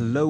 Hello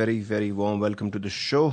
very very warm welcome to the show.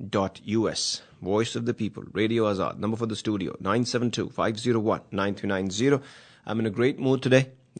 .us, Voice of the People, Radio Azad. Number for the studio 9725019390. I'm in a great mood today.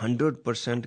100%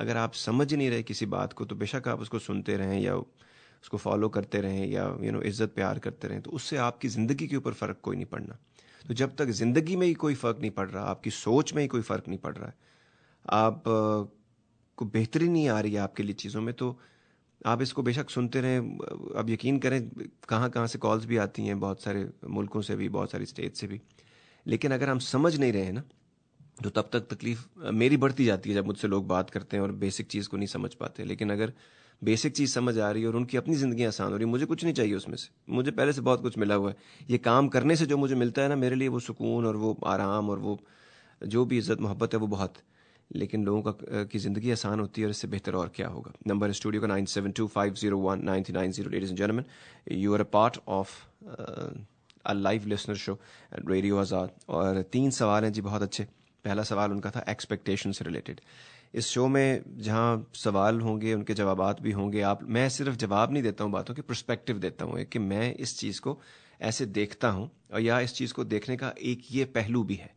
اگر آپ سمجھ نہیں رہے کسی بات کو تو بے شک آپ اس کو سنتے رہیں یا اس کو فالو کرتے رہیں یا عزت پیار کرتے رہیں، تو اس سے آپ کی زندگی کے اوپر فرق کوئی نہیں پڑنا. تو جب تک زندگی میں ہی کوئی فرق نہیں پڑ رہا، آپ کی سوچ میں ہی کوئی فرق نہیں پڑ رہا ہے، آپ کو بہتری نہیں آ رہی ہے آپ کے لیے چیزوں میں، تو آپ اس کو بے شک سنتے رہیں. اب یقین کریں کہاں کہاں سے کالز بھی آتی ہیں، بہت سارے ملکوں سے بھی، بہت ساری اسٹیٹ سے بھی، لیکن اگر ہم سمجھ نہیں رہے ہیں نا تو تب تک تکلیف میری بڑھتی جاتی ہے جب مجھ سے لوگ بات کرتے ہیں اور بیسک چیز کو نہیں سمجھ پاتے. لیکن اگر بیسک چیز سمجھ آ رہی ہے اور ان کی اپنی زندگی آسان ہو رہی ہے، مجھے کچھ نہیں چاہیے اس میں سے، مجھے پہلے سے بہت کچھ ملا ہوا ہے. یہ کام کرنے سے جو مجھے ملتا ہے نا، میرے لیے وہ سکون اور وہ آرام اور وہ جو بھی عزت محبت ہے وہ بہت. لیکن لوگوں کی زندگی آسان ہوتی ہے اور اس سے بہتر اور کیا ہوگا. نمبر اسٹوڈیو کا 9725019990. Ladies and gentlemen, you are a part of a live listener show at radio Azad. اور 3 سوال ہیں جی بہت اچھے. پہلا سوال ان کا تھا ایکسپیکٹیشن سے ریلیٹڈ. اس شو میں جہاں سوال ہوں گے ان کے جوابات بھی ہوں گے. میں صرف جواب نہیں دیتا ہوں باتوں کے، پرسپیکٹیو دیتا ہوں کہ میں اس چیز کو ایسے دیکھتا ہوں اور یا اس چیز کو دیکھنے کا ایک یہ پہلو بھی ہے.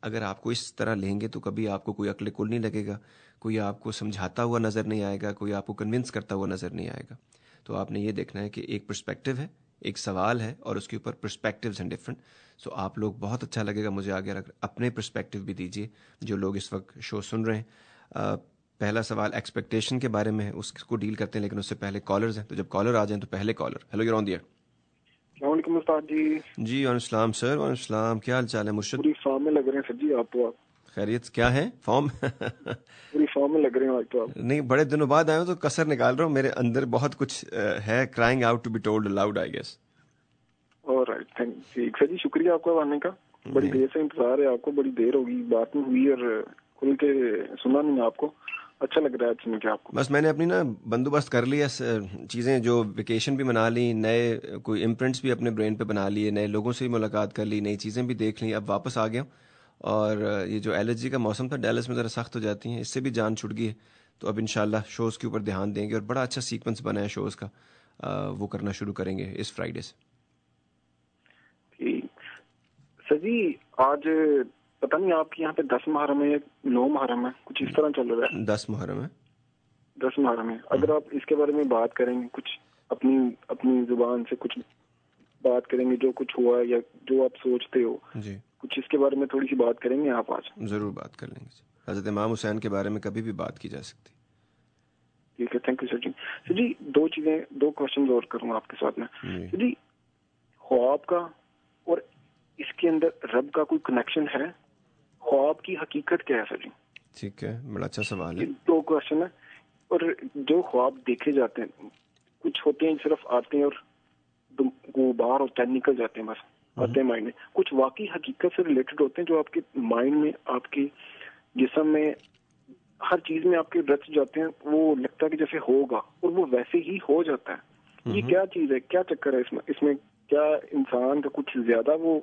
اگر آپ کو اس طرح لیں گے تو کبھی آپ کو کوئی عقل کل نہیں لگے گا، کوئی آپ کو سمجھاتا ہوا نظر نہیں آئے گا، کوئی آپ کو کنونس کرتا ہوا نظر نہیں آئے گا. تو آپ نے یہ دیکھنا ہے کہ ایک پرسپیکٹیو ہے، ایک سوال ہے اور اس کے اوپر پرسپیکٹیوز ہیں ڈفرنٹ. سو آپ لوگ بہت اچھا لگے گا مجھے آگے اپنے پرسپیکٹیو بھی دیجیے جو لوگ اس وقت شو سن رہے ہیں. پہلا سوال ایکسپیکٹیشن کے بارے میں ہے، اس کو ڈیل کرتے ہیں، لیکن اس سے پہلے کالرز ہیں. تو جب کالر آ جائیں تو پہلے caller. Hello, you on the air. السلام علیکم استاد جی. جی وعلیکم السلام سر. وعلیکم السلام. کیا حال چال ہے مرشد؟ پوری فارم میں لگ رہے ہیں سر جی آپ تو. آپ خیریت کیا ہے؟ فارم پوری فارم میں لگ رہے ہیں آج تو آپ. نہیں، بڑے دنوں بعد آئے ہو تو کسر نکال رہا ہوں. میرے اندر بہت کچھ ہے، crying out to be told aloud I guess. Alright, thank you sir ji. شکریہ آپ کا آنے کا. بڑی دیر سے انتظار ہے آپ کو، بڑی دیر ہوگی بات نہیں ہوئی اور کھل کے سنا نہیں آپ کو. اچھا لگ رہا ہے سن کے آپ کو. بس میں نے اپنی بندوبست کر لیا چیزیں، جو ویکیشن بھی منا لی، نئے کوئی امپرنٹس بھی اپنے برین پہ بنا لیے، نئے لوگوں سے بھی ملاقات کر لی، نئی چیزیں بھی دیکھ لیں. اب واپس آ گیا ہوں اور یہ جو الرجی کا موسم تھا ڈیلس میں ذرا سخت ہو جاتی ہیں، اس سے بھی جان چھٹ گئی ہے. تو اب انشاءاللہ شوز کے اوپر دھیان دیں گے اور بڑا اچھا سیکوینس بنا ہے شوز کا، وہ کرنا شروع کریں گے اس فرائیڈے سے. سر جی آج پتہ نہیں آپ کے یہاں پہ 10 محرم ہے یا 9 محرم ہے، کچھ اس طرح چل رہا ہے. 10 محرم ہے. 10 محرم ہے. اگر آپ اس کے بارے میں بات کریں گے، کچھ اپنی زبان سے کچھ بات کریں گے جو کچھ ہوا یا جو آپ سوچتے ہو جی، کچھ اس کے بارے میں تھوڑی سی بات کریں گے آپ آج. ضرور بات کر لیں گے. حضرت امام حسین کے بارے میں کبھی بھی بات کی جا سکتی. ٹھیک ہے، thank you sir ji. Sir ji 2 question اور کروں آپ کے ساتھ میں. سر جی خواب کا اور اس کے اندر رب کا کوئی کنیکشن ہے؟ خواب کی حقیقت کیا ہے سر جی؟ ٹھیک ہے، بڑا اچھا سوال ہے. 2 کوشچن ہے. اور جو خواب دیکھے جاتے ہیں کچھ ہوتے ہیں صرف آتے ہیں اور وہ باہر ہوتا ہے، نکل جاتے ہیں، بس آتے ہیں مائنڈ میں. کچھ واقعی حقیقت سے ریلیٹڈ ہوتے ہیں جو آپ کے مائنڈ میں، آپ کے جسم میں، ہر چیز میں آپ کے رچ جاتے ہیں. وہ لگتا ہے کہ جیسے ہوگا اور وہ ویسے ہی ہو جاتا ہے. یہ کیا چیز ہے، کیا چکر ہے اس میں کیا انسان کا کچھ زیادہ وہ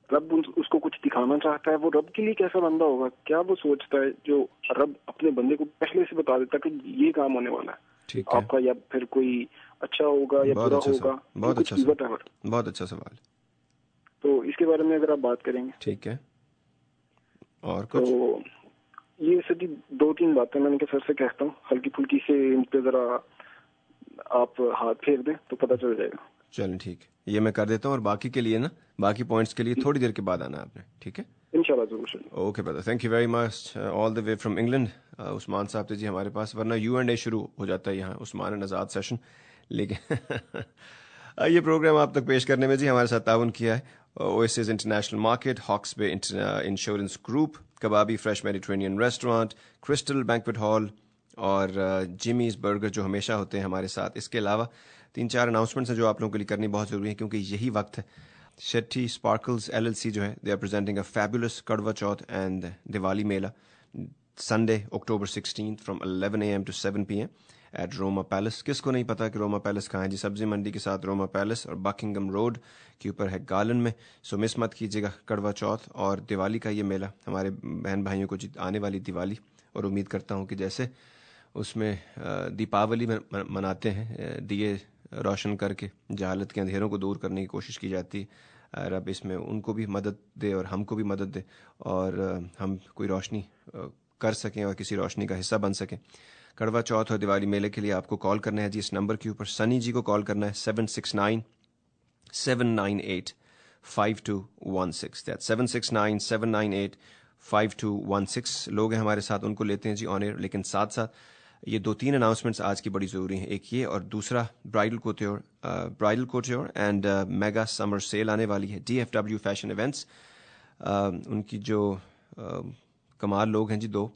رب اس کو کچھ دکھانا چاہتا ہے؟ وہ رب کے لیے کیسا بندہ ہوگا؟ کیا وہ سوچتا ہے جو رب اپنے بندے کو پہلے سے بتا دیتا کہ یہ کام ہونے والا ہے آپ کا، یا پھر کوئی اچھا ہوگا یا برا ہوگا؟ بہت اچھا سوال، بہت اچھا سوال. تو اس کے بارے میں اگر آپ بات کریں گے. ٹھیک ہے. اور کچھ؟ تو یہ سر جی 2-3 باتیں میں نے کہا سر سے کہتا ہوں، ہلکی پھلکی سے ان پہ ذرا آپ ہاتھ پھیر دیں تو پتہ چل جائے گا. چلیں ٹھیک ہے، یہ میں کر دیتا ہوں. اور باقی کے لیے باقی پوائنٹس کے لیے تھوڑی دیر کے بعد آنا آپ نے. ٹھیک ہے انشاءاللہ ضرور. Okay brother, thank you very much all the way from England. Usman صاحب تھے جی ہمارے پاس، ورنہ U&A شروع ہو جاتا ہے یہاں عثمان اینڈ آزاد سیشن. لیکن یہ پروگرام آپ تک پیش کرنے میں جی ہمارے ساتھ تعاون کیا ہے اویسز international market, Hawkes Bay insurance group, Kababi fresh Mediterranean restaurant, crystal banquet hall اور جمیز برگر جو ہمیشہ ہوتے ہیں ہمارے ساتھ. اس کے علاوہ 3-4 اناؤنسمنٹس ہیں جو آپ لوگوں کے لیے کرنی بہت ضروری ہے کیونکہ یہی وقت ہے. شیٹی اسپارکلز LLC جو ہے they are presenting a fabulous Karwa Chauth and Diwali mela Sunday October 16 فرام 11 AM to 7 PM at Roma palace. کس کو نہیں پتا کہ روما پیلس کہاں ہے جی؟ سبزی منڈی کے ساتھ روما پیلس اور بکنگم روڈ کے اوپر ہے گارلن میں. سو مس مت کیجیے گا کڑوا چوتھ اور دیوالی کا یہ میلہ. ہمارے بہن بھائیوں کو آنے والی دیوالی، اور امید کرتا ہوں کہ جیسے اس میں دیپاولی مناتے ہیں دیے روشن کر کے جہالت کے اندھیروں کو دور کرنے کی کوشش کی جاتی ہے، رب اس میں ان کو بھی مدد دے اور ہم کو بھی مدد دے اور ہم کوئی روشنی کر سکیں اور کسی روشنی کا حصہ بن سکیں. کڑوا چوتھ اور دیوالی میلے کے لیے آپ کو کال کرنا ہے جی اس نمبر کے اوپر. سنی جی کو کال کرنا ہے 769-798-5216. دیٹ 769-798-5216. لوگ ہیں ہمارے ساتھ, ان کو لیتے ہیں جی آن ایئر. لیکن ساتھ ساتھ یہ 2-3 اناؤنسمنٹس آج کی بڑی ضروری ہیں. ایک یہ, اور دوسرا bridal couture and mega summer sale آنے والی ہے. DFW فیشن ایونٹس, ان کی جو کمال لوگ ہیں جی, 2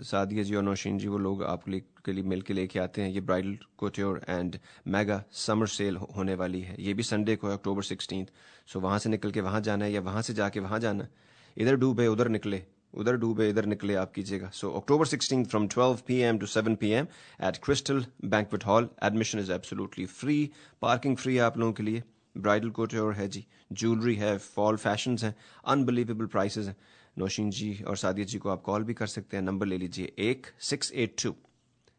سعدیہ جی اور نوشین جی, وہ لوگ آپ کے لیے مل کے لے کے آتے ہیں. یہ bridal couture and mega summer sale ہونے والی ہے. یہ بھی سنڈے کو ہے, October 16. سو وہاں سے نکل کے وہاں جانا ہے یا وہاں سے جا کے وہاں جانا ہے. ادھر ڈوبے ادھر نکلے, ادھر ڈوبے ادھر نکلے, آپ کیجیے گا. سو October 16 from 12 p.m. to 7 p.m. at Crystal Banquet Hall. Admission is absolutely free. Parking free ہے آپ لوگوں کے لیے. برائڈل کوٹیور ہے جی, جولری ہے, فال فیشنز ہیں, انبلیویبل پرائسز ہیں. نوشین جی اور سعدیہ جی کو آپ کال بھی کر سکتے ہیں. نمبر لے لیجیے 1682.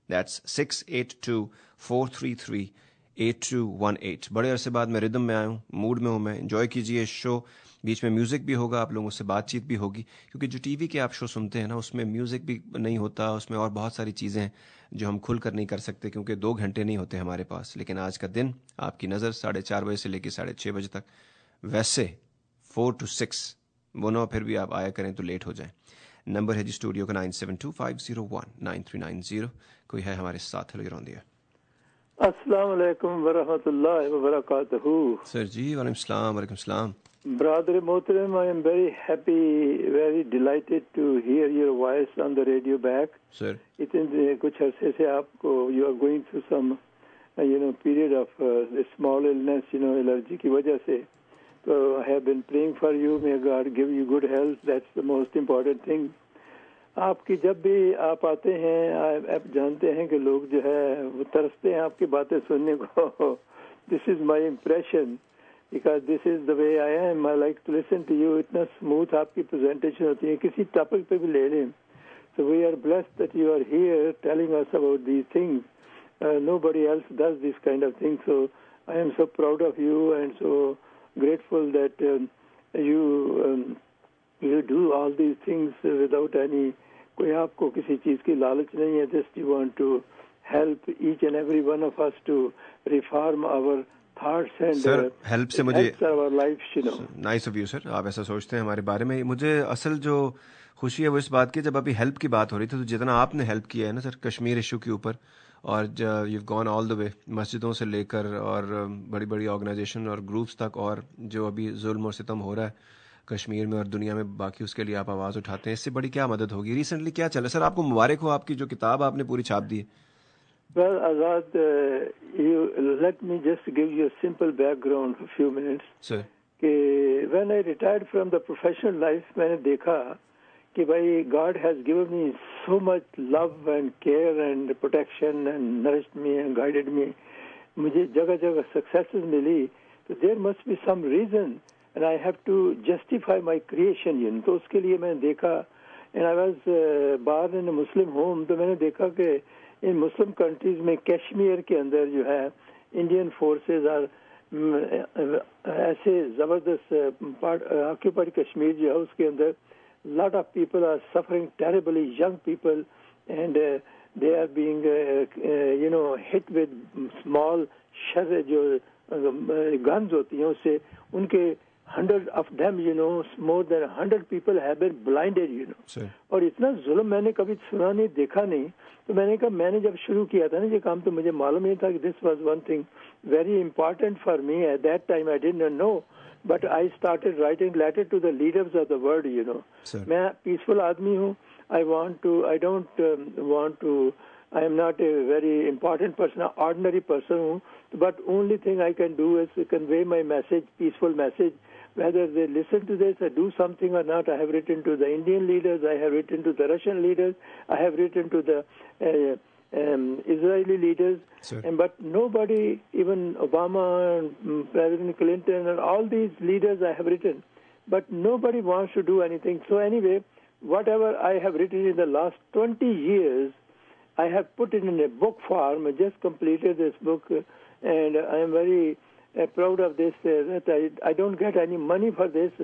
دیٹس 682-433-8218. بڑے عرصے بعد میں ردم میں آیا ہوں, موڈ میں ہوں میں. انجوائے کیجیے شو. بیچ میں میوزک بھی ہوگا, آپ لوگوں سے بات چیت بھی ہوگی, کیونکہ جو ٹی وی کے آپ شو سنتے ہیں نا, اس میں میوزک بھی نہیں ہوتا, اس میں اور بہت ساری چیزیں ہیں جو ہم کھل کر نہیں کر سکتے, کیونکہ 2 گھنٹے نہیں ہوتے ہمارے پاس. لیکن آج کا دن آپ کی نظر 4:30 بجے سے لے کے 6:30 بجے تک, ویسے 4 to 6 وہ نو, پھر بھی آپ آیا کریں تو لیٹ ہو جائیں. نمبر ہے جی اسٹوڈیو کا 9725019390. کوئی ہے ہمارے ساتھ. Hello your on the air. السلام علیکم ورحمۃ اللہ وبرکاتہ. سر جی وعلیکم السلام. وعلیکم السلام. برادر محترم, I am very happy, very delighted to hear your voice on the radio back. Sir. اتنے کچھ عرصے سے آپ کو you are going through some period of small illness, allergy کی وجہ سے. So I have been praying for you. May God give you good health. That's the most important thing. آپ کی جب بھی آپ آتے ہیں, آپ جانتے ہیں کہ لوگ جو ہے وہ ترستے ہیں آپ کی باتیں سننے کو. This is my impression. Because this is the way I am. I like to listen to you. اتنا smooth آپ کی presentation ہوتی ہے, کسی topic پہ بھی لے لیں. So we are blessed that you are here telling us about these things. Nobody else does this kind of thing. So I am so proud of you and so grateful that you do all these things without any, کوئی آپ کو کسی چیز کی لالچ نہیں ہے. Just you want to help each and every one of us to reform our thoughts and sir help سے مجھے our lives, nice of you sir, آپ ایسا سوچتے ہیں ہمارے بارے میں. مجھے اصل جو خوشی ہے وہ اس بات کی, جب ابھی ہیلپ کی بات ہو رہی تھی تو جتنا آپ نے ہیلپ کیا ہے نا سر کشمیر ایشو کے اوپر, اور یو گون آل دا وے مسجدوں سے لے کر اور بڑی بڑی آرگنائزیشن اور گروپس تک, اور جو ابھی ظلم اور ستم ہو رہا ہے کشمیر میں اور دنیا میں باقی, اس کے لیے آپ آواز اٹھاتے ہیں. اس سے بڑی کیا مدد ہوگی. ریسنٹلی کیا چلا سر؟ آپ کو مبارک ہو, آپ کی جو کتاب آپ نے پوری چھاپ دی ہے. Well, Azad, let me just give you a simple background for a few minutes. Sir. When I retired from the professional life, میں نے دیکھا کہ بھائی God has given me so much love and care and protection and nourished me and guided me. مجھے جگہ جگہ successes ملی, تو there must be some reason and I have to justify my creation. تو اس کے لیے میں نے دیکھا, and I was born in a Muslim home, تو میں نے دیکھا کہ ان مسلم کنٹریز میں کشمیر کے اندر جو ہے انڈین فورسز اور ایسے زبردست آکیوپائڈ کشمیر جو ہے اس کے اندر lot of people are suffering terribly, young people, and they are being hit with small جو گنز ہوتی ہیں, اس سے ان کے 100 of them, more than 100 people have been blinded, اور اتنا ظلم میں نے کبھی سنا نہیں, دیکھا نہیں. تو میں نے کہا, میں نے جب شروع کیا تھا نا یہ کام, تو مجھے معلوم نہیں تھا کہ this was one thing very important for me at that time. I didn't know, but I started writing letter to the leaders of the world. میں peaceful آدمی ہوں. I am not a very important person, an ordinary person ہوں, but only thing I can do is to convey my message, peaceful message. Whether they listen to this or do something or not, I have written to the Indian leaders, I have written to the Russian leaders, I have written to the Israeli leaders, but nobody, even Obama and President Clinton and all these leaders I have written, but nobody wants to do anything. So anyway, whatever I have written in the last 20 years, I have put it in a book form. I just completed this book, and I am very proud of this, that I don't get any money for this.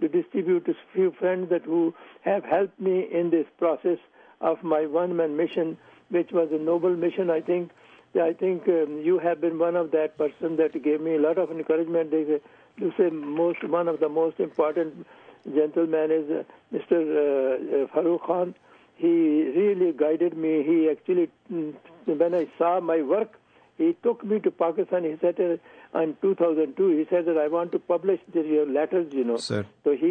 to distribute to few friends that who have helped me in this process of my one-man mission, which was a noble mission. I think you have been one of that person that gave me a lot of encouragement. You say one of the most important gentlemen is Mr. Farooq Khan. He really guided me. He actually, when I saw my work, he took me to Pakistan. He said in 2002, he said that I want to publish your letters, you know. Sir. So he.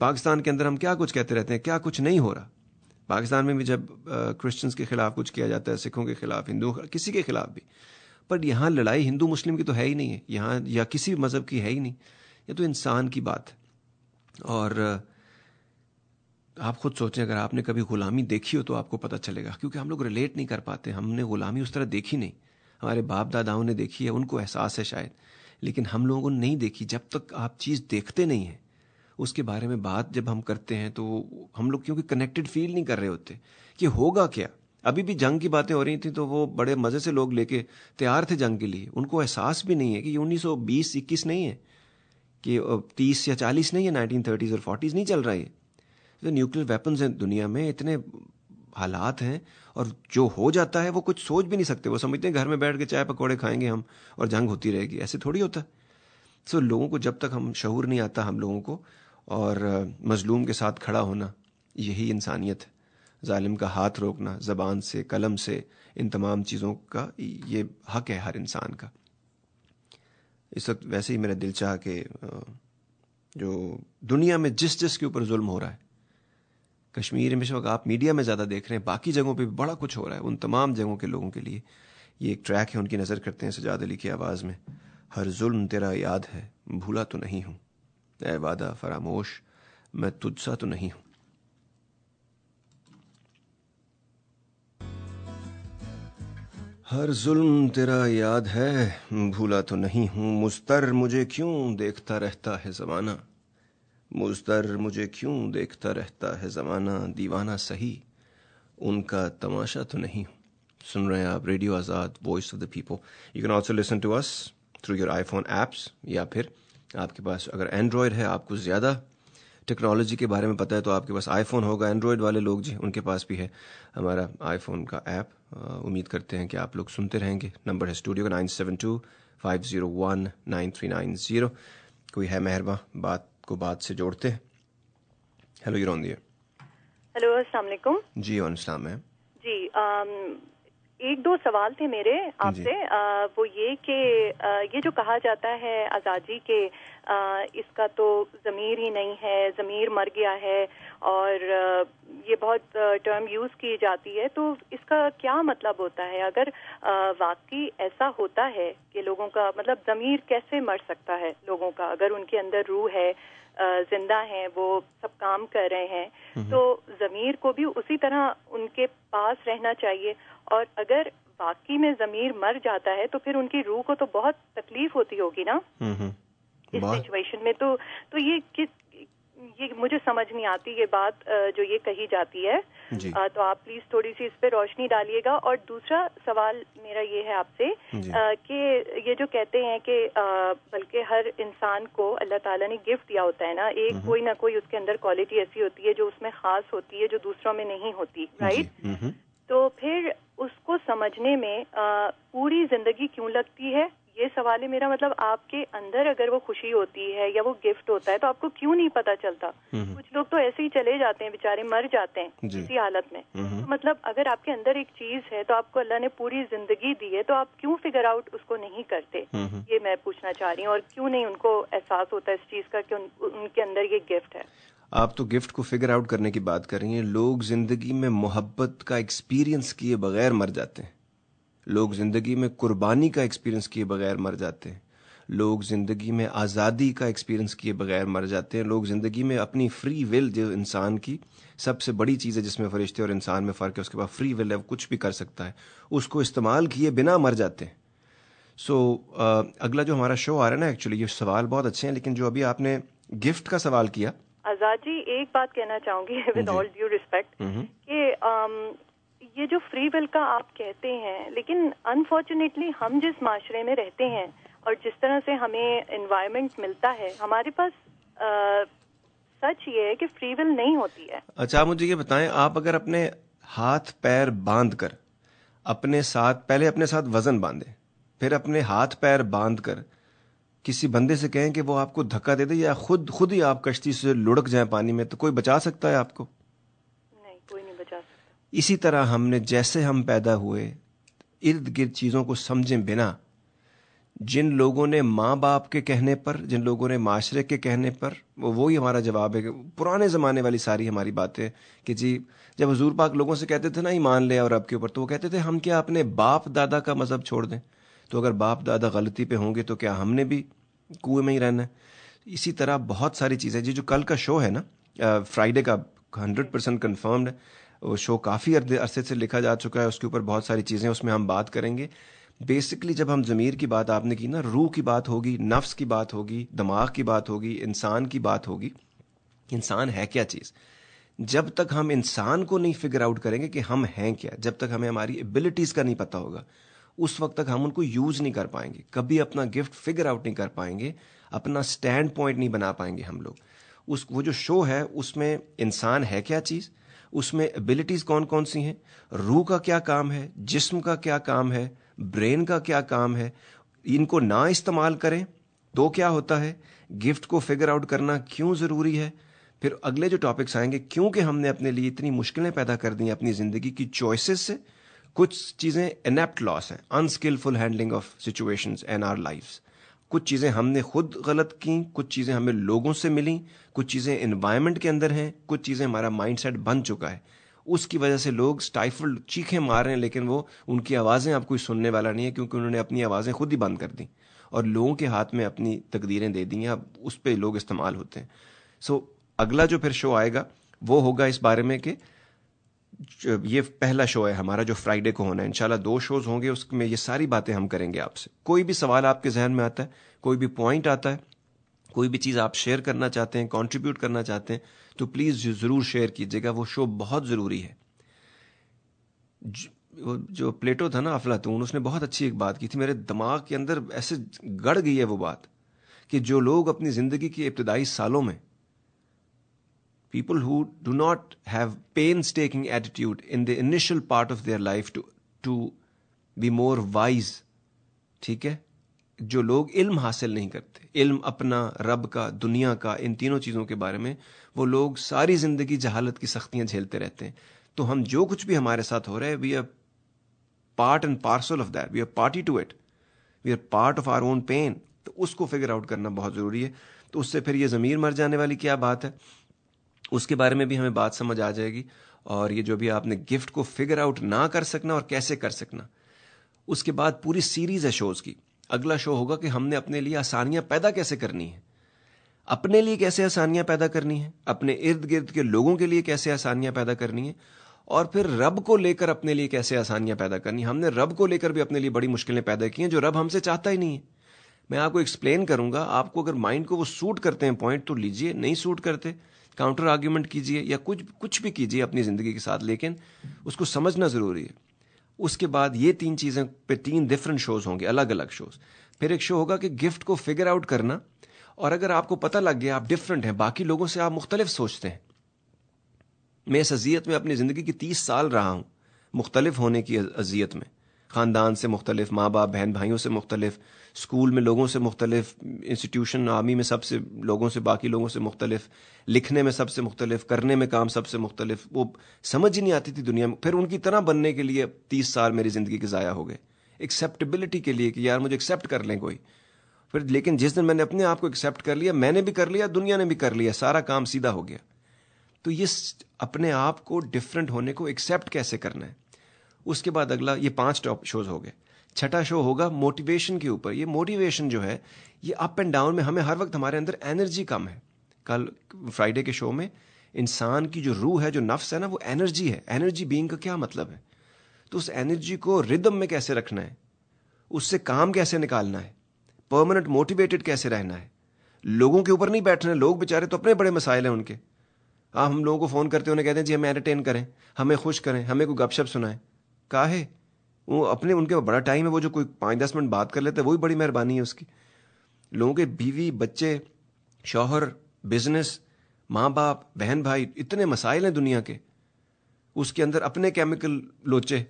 Pakistan کے اندر ہم کیا کچھ کہتے رہتے ہیں, کیا کچھ نہیں ہو رہا. پاکستان میں بھی جب کرسچنس کے خلاف کچھ کیا جاتا ہے, سکھوں کے خلاف, ہندوؤں, کسی کے خلاف بھی, پر یہاں لڑائی ہندو مسلم کی تو ہے ہی نہیں ہے یہاں, یا کسی بھی مذہب کی ہے ہی نہیں. یہ تو انسان کی بات ہے. اور آپ خود سوچیں, اگر آپ نے کبھی غلامی دیکھی ہو تو آپ کو پتہ چلے گا, کیونکہ ہم لوگ ریلیٹ نہیں کر پاتے. ہم نے غلامی اس طرح دیکھی نہیں. ہمارے باپ داداؤں نے دیکھی ہے, ان کو احساس ہے شاید, لیکن ہم لوگوں نے نہیں دیکھی. جب تک آپ چیز دیکھتے نہیں ہیں, اس کے بارے میں بات جب ہم کرتے ہیں تو ہم لوگ کیونکہ کنیکٹڈ فیل نہیں کر رہے ہوتے کہ ہوگا کیا. ابھی بھی جنگ کی باتیں ہو رہی تھیں تو وہ بڑے مزے سے لوگ لے کے تیار تھے جنگ کے لیے. ان کو احساس بھی نہیں ہے کہ یہ 1920-21 نہیں ہے, کہ 30 یا 40 نہیں ہے, 1930s اور 40s نہیں چل رہا. یہ نیوکلیر ویپنز ہیں دنیا میں, اتنے حالات ہیں, اور جو ہو جاتا ہے وہ کچھ سوچ بھی نہیں سکتے. وہ سمجھتے ہیں گھر میں بیٹھ کے چائے پکوڑے کھائیں گے ہم اور جنگ ہوتی رہے گی. ایسے تھوڑی ہوتا ہے. سو لوگوں کو جب تک ہم شعور نہیں آتا ہم لوگوں کو, اور مظلوم کے ساتھ کھڑا ہونا, یہی انسانیت ہے. ظالم کا ہاتھ روکنا, زبان سے, قلم سے, ان تمام چیزوں کا یہ حق ہے ہر انسان کا. اس وقت ویسے ہی میرا دل چاہ کہ جو دنیا میں جس کے اوپر ظلم ہو رہا ہے, کشمیر میں اس وقت آپ میڈیا میں زیادہ دیکھ رہے ہیں, باقی جگہوں پہ بھی بڑا کچھ ہو رہا ہے. ان تمام جگہوں کے لوگوں کے لیے یہ ایک ٹریک ہے, ان کی نظر کرتے ہیں سجاد علی کی آواز میں. ہر ظلم تیرا یاد ہے, بھولا تو نہیں ہوں, اے وعدہ فراموش میں تجھ سا تو نہیں ہوں. ہر ظلم تیرا یاد ہے, بھولا تو نہیں ہوں, مضطر مجھے کیوں دیکھتا رہتا ہے زمانہ, مضطر مجھے کیوں دیکھتا رہتا ہے زمانہ, دیوانہ سہی ان کا تماشا تو نہیں ہوں. سن رہے ہیں آپ radio Azad, voice of the people. You can also listen to us through your iPhone apps, یا پھر آپ کے پاس اگر اینڈرائڈ ہے, آپ کو زیادہ ٹیکنالوجی کے بارے میں پتہ ہے تو آپ کے پاس آئی فون ہوگا. اینڈرائڈ والے لوگ جی, ان کے پاس بھی ہے ہمارا آئی فون کا ایپ. امید کرتے ہیں کہ آپ لوگ سنتے رہیں گے. نمبر ہے اسٹوڈیو کا 9725019390. کوئی ہے مہرباں, بات کو بات سے جوڑتے ہیں. Hello, your on the air. Hello, السلام علیکم. جی وعلیکم السلام میم. جی, ایک دو سوال تھے میرے آپ سے. وہ یہ کہ یہ جو کہا جاتا ہے آزادی کے اس کا تو ضمیر ہی نہیں ہے, ضمیر مر گیا ہے, اور یہ بہت ٹرم یوز کی جاتی ہے, تو اس کا کیا مطلب ہوتا ہے؟ اگر واقعی ایسا ہوتا ہے کہ لوگوں کا مطلب ضمیر کیسے مر سکتا ہے لوگوں کا, اگر ان کے اندر روح ہے, زندہ ہیں, وہ سب کام کر رہے ہیں, تو ضمیر کو بھی اسی طرح ان کے پاس رہنا چاہیے. اور اگر واقعی میں ضمیر مر جاتا ہے تو پھر ان کی روح کو تو بہت تکلیف ہوتی ہوگی نا اس سچویشن میں. تو یہ مجھے سمجھ نہیں آتی یہ بات جو یہ کہی جاتی ہے. تو آپ پلیز تھوڑی سی اس پہ روشنی ڈالیے گا. اور دوسرا سوال میرا یہ ہے آپ سے کہ یہ جو کہتے ہیں کہ بلکہ ہر انسان کو اللہ تعالیٰ نے گفٹ دیا ہوتا ہے نا, ایک کوئی نہ کوئی اس کے اندر کوالٹی ایسی ہوتی ہے جو اس میں خاص ہوتی ہے, جو دوسروں میں نہیں ہوتی, رائٹ؟ تو پھر اس کو سمجھنے میں پوری زندگی کیوں لگتی ہے, یہ سوال ہے میرا. مطلب آپ کے اندر اگر وہ خوشی ہوتی ہے یا وہ گفٹ ہوتا ہے تو آپ کو کیوں نہیں پتا چلتا؟ کچھ لوگ تو ایسے ہی چلے جاتے ہیں, بیچارے مر جاتے ہیں اسی حالت میں. مطلب اگر آپ کے اندر ایک چیز ہے تو آپ کو اللہ نے پوری زندگی دی ہے, تو آپ کیوں فگر آؤٹ اس کو نہیں کرتے؟ یہ میں پوچھنا چاہ رہی ہوں. اور کیوں نہیں ان کو احساس ہوتا ہے اس چیز کا کہ ان کے اندر یہ گفٹ ہے؟ آپ تو گفٹ کو فگر آؤٹ کرنے کی بات کر رہی ہیں. لوگ زندگی میں محبت کا ایکسپیرینس کیے بغیر مر جاتے ہیں. لوگ زندگی میں قربانی کا ایکسپیرینس کیے بغیر مر جاتے ہیں. لوگ زندگی میں آزادی کا ایکسپیرینس کیے بغیر مر جاتے ہیں. لوگ زندگی میں اپنی فری ول, جو انسان کی سب سے بڑی چیز ہے جس میں فرشتے اور انسان میں فرق ہے, اس کے بعد فری ول ہے, وہ کچھ بھی کر سکتا ہے, اس کو استعمال کیے بنا مر جاتے ہیں. سو اگلا جو ہمارا شو آ رہا ہے نا, ایکچولی یہ سوال بہت اچھے ہیں, لیکن جو ابھی آپ نے گفٹ کا سوال کیا, آزاد جی ایک بات کہنا چاہوں گی ود آل ڈیو ریسپیکٹ کہ یہ جو فری ول کا آپ کہتے ہیں, لیکن انفارچونیٹلی ہم جس معاشرے میں رہتے ہیں اور جس طرح سے ہمیں انوائرمنٹ ملتا ہے, ہمارے پاس سچ یہ ہے کہ فری ول نہیں ہوتی ہے. اچھا, آپ مجھے یہ بتائیں, آپ اگر اپنے ہاتھ پیر باندھ کر اپنے ساتھ, پہلے اپنے ساتھ وزن باندھیں, پھر اپنے ہاتھ پیر باندھ کر کسی بندے سے کہیں کہ وہ آپ کو دھکا دے دے, یا خود ہی آپ کشتی سے لڑک جائیں پانی میں, تو کوئی بچا سکتا ہے آپ کو؟ نہیں, کوئی نہیں بچا سکتا. اسی طرح ہم نے, جیسے ہم پیدا ہوئے, ارد گرد چیزوں کو سمجھیں بنا, جن لوگوں نے ماں باپ کے کہنے پر، جن لوگوں نے معاشرے کے کہنے پر، وہی ہمارا جواب ہے کہ پرانے زمانے والی ساری ہماری باتیں کہ جی جب حضور پاک لوگوں سے کہتے تھے نا ایمان لے اور رب کے اوپر، تو وہ کہتے تھے ہم کیا اپنے باپ دادا کا مذہب چھوڑ دیں؟ تو اگر باپ دادا غلطی پہ ہوں گے تو کیا ہم نے بھی کنویں میں ہی رہنا ہے؟ اسی طرح بہت ساری چیزیں جو کل کا شو ہے نا فرائیڈے کا 100% کنفرمڈ ہے. وہ شو کافی عرصے سے لکھا جا چکا ہے، اس کے اوپر بہت ساری چیزیں اس میں ہم بات کریں گے. بیسکلی جب ہم ضمیر کی بات آپ نے کی نا، روح کی بات ہوگی، نفس کی بات ہوگی، دماغ کی بات ہوگی، انسان کی بات ہوگی. انسان ہے کیا چیز؟ جب تک ہم انسان کو نہیں فگر آؤٹ کریں گے کہ ہم ہیں کیا، جب تک ہمیں ہماری ایبلٹیز کا نہیں پتہ ہوگا، اس وقت تک ہم ان کو یوز نہیں کر پائیں گے، کبھی اپنا گفٹ فگر آؤٹ نہیں کر پائیں گے، اپنا سٹینڈ پوائنٹ نہیں بنا پائیں گے ہم لوگ. وہ جو شو ہے اس میں انسان ہے کیا چیز، اس میں ایبلٹیز کون کون سی ہیں، روح کا کیا کام ہے، جسم کا کیا کام ہے، برین کا کیا کام ہے، ان کو نہ استعمال کریں تو کیا ہوتا ہے، گفٹ کو فگر آؤٹ کرنا کیوں ضروری ہے. پھر اگلے جو ٹاپکس آئیں گے، کیونکہ ہم نے اپنے لیے اتنی مشکلیں پیدا کر دی ہیں اپنی زندگی کی چوائسز سے. کچھ چیزیں انیپٹ لاس ہیں، unskillful handling of situations and our lifes. کچھ چیزیں ہم نے خود غلط کیں، کچھ چیزیں ہمیں لوگوں سے ملیں، کچھ چیزیں انوائرمنٹ کے اندر ہیں، کچھ چیزیں ہمارا مائنڈ سیٹ بن چکا ہے. اس کی وجہ سے لوگ سٹائفلڈ چیخیں مار رہے ہیں، لیکن وہ ان کی آوازیں اب کوئی سننے والا نہیں ہے، کیونکہ انہوں نے اپنی آوازیں خود ہی بند کر دیں اور لوگوں کے ہاتھ میں اپنی تقدیریں دے دی ہیں. اب اس پہ لوگ استعمال ہوتے ہیں. اگلا جو پھر شو آئے گا وہ ہوگا اس بارے میں کہ یہ پہلا شو ہے ہمارا جو فرائیڈے کو ہونا ہے. انشاءاللہ 2 شوز ہوں گے، اس میں یہ ساری باتیں ہم کریں گے آپ سے. کوئی بھی سوال آپ کے ذہن میں آتا ہے، کوئی بھی پوائنٹ آتا ہے، کوئی بھی چیز آپ شیئر کرنا چاہتے ہیں، کنٹریبیوٹ کرنا چاہتے ہیں، تو پلیز ضرور شیئر کیجیے گا. وہ شو بہت ضروری ہے. جو پلیٹو تھا نا، افلاطون، اس نے بہت اچھی ایک بات کی تھی، میرے دماغ کے اندر ایسے گڑ گئی ہے وہ بات، کہ جو لوگ اپنی زندگی کے ابتدائی سالوں میں people who do not have painstaking attitude in the initial part of their life to be more wise، ٹھیک ہے، جو لوگ علم حاصل نہیں کرتے، علم اپنا، رب کا، دنیا کا، ان تینوں چیزوں کے بارے میں، وہ لوگ ساری زندگی جہالت کی سختیاں جھیلتے رہتے ہیں. تو ہم جو کچھ بھی ہمارے ساتھ ہو رہا ہے، we are part and parcel of that, we are party to it, we are part of our own pain. تو اس کو فگر آؤٹ کرنا بہت ضروری ہے. تو اس سے پھر یہ ضمیر مر جانے والی کیا بات ہے، اس کے بارے میں بھی ہمیں بات سمجھ آ جائے گی. اور یہ جو بھی آپ نے گفٹ کو فگر آؤٹ نہ کر سکنا اور کیسے کر سکنا، اس کے بعد پوری سیریز ہے شوز کی. اگلا شو ہوگا کہ ہم نے اپنے لیے آسانیاں پیدا کیسے کرنی ہیں، اپنے لیے کیسے آسانیاں پیدا کرنی ہیں، اپنے ارد گرد کے لوگوں کے لیے کیسے آسانیاں پیدا کرنی ہیں، اور پھر رب کو لے کر اپنے لیے کیسے آسانیاں پیدا کرنی. ہم نے رب کو لے کر بھی اپنے لیے بڑی مشکلیں پیدا کی ہیں جو رب ہم سے چاہتا ہی نہیں ہے. میں آپ کو ایکسپلین کروں گا. آپ کو اگر مائنڈ کو وہ سوٹ کرتے ہیں پوائنٹ تو لیجئے، نہیں سوٹ کرتے کاؤنٹر آرگیومنٹ کیجئے یا کچھ بھی کیجئے اپنی زندگی کے ساتھ، لیکن اس کو سمجھنا ضروری ہے. اس کے بعد یہ 3 چیزیں پہ 3 ڈفرنٹ شوز ہوں گے، الگ الگ شوز. پھر ایک شو ہوگا کہ گفٹ کو فگر آؤٹ کرنا، اور اگر آپ کو پتہ لگ گیا آپ ڈفرنٹ ہیں، باقی لوگوں سے آپ مختلف سوچتے ہیں. میں اس اذیت میں اپنی زندگی کی 30 سال رہا ہوں، مختلف ہونے کی اذیت میں، خاندان سے مختلف، ماں باپ بہن بھائیوں سے مختلف، اسکول میں لوگوں سے مختلف، انسٹیٹیوشن آرمی میں سب سے لوگوں سے، باقی لوگوں سے مختلف، لکھنے میں سب سے مختلف، کرنے میں کام سب سے مختلف. وہ سمجھ ہی نہیں آتی تھی دنیا میں. پھر ان کی طرح بننے کے لیے 30 سال میری زندگی کے ضائع ہو گئے، ایکسیپٹیبلٹی کے لیے کہ یار مجھے ایکسیپٹ کر لیں کوئی. پھر لیکن جس دن میں نے اپنے آپ کو ایکسیپٹ کر لیا، میں نے بھی کر لیا، دنیا نے بھی کر لیا، سارا کام سیدھا ہو گیا. تو یہ اپنے آپ کو ڈفرینٹ ہونے کو ایکسیپٹ کیسے کرنا ہے. اس کے بعد اگلا، یہ 5 ٹاپ شوز ہو گئے. چھٹا شو ہوگا موٹیویشن کے اوپر. یہ موٹیویشن جو ہے یہ اپ اینڈ ڈاؤن میں، ہمیں ہر وقت ہمارے اندر انرجی کم ہے. کل فرائیڈے کے شو میں انسان کی جو روح ہے، جو نفس ہے نا، وہ انرجی ہے. انرجی بینگ کا کیا مطلب ہے؟ تو اس انرجی کو ردم میں کیسے رکھنا ہے، اس سے کام کیسے نکالنا ہے، پرماننٹ موٹیویٹڈ کیسے رہنا ہے. لوگوں کے اوپر نہیں بیٹھنا ہے. لوگ بیچارے تو اپنے بڑے مسائل ہیں ان کے. آپ ہم لوگوں کو فون کرتے انہیں کہتے ہیں جی ہمیں انٹرٹین کریں، ہمیں خوش کریں، ہمیں کوئی گپ شپ سنائیں. کاہے؟ وہ اپنے، ان کے بڑا ٹائم ہے، وہ جو کوئی 5-10 منٹ بات کر لیتے ہیں وہی بڑی مہربانی ہے اس کی. لوگوں کے بیوی بچے، شوہر، بزنس، ماں باپ، بہن بھائی، اتنے مسائل ہیں دنیا کے. اس کے اندر اپنے کیمیکل لوچے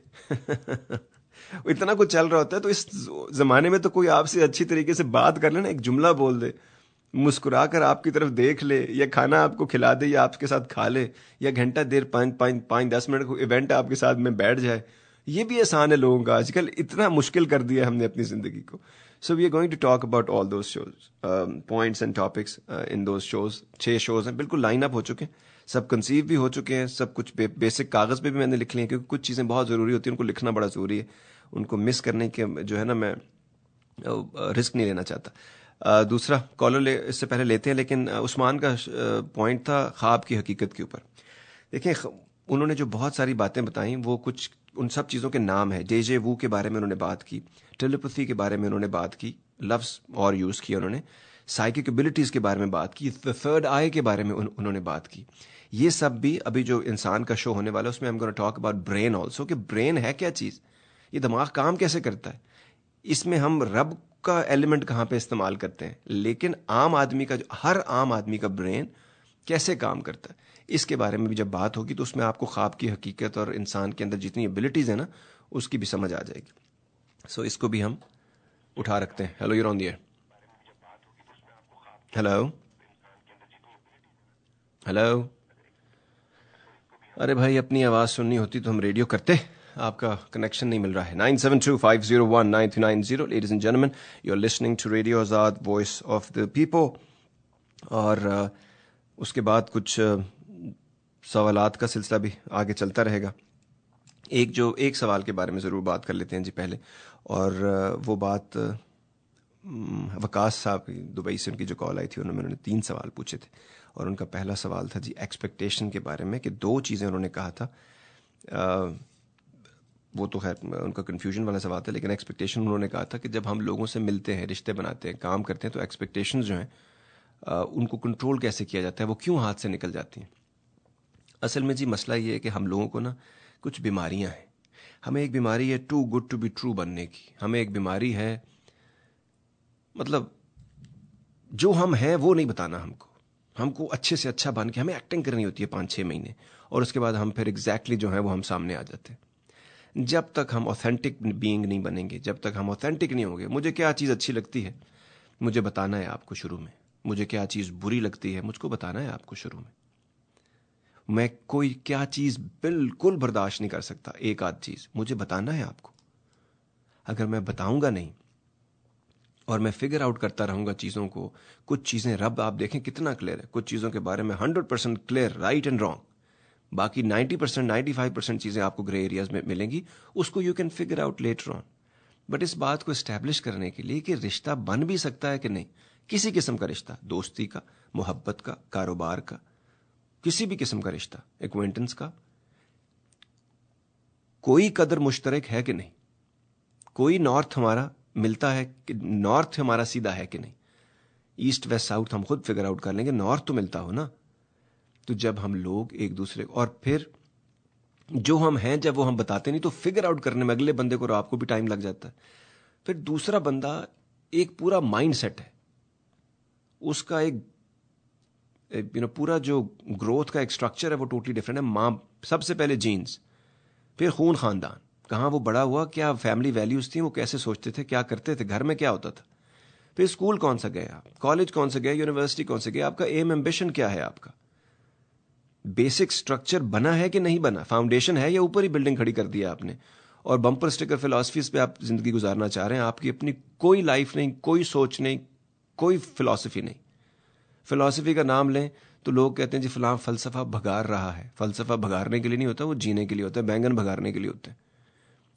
اتنا کچھ چل رہا ہوتا ہے. تو اس زمانے میں تو کوئی آپ سے اچھی طریقے سے بات کر لے نا، ایک جملہ بول دے، مسکرا کر آپ کی طرف دیکھ لے، یا کھانا آپ کو کھلا دے، یا آپ کے ساتھ کھا لے، یا گھنٹہ دیر 5-10 منٹ کو ایونٹ آپ کے ساتھ میں بیٹھ جائے، یہ بھی آسان ہے لوگوں کا, آج کل اتنا مشکل کر دیا ہم نے اپنی زندگی کو. So we are going to talk about all those shows, points and topics in those shows. 6 shows ہیں, بالکل لائن اپ ہو چکے ہیں, سب کنسیو بھی ہو چکے ہیں, سب کچھ بیسک کاغذ پہ بھی میں نے لکھ لی ہیں, کیونکہ کچھ چیزیں بہت ضروری ہوتی ہیں, ان کو لکھنا بڑا ضروری ہے, ان کو مس کرنے کے جو ہے نا میں رسک نہیں لینا چاہتا. دوسرا کالر اس سے پہلے لیتے ہیں, لیکن عثمان کا پوائنٹ تھا خواب کی حقیقت کے اوپر. دیکھیں انہوں نے جو بہت ساری باتیں بتائیں وہ کچھ ان سب چیزوں کے نام ہیں. ڈیجے وو کے بارے میں انہوں نے بات کی, ٹیلیپیتھی کے بارے میں انہوں نے بات کی, لفظ اور یوز کیا انہوں نے, سائیکک ایبلٹیز کے بارے میں بات کی, تھرڈ آئی کے بارے میں انہوں نے بات کی. یہ سب بھی ابھی جو انسان کا شو ہونے والا ہے اس میں ہم گونا ٹاک اباؤٹ برین آلسو, کہ برین ہے کیا چیز, یہ دماغ کام کیسے کرتا ہے, اس میں ہم رب کا ایلیمنٹ کہاں پہ استعمال کرتے ہیں, لیکن عام آدمی کا ہر عام آدمی کا برین کیسے کام کرتا ہے, اس کے بارے میں بھی جب بات ہوگی تو اس میں آپ کو خواب کی حقیقت اور انسان کے اندر جتنی ایبلٹیز ہیں نا اس کی بھی سمجھ آ جائے گی. سو اس کو بھی ہم اٹھا رکھتے ہیں. Hello, you are on the air. Hello hello, ارے بھائی اپنی آواز سننی ہوتی تو ہم ریڈیو کرتے, آپ کا کنیکشن نہیں مل رہا ہے. 9725019390. Ladies and gentlemen, you are listening to radio Azad, voice of the people. اور اس کے بعد کچھ سوالات کا سلسلہ بھی آگے چلتا رہے گا. ایک سوال کے بارے میں ضرور بات کر لیتے ہیں جی پہلے, اور وہ بات وقاص صاحب دبئی سے ان کی جو کال آئی تھی انہوں نے 3 سوال پوچھے تھے, اور ان کا پہلا سوال تھا جی ایکسپیکٹیشن کے بارے میں, کہ 2 چیزیں انہوں نے کہا تھا. وہ تو خیر ان کا کنفیوژن والا سوال تھا, لیکن ایکسپیکٹیشن انہوں نے کہا تھا کہ جب ہم لوگوں سے ملتے ہیں, رشتے بناتے ہیں, کام کرتے ہیں, تو ایکسپیکٹیشنز جو ہیں ان کو کنٹرول کیسے کیا جاتا ہے, وہ کیوں ہاتھ سے نکل جاتی ہیں. اصل میں جی مسئلہ یہ ہے کہ ہم لوگوں کو نا کچھ بیماریاں ہیں. ہمیں ایک بیماری ہے too good to be true بننے کی. ہمیں ایک بیماری ہے, مطلب جو ہم ہیں وہ نہیں بتانا ہم کو اچھے سے اچھا بن کے ہمیں ایکٹنگ کرنی ہوتی ہے 5-6 مہینے, اور اس کے بعد ہم پھر ایگزیکٹلی جو ہے وہ ہم سامنے آ جاتے ہیں. جب تک ہم اوتھینٹک بینگ نہیں بنیں گے, جب تک ہم اوتھینٹک نہیں ہوں گے, مجھے کیا چیز اچھی لگتی ہے مجھے بتانا ہے آپ کو شروع میں, مجھے کیا چیز بری لگتی ہے مجھ کو بتانا ہے آپ کو شروع میں, میں کوئی کیا چیز بالکل برداشت نہیں کر سکتا, ایک آدھ چیز مجھے بتانا ہے آپ کو. اگر میں بتاؤں گا نہیں اور میں فگر آؤٹ کرتا رہوں گا چیزوں کو, کچھ چیزیں رب آپ دیکھیں کتنا کلیئر ہے, کچھ چیزوں کے بارے میں 100% کلیئر, رائٹ اینڈ رانگ, باقی 90% 95% چیزیں آپ کو گرے ایریاز میں ملیں گی, اس کو you can figure out later on. But اس بات کو اسٹیبلش کرنے کے لیے کہ رشتہ بن بھی سکتا ہے کہ نہیں, کسی قسم کا رشتہ, دوستی کا, محبت کا, کاروبار کا, کسی بھی قسم کا رشتہ, ایکوینٹنس کا, کوئی قدر مشترک ہے کہ نہیں, کوئی نارتھ ہمارا ملتا ہے کہ نارتھ ہمارا سیدھا ہے کہ نہیں, ایسٹ ویسٹ ساؤتھ ہم خود فگر آؤٹ کر لیں گے, نارتھ تو ملتا ہو نا. تو جب ہم لوگ ایک دوسرے اور پھر جو ہم ہیں جب وہ ہم بتاتے نہیں, تو فگر آؤٹ کرنے میں اگلے بندے کو اور آپ کو بھی ٹائم لگ جاتا ہے. پھر دوسرا بندہ ایک پورا مائنڈ سیٹ ہے, اس کا ایک پورا جو گروتھ کا ایک سٹرکچر ہے وہ ٹوٹلی ڈفرینٹ ہے. ماں سب سے پہلے جینز, پھر خون خاندان, کہاں وہ بڑا ہوا, کیا فیملی ویلیوز تھیں, وہ کیسے سوچتے تھے, کیا کرتے تھے, گھر میں کیا ہوتا تھا, پھر اسکول کون سا گئے آپ, کالج کون سا گئے, یونیورسٹی کون سے گئے, آپ کا ایم ایمبیشن کیا ہے, آپ کا بیسک سٹرکچر بنا ہے کہ نہیں بنا, فاؤنڈیشن ہے یا اوپر ہی بلڈنگ کھڑی کر دیا آپ نے, اور بمپر اسٹیکر فلاسفیز پہ آپ زندگی گزارنا چاہ رہے ہیں. آپ کی اپنی کوئی لائف نہیں, کوئی سوچ نہیں, کوئی فلاسفی نہیں. فلاسفی کا نام لیں تو لوگ کہتے ہیں جی فلاں فلسفہ بھگار رہا ہے. فلسفہ بھگارنے کے لیے نہیں ہوتا, وہ جینے کے لیے ہوتا ہے, بینگن بھگارنے کے لیے ہوتے ہیں.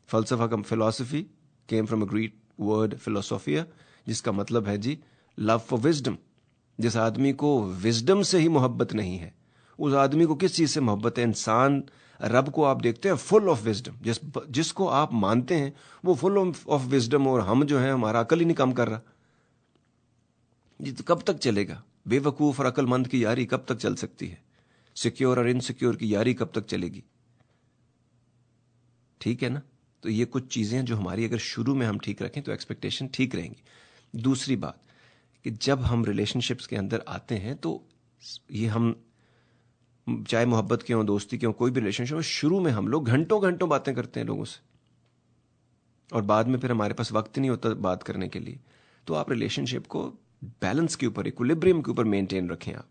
فلسفہ کا philosophy came from a Greek word philosophia, جس کا مطلب ہے جی لو فار وزڈم. جس آدمی کو وزڈم سے ہی محبت نہیں ہے, اس آدمی کو کس چیز سے محبت ہے؟ انسان رب کو آپ دیکھتے ہیں فل آف وزڈم, جس کو آپ مانتے ہیں وہ فل آف وزڈم, اور ہم جو ہیں ہمارا عقل ہی نہیں کم کر رہا. یہ تو کب تک چلے گا؟ بے وقوف اور عقل مند کی یاری کب تک چل سکتی ہے؟ سیکیور اور انسیکیور کی یاری کب تک چلے گی؟ ٹھیک ہے نا. تو یہ کچھ چیزیں جو ہماری اگر شروع میں ہم ٹھیک رکھیں تو ایکسپیکٹیشن ٹھیک رہیں گی. دوسری بات کہ جب ہم ریلیشن شپس کے اندر آتے ہیں تو یہ ہم چاہے محبت کے ہوں, دوستی کے ہوں, کوئی بھی ریلیشن شپ, شروع میں ہم لوگ گھنٹوں گھنٹوں باتیں کرتے ہیں لوگوں سے, اور بعد میں پھر ہمارے پاس وقت نہیں ہوتا بات کرنے کے لیے. تو آپ ریلیشن شپ کو بیلنس کے اوپر, ایکولیبریم کے اوپر مینٹین رکھیں آپ.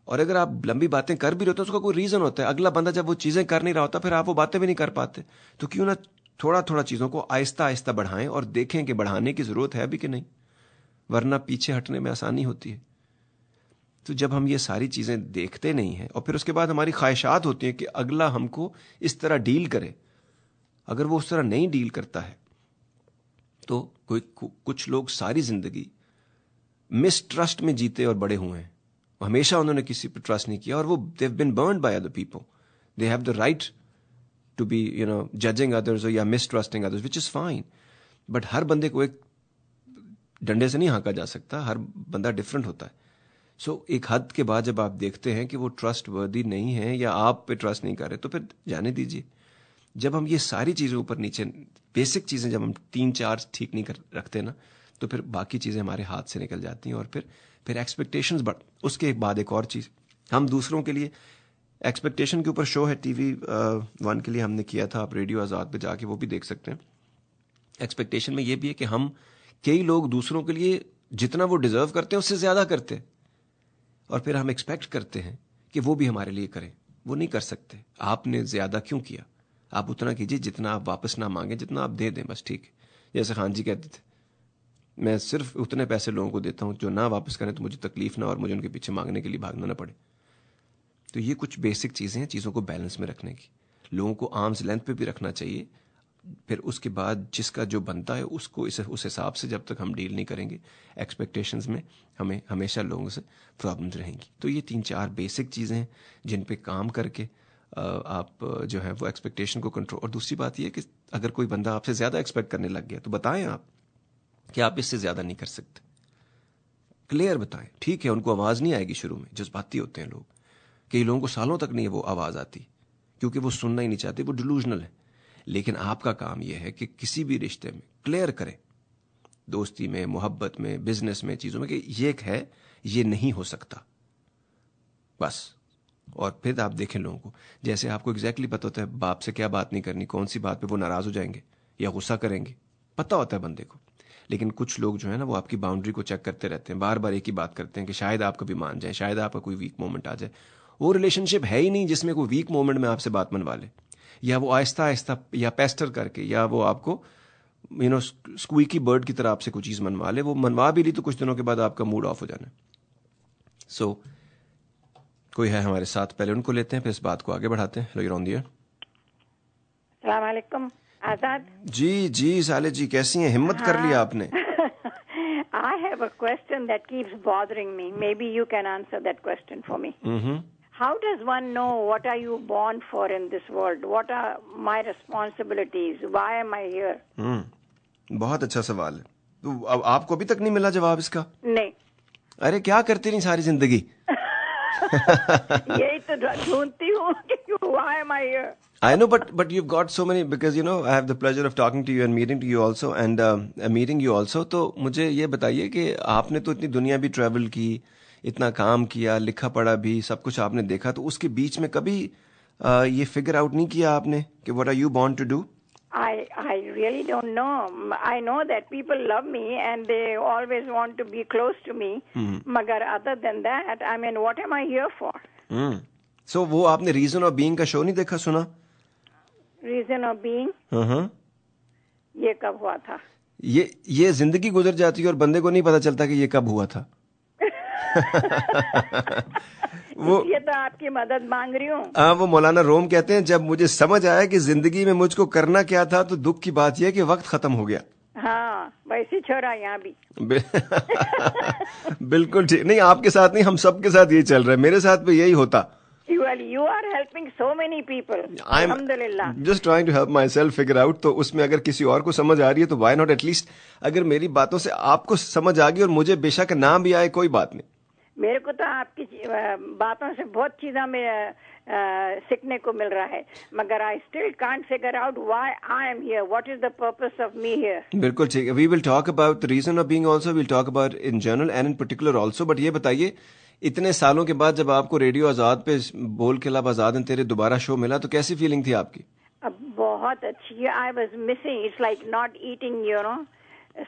اور اگر آپ لمبی باتیں کر بھی رہے ہو تو اس کا کوئی ریزن ہوتا ہے. اگلا بندہ جب وہ چیزیں کر نہیں رہا ہوتا پھر آپ وہ باتیں بھی نہیں کر پاتے. تو کیوں نہ تھوڑا تھوڑا چیزوں کو آہستہ آہستہ بڑھائیں اور دیکھیں کہ بڑھانے کی ضرورت ہے بھی کہ نہیں, ورنہ پیچھے ہٹنے میں آسانی ہوتی ہے. تو جب ہم یہ ساری چیزیں دیکھتے نہیں ہیں اور پھر اس کے بعد ہماری خواہشات ہوتی ہیں کہ اگلا ہم کو اس طرح ڈیل کرے, اگر وہ اس طرح نہیں ڈیل کرتا ہے تو کچھ لوگ ساری زندگی مس ٹرسٹ میں جیتے اور بڑے ہوئے ہیں. ہمیشہ انہوں نے کسی پہ ٹرسٹ نہیں کیا اور وہ they've been burned by other people. They have the right to be judging others or mistrusting others, which is fine. But ہر بندے کو ایک ڈنڈے سے نہیں ہانکا جا سکتا, ہر بندہ ڈفرینٹ ہوتا ہے. سو ایک حد کے بعد جب آپ دیکھتے ہیں کہ وہ ٹرسٹ وردی نہیں ہے یا آپ پہ ٹرسٹ نہیں کر رہے تو پھر جانے دیجیے. جب ہم یہ ساری چیزیں اوپر نیچے بیسک چیزیں جب ہم 3-4 ٹھیک نہیں رکھتے نا تو پھر باقی چیزیں ہمارے ہاتھ سے نکل جاتی ہیں اور پھر ایکسپیکٹیشنز بڑھ. اس کے بعد ایک اور چیز, ہم دوسروں کے لیے ایکسپیکٹیشن کے اوپر شو ہے ٹی وی 1 کے لیے ہم نے کیا تھا, آپ ریڈیو آزاد پہ جا کے وہ بھی دیکھ سکتے ہیں. ایکسپیکٹیشن میں یہ بھی ہے کہ ہم کئی لوگ دوسروں کے لیے جتنا وہ ڈیزرو کرتے ہیں اس سے زیادہ کرتے ہیں اور پھر ہم ایکسپیکٹ کرتے ہیں کہ وہ بھی ہمارے لیے کریں. وہ نہیں کر سکتے. آپ نے زیادہ کیوں کیا؟ آپ اتنا کیجیے جتنا آپ واپس نہ مانگیں, جتنا آپ دے دیں بس, ٹھیک ہے. جیسے خان جی کہتے تھے میں صرف اتنے پیسے لوگوں کو دیتا ہوں جو نہ واپس کریں تو مجھے تکلیف نہ اور مجھے ان کے پیچھے مانگنے کے لیے بھاگنا نہ پڑے. تو یہ کچھ بیسک چیزیں ہیں چیزوں کو بیلنس میں رکھنے کی. لوگوں کو آرمز لینتھ پہ بھی رکھنا چاہیے. پھر اس کے بعد جس کا جو بنتا ہے اس کو اس حساب سے جب تک ہم ڈیل نہیں کریں گے ایکسپیکٹیشنز میں ہمیں ہمیشہ لوگوں سے پرابلمز رہیں گی. تو یہ 3-4 بیسک چیزیں ہیں جن پہ کام کر کے آپ جو ہے وہ ایکسپیکٹیشن کو کنٹرول. اور دوسری بات یہ ہے کہ اگر کوئی بندہ آپ سے زیادہ ایکسپیکٹ کرنے لگ گیا تو بتائیں آپ کہ آپ اس سے زیادہ نہیں کر سکتے. کلیئر بتائیں. ٹھیک ہے ان کو آواز نہیں آئے گی شروع میں, جذباتی ہوتے ہیں لوگ, کئی لوگوں کو سالوں تک نہیں وہ آواز آتی کیونکہ وہ سننا ہی نہیں چاہتے, وہ ڈیلوژنل ہے. لیکن آپ کا کام یہ ہے کہ کسی بھی رشتے میں کلیئر کریں, دوستی میں, محبت میں, بزنس میں, چیزوں میں, کہ یہ ایک ہے, یہ نہیں ہو سکتا بس. اور پھر آپ دیکھیں لوگوں کو, جیسے آپ کو ایگزیکٹلی پتہ ہوتا ہے باپ سے کیا بات نہیں کرنی, کون سی بات پہ وہ ناراض ہو جائیں گے یا غصہ کریں گے, پتہ ہوتا ہے بندے کو. لیکن کچھ لوگ جو ہے نا وہ آپ کی باؤنڈری کو چیک کرتے رہتے ہیں, بار بار ایک ہی بات کرتے ہیں کہ شاید آپ کبھی مان جائیں, شاید آپ کا کوئی ویک مومنٹ آ جائے. وہ ریلیشن شپ ہے ہی نہیں جس میں کوئی ویک مومنٹ میں آپ سے بات منوا لے, یا وہ آہستہ آہستہ یا پیسٹر کر کے, یا وہ آپ کو اسکویکی برڈ کی طرح آپ سے کوئی چیز منوا لے. وہ منوا بھی لی تو کچھ دنوں کے بعد آپ کا موڈ آف ہو جانا. سو کوئی ہے ہمارے ساتھ, پہلے ان کو لیتے ہیں پھر اس بات کو آگے بڑھاتے ہیں. Hello your on the air. السلام علیکم آزاد. جی سالے جی کیسی ہیں, ہمت کر لیا آپ نے. I have a question that keeps bothering me. Maybe you can answer that question for me. How does one know what are you born for in this world? What are my responsibilities? Why am I here? بہت اچھا سوال ہے. تو اب آپ کو ابھی تک نہیں ملا جواب اس کا؟ نہیں. ارے کیا کرتی نہیں ساری زندگی؟ یہی تو ڈھونڈتی ہوں کہ why am I here? I know, but you've got so many, because I have the pleasure of talking to you and meeting to you also, and meeting you also. تو مجھے یہ بتائیے کہ آپ نے تو اتنی دنیا بھی ٹریول کی, اتنا کام کیا, لکھا پڑھا بھی, سب کچھ آپ نے دیکھا, تو اس کے بیچ میں کبھی یہ فگر آؤٹ نہیں کیا آپ نے کہ what are you born to do? I really don't know. I know that people love me and they always want to be close to me. Magar other than that, I mean, what am I here for? So وہ آپ نے reason of being کا شو نہیں دیکھا سنا؟ Reason of being یہ کب ہوا تھا؟ یہ زندگی گزر جاتی ہے اور بندے کو نہیں پتا چلتا کہ یہ کب ہوا تھا. یہ تو آپ کی مدد مانگ رہی ہوں. ہاں, وہ مولانا روم کہتے ہیں جب مجھے سمجھ آیا کہ زندگی میں مجھ کو کرنا کیا تھا تو دکھ کی بات یہ ہے کہ وقت ختم ہو گیا. ہاں ویسی چھوڑا یہاں بھی. بالکل ٹھیک. نہیں آپ کے ساتھ نہیں, ہم سب کے ساتھ یہی چل رہا ہے, میرے ساتھ بھی یہی ہوتا. You are helping so many people. Alhamdulillah. Just trying to help myself figure out. تو اس میں اگر کسی اور کو سمجھ آ رہی ہے تو why not at least اگر میری باتوں سے آپ کو سمجھ آ گئی اور مجھے بے شک نہ بھی آئے کوئی بات نہیں. میرے کو تو آپ کی باتوں سے بہت چیزیں میں سیکھنے کو مل رہا ہے, مگر I still can't figure out why I am here. What is the purpose of me here? بالکل ٹھیک ہے. We will talk about the reason of being also. We'll talk about in general and in particular also. But یہ بتائیے اتنے سالوں کے بعد جب آپ کو ریڈیو آزاد پہ بول کے لب آزاد ہیں تیرے دوبارہ شو ملا تو کیسی فیلنگ تھی آپ کی؟ بہت اچھی. I was missing. It's like not eating,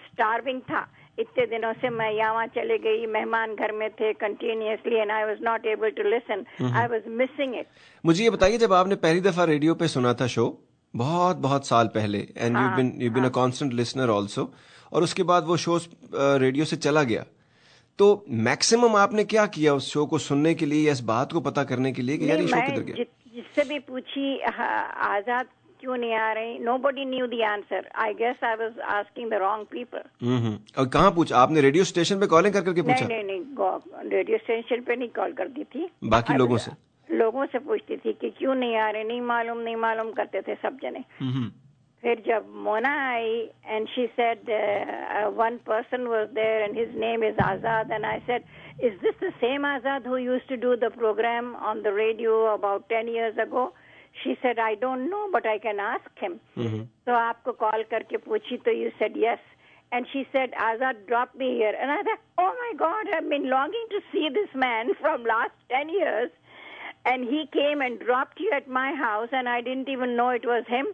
starving تھا. اتنے دنوں سے میں یہاں چلے گئی, مہمان گھر میں تھے continuously, and I was not able to listen, I was missing it. مجھے یہ بتائیے, جب آپ نے پہلی دفعہ ریڈیو پہ سنا تھا شو بہت بہت سال پہلے, and you been a constant listener also, اور اس کے بعد وہ شو ریڈیو سے چلا گیا, تو میکسیمم آپ نے کیا کیا اس شو کو سننے کے لیے یا اس بات کو پتا کرنے کے لیے کہ یار یہ شو کدھر گیا؟ جس سے بھی پوچھی آزاد کیوں نہیں آ رہی, nobody knew the answer. I guess I was asking the wrong people. اور کہاں پوچھا آپ نے؟ ریڈیو اسٹیشن پہ کالنگ کر کے پوچھا؟ نہیں, ریڈیو اسٹیشن پہ نہیں کال کرتی تھی, باقی لوگوں سے پوچھتی تھی کہ کیوں نہیں آ رہے, نہیں معلوم کرتے تھے سب جنے. پھر جب مونا آئی and she said one person was there and his name is Azad, and I said is this the same Azad who used to do the programme on the radio about 10 years ago? She said, I don't know, but I can ask him. So آپ کو کال کر کے پوچھی تو you said yes. And she said, Azad, drop me here. And I thought, oh my God, I've been longing to see this man from last 10 years. And he came and dropped you at my house and I didn't even know it was him.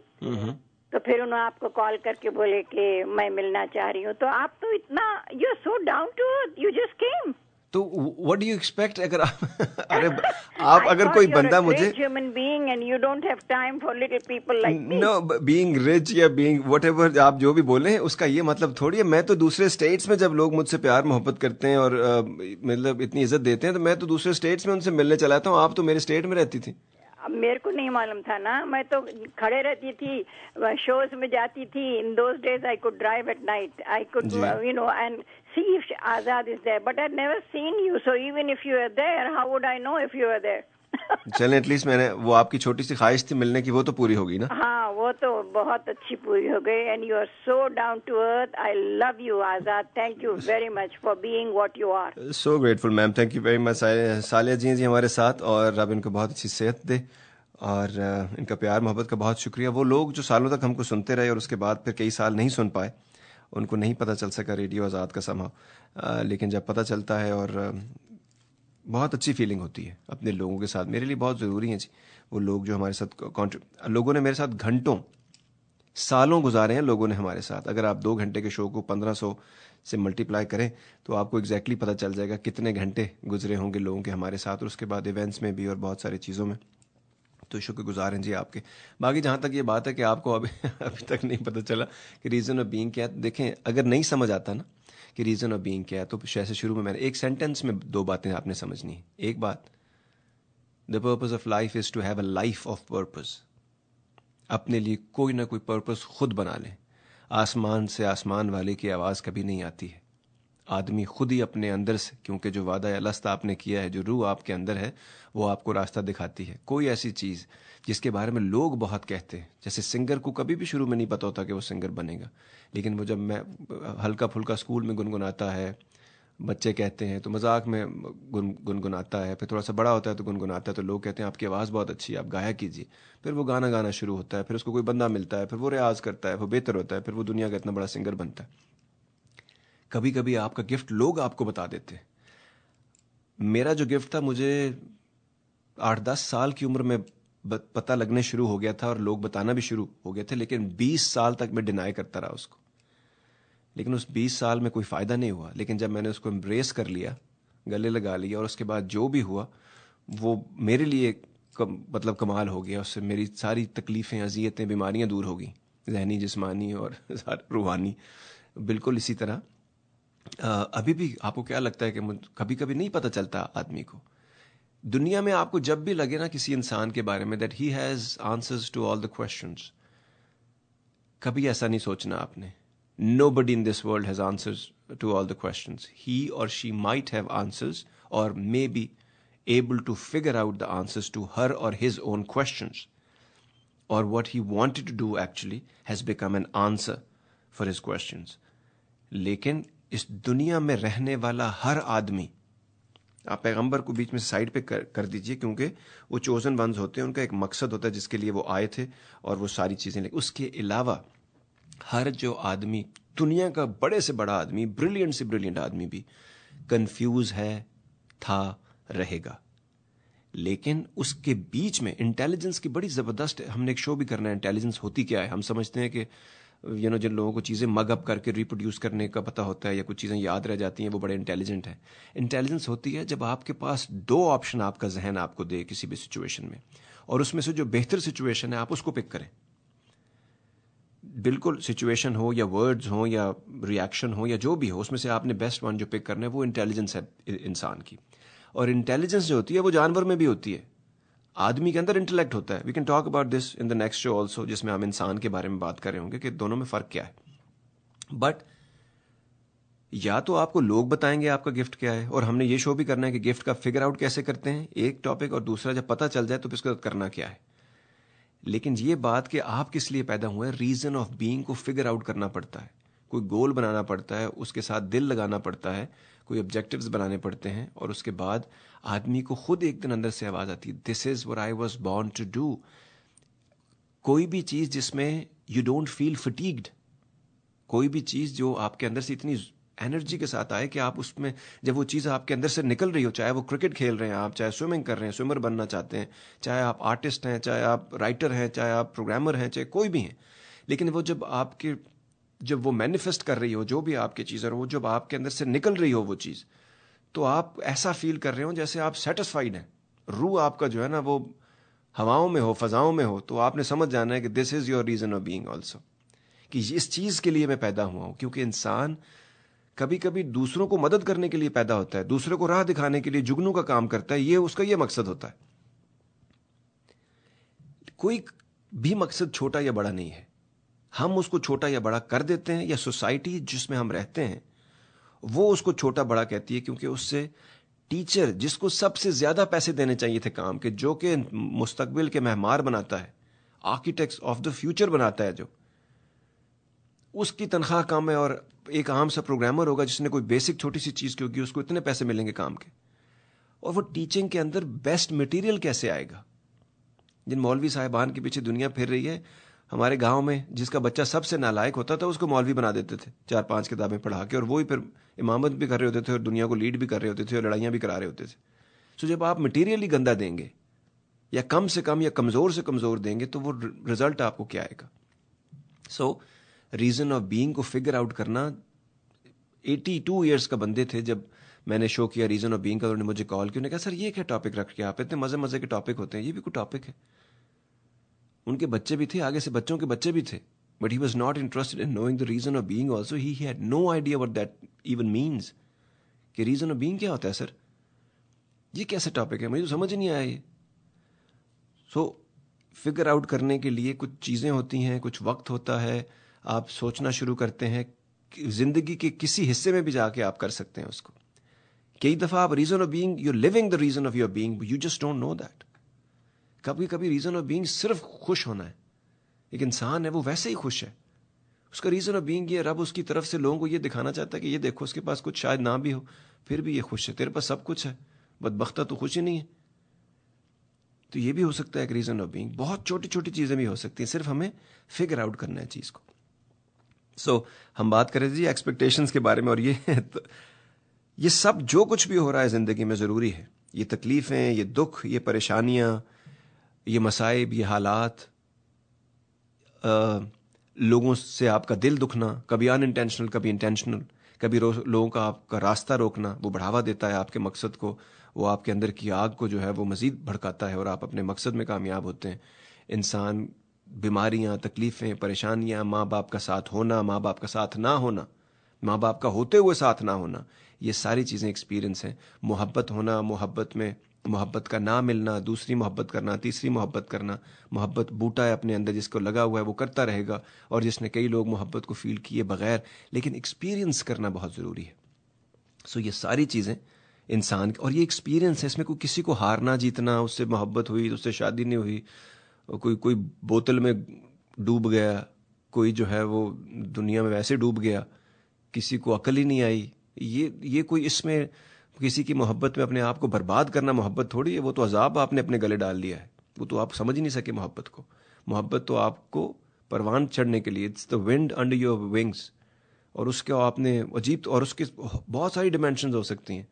تو پھر انہوں نے آپ کو کال کر کے بولے کہ میں ملنا چاہ رہی ہوں. تو آپ تو اتنا, you are so down to earth, you just came. تو what do you expect? اگر آپ اگر کوئی بندہ مجھے human being and you don't have time for little people like me. No, being rich یا being whatever آپ جو بھی بولیں اس کا یہ مطلب تھوڑی ہے. میں تو دوسرے اسٹیٹس میں جب لوگ مجھ سے پیار محبت کرتے ہیں اور مطلب اتنی عزت دیتے ہیں تو میں تو دوسرے اسٹیٹس میں ان سے ملنے چلا جاتا ہوں. آپ تو میرے اسٹیٹ میں رہتی تھی. میرے کو نہیں معلوم تھا نا, میں تو کھڑے رہتی تھی, شوز میں جاتی تھی. In those days I could drive at night, I could you know and see if Azad is there, but I never seen you, so even if you are there how would I know if you are there. چلیں at least میں نے وہ آپ کی چھوٹی سی خواہش تھی ملنے کی, وہ تو پوری ہوگی نا. ہاں وہ تو بہت اچھی پوری ہو گئی. And you are so down to earth. I love you Azad. Thank you very much for being what you are. So grateful ma'am, thank you very much. Saliya ji ہمارے ساتھ, اور رب ان کو بہت اچھی صحت دے, اور ان کا پیار محبت کا بہت شکریہ. وہ لوگ جو سالوں تک ہم کو سنتے رہے اور اس کے بعد پھر کئی سال نہیں سن پائے, ان کو نہیں پتہ چل سکا ریڈیو آزاد کا سما, لیکن جب پتہ چلتا ہے اور بہت اچھی فیلنگ ہوتی ہے اپنے لوگوں کے ساتھ. میرے لیے بہت ضروری ہیں جی وہ لوگ جو ہمارے ساتھ لوگوں نے میرے ساتھ گھنٹوں سالوں گزارے ہیں لوگوں نے ہمارے ساتھ. اگر آپ 2 گھنٹے کے شو کو 1500 سے ملٹیپلائی کریں تو آپ کو ایگزیکٹلی پتہ چل جائے گا کتنے گھنٹے گزرے ہوں گے لوگوں کے ہمارے ساتھ, اور اس کے بعد ایونٹس میں بھی اور بہت ساری چیزوں میں. تو شکر گزار ہیں جی آپ کے. باقی جہاں تک یہ بات ہے کہ آپ کو ابھی تک نہیں پتہ چلا کہ ریزن آف بینگ کیا ہے, دیکھیں اگر نہیں سمجھ آتا نا کہ ریزن آف بینگ کیا ہے تو جیسے شروع میں نے ایک سینٹینس میں 2 باتیں آپ نے سمجھنی ہیں. ایک بات, the purpose of life is to have a life of purpose. اپنے لیے کوئی نہ کوئی پرپز خود بنا لیں. آسمان سے آسمان والے کی آواز کبھی نہیں آتی ہے, آدمی خود ہی اپنے اندر سے, کیونکہ جو وعدہ الست آپ نے کیا ہے, جو روح آپ کے اندر ہے وہ آپ کو راستہ دکھاتی ہے. کوئی ایسی چیز جس کے بارے میں لوگ بہت کہتے ہیں, جیسے سنگر کو کبھی بھی شروع میں نہیں پتا ہوتا کہ وہ سنگر بنے گا, لیکن وہ جب میں ہلکا پھلکا اسکول میں گنگناتا ہے, بچے کہتے ہیں تو مذاق میں گنگناتا ہے, پھر تھوڑا سا بڑا ہوتا ہے تو گنگناتا ہے, تو لوگ کہتے ہیں آپ کی آواز بہت اچھی ہے, آپ گایا کیجیے. پھر وہ گانا شروع ہوتا ہے, پھر اس کو کوئی بندہ ملتا ہے, پھر وہ ریاض کرتا ہے, وہ بہتر ہوتا ہے, پھر وہ دنیا کا اتنا بڑا سنگر بنتا ہے. کبھی کبھی آپ کا گفٹ لوگ آپ کو بتا دیتے ہیں. میرا جو گفٹ تھا مجھے 8-10 سال کی عمر میں پتہ لگنے شروع ہو گیا تھا اور لوگ بتانا بھی شروع ہو گئے تھے, لیکن 20 سال تک میں ڈینائی کرتا رہا اس کو. لیکن اس 20 سال میں کوئی فائدہ نہیں ہوا. لیکن جب میں نے اس کو امبریس کر لیا, گلے لگا لیا, اور اس کے بعد جو بھی ہوا وہ میرے لیے مطلب کمال ہو گیا. اس سے میری ساری تکلیفیں, اذیتیں, بیماریاں دور ہو گئیں, ذہنی, جسمانی اور روحانی. بالکل اسی طرح ابھی بھی آپ کو کیا لگتا ہے کہ کبھی کبھی نہیں پتہ چلتا آدمی کو دنیا میں. آپ کو جب بھی لگے نا کسی انسان کے بارے میں that he has answers to all the questions, کبھی ایسا نہیں سوچنا آپ نے. Nobody in this world has answers to all the questions. He or she might have answers or may be able to figure out the answers to her or his own questions. Or what he wanted to do actually has become an answer for his questions. لیکن اس دنیا میں رہنے والا ہر آدمی, آپ پیغمبر کو بیچ میں سائڈ پہ کر دیجئے کیونکہ وہ چوزن ونز ہوتے ہیں, ان کا ایک مقصد ہوتا ہے جس کے لیے وہ آئے تھے اور وہ ساری چیزیں. لیکن اس کے علاوہ ہر جو آدمی, دنیا کا بڑے سے بڑا آدمی, بریلینٹ سے بریلینٹ آدمی بھی کنفیوز ہے, تھا, رہے گا. لیکن اس کے بیچ میں انٹیلیجنس کی بڑی زبردست, ہم نے ایک شو بھی کرنا ہے انٹیلیجنس ہوتی کیا ہے. ہم سمجھتے ہیں کہ جن لوگوں کو چیزیں مگ اپ کر کے ریپروڈیوس کرنے کا پتہ ہوتا ہے یا کچھ چیزیں یاد رہ جاتی ہیں، وہ بڑے انٹیلیجنٹ ہیں. انٹیلیجنس ہوتی ہے جب آپ کے پاس 2 آپشن آپ کا ذہن آپ کو دے کسی بھی سچویشن میں، اور اس میں سے جو بہتر سچویشن ہے آپ اس کو پک کریں. بالکل سچویشن ہو یا ورڈز ہوں یا ریئیکشن ہو یا جو بھی ہو، اس میں سے آپ نے بیسٹ ون جو پک کرنا ہے، وہ انٹیلیجنس ہے انسان کی. اور انٹیلیجنس جو ہوتی ہے وہ جانور میں بھی ہوتی ہے. آدمی کے اندر انٹلیکٹ ہوتا ہے. We can talk about this in the next show also, جس میں ہم انسان کے بارے میں بات کر رہے ہوں گے کہ دونوں میں فرق کیا ہے. بٹ یا تو آپ کو لوگ بتائیں گے آپ کا گفٹ کیا ہے، اور ہم نے یہ شو بھی کرنا ہے کہ گفٹ کا فگر آؤٹ کیسے کرتے ہیں، ایک ٹاپک، اور دوسرا جب پتہ چل جائے تو پھر اس کا کرنا کیا ہے. لیکن یہ بات کہ آپ کس لیے پیدا ہوئے، ریزن آف بینگ کو فگر آؤٹ کرنا پڑتا ہے. کوئی گول بنانا پڑتا ہے، اس کے ساتھ دل لگانا پڑتا ہے، کوئی آبجیکٹیوز بنانے پڑتے ہیں، اور اس کے بعد آدمی کو خود ایک دن اندر سے آواز آتی ہے، this is what I was born to do. کوئی بھی چیز جس میں یو ڈونٹ فیل فٹیگڈ، کوئی بھی چیز جو آپ کے اندر سے اتنی انرجی کے ساتھ آئے کہ آپ اس میں جب وہ چیز آپ کے اندر سے نکل رہی ہو، چاہے وہ کرکٹ کھیل رہے ہیں آپ، چاہے سوئمنگ کر رہے ہیں، سوئمر بننا چاہتے ہیں، چاہے آپ آرٹسٹ ہیں، چاہے آپ رائٹر ہیں، چاہے آپ پروگرامر ہیں، چاہے کوئی بھی ہیں، لیکن وہ جب وہ مینیفیسٹ کر رہی ہو جو بھی آپ کی چیز ہے، وہ جب آپ کے اندر سے نکل رہی ہو وہ چیز، تو آپ ایسا فیل کر رہے ہو جیسے آپ سیٹسفائیڈ ہیں. روح آپ کا جو ہے نا وہ ہواؤں میں ہو، فضاؤں میں ہو، تو آپ نے سمجھ جانا ہے کہ this is your reason of being also, کہ اس چیز کے لیے میں پیدا ہوا ہوں. کیونکہ انسان کبھی کبھی دوسروں کو مدد کرنے کے لیے پیدا ہوتا ہے، دوسروں کو راہ دکھانے کے لیے جگنوں کا کام کرتا ہے، اس کا یہ مقصد ہوتا ہے. کوئی بھی مقصد چھوٹا یا بڑا نہیں ہے. ہم اس کو چھوٹا یا بڑا کر دیتے ہیں، یا سوسائٹی جس میں ہم رہتے ہیں وہ اس کو چھوٹا بڑا کہتی ہے، کیونکہ اس سے ٹیچر جس کو سب سے زیادہ پیسے دینے چاہیے تھے کام کے، جو کہ مستقبل کے معمار بناتا ہے، آرکیٹیکٹس آف دا فیوچر بناتا ہے، جو اس کی تنخواہ کم ہے، اور ایک عام سا پروگرامر ہوگا جس نے کوئی بیسک چھوٹی سی چیز کی ہوگی، اس کو اتنے پیسے ملیں گے کام کے. اور وہ ٹیچنگ کے اندر بیسٹ مٹیریل کیسے آئے گا؟ جن مولوی صاحبان کے پیچھے دنیا پھر رہی ہے، ہمارے گاؤں میں جس کا بچہ سب سے نالائق ہوتا تھا اس کو مولوی بنا دیتے تھے 4-5 کتابیں پڑھا کے، اور وہی پھر امامت بھی کر رہے ہوتے تھے اور دنیا کو لیڈ بھی کر رہے ہوتے تھے اور لڑائیاں بھی کرا رہے ہوتے تھے. سو جب آپ مٹیریل ہی گندا دیں گے، یا کم سے کم یا کمزور سے کمزور دیں گے، تو وہ رزلٹ آپ کو کیا آئے گا؟ سو ریزن آف بینگ کو فگر آؤٹ کرنا. 82 ایئرس کا بندے تھے جب میں نے شو کیا ریزن آف بینگ کا، انہوں نے مجھے کال کی، انہوں نے کہا سر یہ کیا ٹاپک رکھ کے آپ اتنے مزے مزے کے ٹاپک ہوتے ہیں، یہ بھی کوئی ٹاپک ہے؟ ان کے بچے بھی تھے، آگے سے بچوں کے بچے بھی تھے، but he was not interested in knowing the reason of being also. He had no idea what that even means, کہ ریزن آف بینگ کیا ہوتا ہے. سر یہ کیسا ٹاپک ہے، مجھے تو سمجھ نہیں آیا یہ. سو فگر آؤٹ کرنے کے لیے کچھ چیزیں ہوتی ہیں، کچھ وقت ہوتا ہے، آپ سوچنا شروع کرتے ہیں. زندگی کے کسی حصے میں بھی جا کے آپ کر سکتے ہیں اس کو. کئی دفعہ آپ reason of being, you living the reason of your being, you just don't know that. کبھی کبھی ریزن آف بینگ صرف خوش ہونا ہے. ایک انسان ہے وہ ویسے ہی خوش ہے، اس کا ریزن آف بینگ یہ رب اس کی طرف سے لوگوں کو یہ دکھانا چاہتا ہے کہ یہ دیکھو اس کے پاس کچھ شاید نہ بھی ہو، پھر بھی یہ خوش ہے. تیرے پاس سب کچھ ہے، بدبختہ تو خوش ہی نہیں ہے. تو یہ بھی ہو سکتا ہے ایک ریزن آف بینگ. بہت چھوٹی چھوٹی چیزیں بھی ہو سکتی ہیں، صرف ہمیں فگر آؤٹ کرنا ہے چیز کو. سو ہم بات کریں جی ایکسپیکٹیشنز کے بارے میں، اور یہ سب جو کچھ بھی ہو رہا ہے زندگی میں ضروری ہے. یہ تکلیفیں، یہ دکھ، یہ پریشانیاں، یہ مصائب، یہ حالات، لوگوں سے آپ کا دل دکھنا، کبھی ان انٹینشنل کبھی انٹینشنل، کبھی لوگوں کا آپ کا راستہ روکنا، وہ بڑھاوا دیتا ہے آپ کے مقصد کو، وہ آپ کے اندر کی آگ کو جو ہے وہ مزید بھڑکاتا ہے اور آپ اپنے مقصد میں کامیاب ہوتے ہیں. انسان، بیماریاں، تکلیفیں، پریشانیاں، ماں باپ کا ساتھ ہونا، ماں باپ کا ساتھ نہ ہونا، ماں باپ کا ہوتے ہوئے ساتھ نہ ہونا، یہ ساری چیزیں ایکسپیرینس ہیں. محبت ہونا، محبت میں محبت کا نہ ملنا، دوسری محبت کرنا، تیسری محبت کرنا. محبت بوٹا ہے اپنے اندر، جس کو لگا ہوا ہے وہ کرتا رہے گا، اور جس نے کئی لوگ محبت کو فیل کیے بغیر، لیکن ایکسپیرینس کرنا بہت ضروری ہے. سو یہ ساری چیزیں انسان، اور یہ ایکسپیرینس ہے، اس میں کوئی کسی کو ہارنا جیتنا، اس سے محبت ہوئی، اس سے شادی نہیں ہوئی، کوئی بوتل میں ڈوب گیا، کوئی جو ہے وہ دنیا میں ویسے ڈوب گیا، کسی کو عقل ہی نہیں آئی. یہ کوئی اس میں کسی کی محبت میں اپنے آپ کو برباد کرنا محبت تھوڑی ہے. وہ تو عذاب آپ نے اپنے گلے ڈال لیا ہے، وہ تو آپ سمجھ ہی نہیں سکے محبت کو. محبت تو آپ کو پروان چڑھنے کے لیے، it's the wind under your wings, اور اس کے آپ نے عجیب، اور اس کے بہت ساری ڈائمینشنز ہو سکتی ہیں.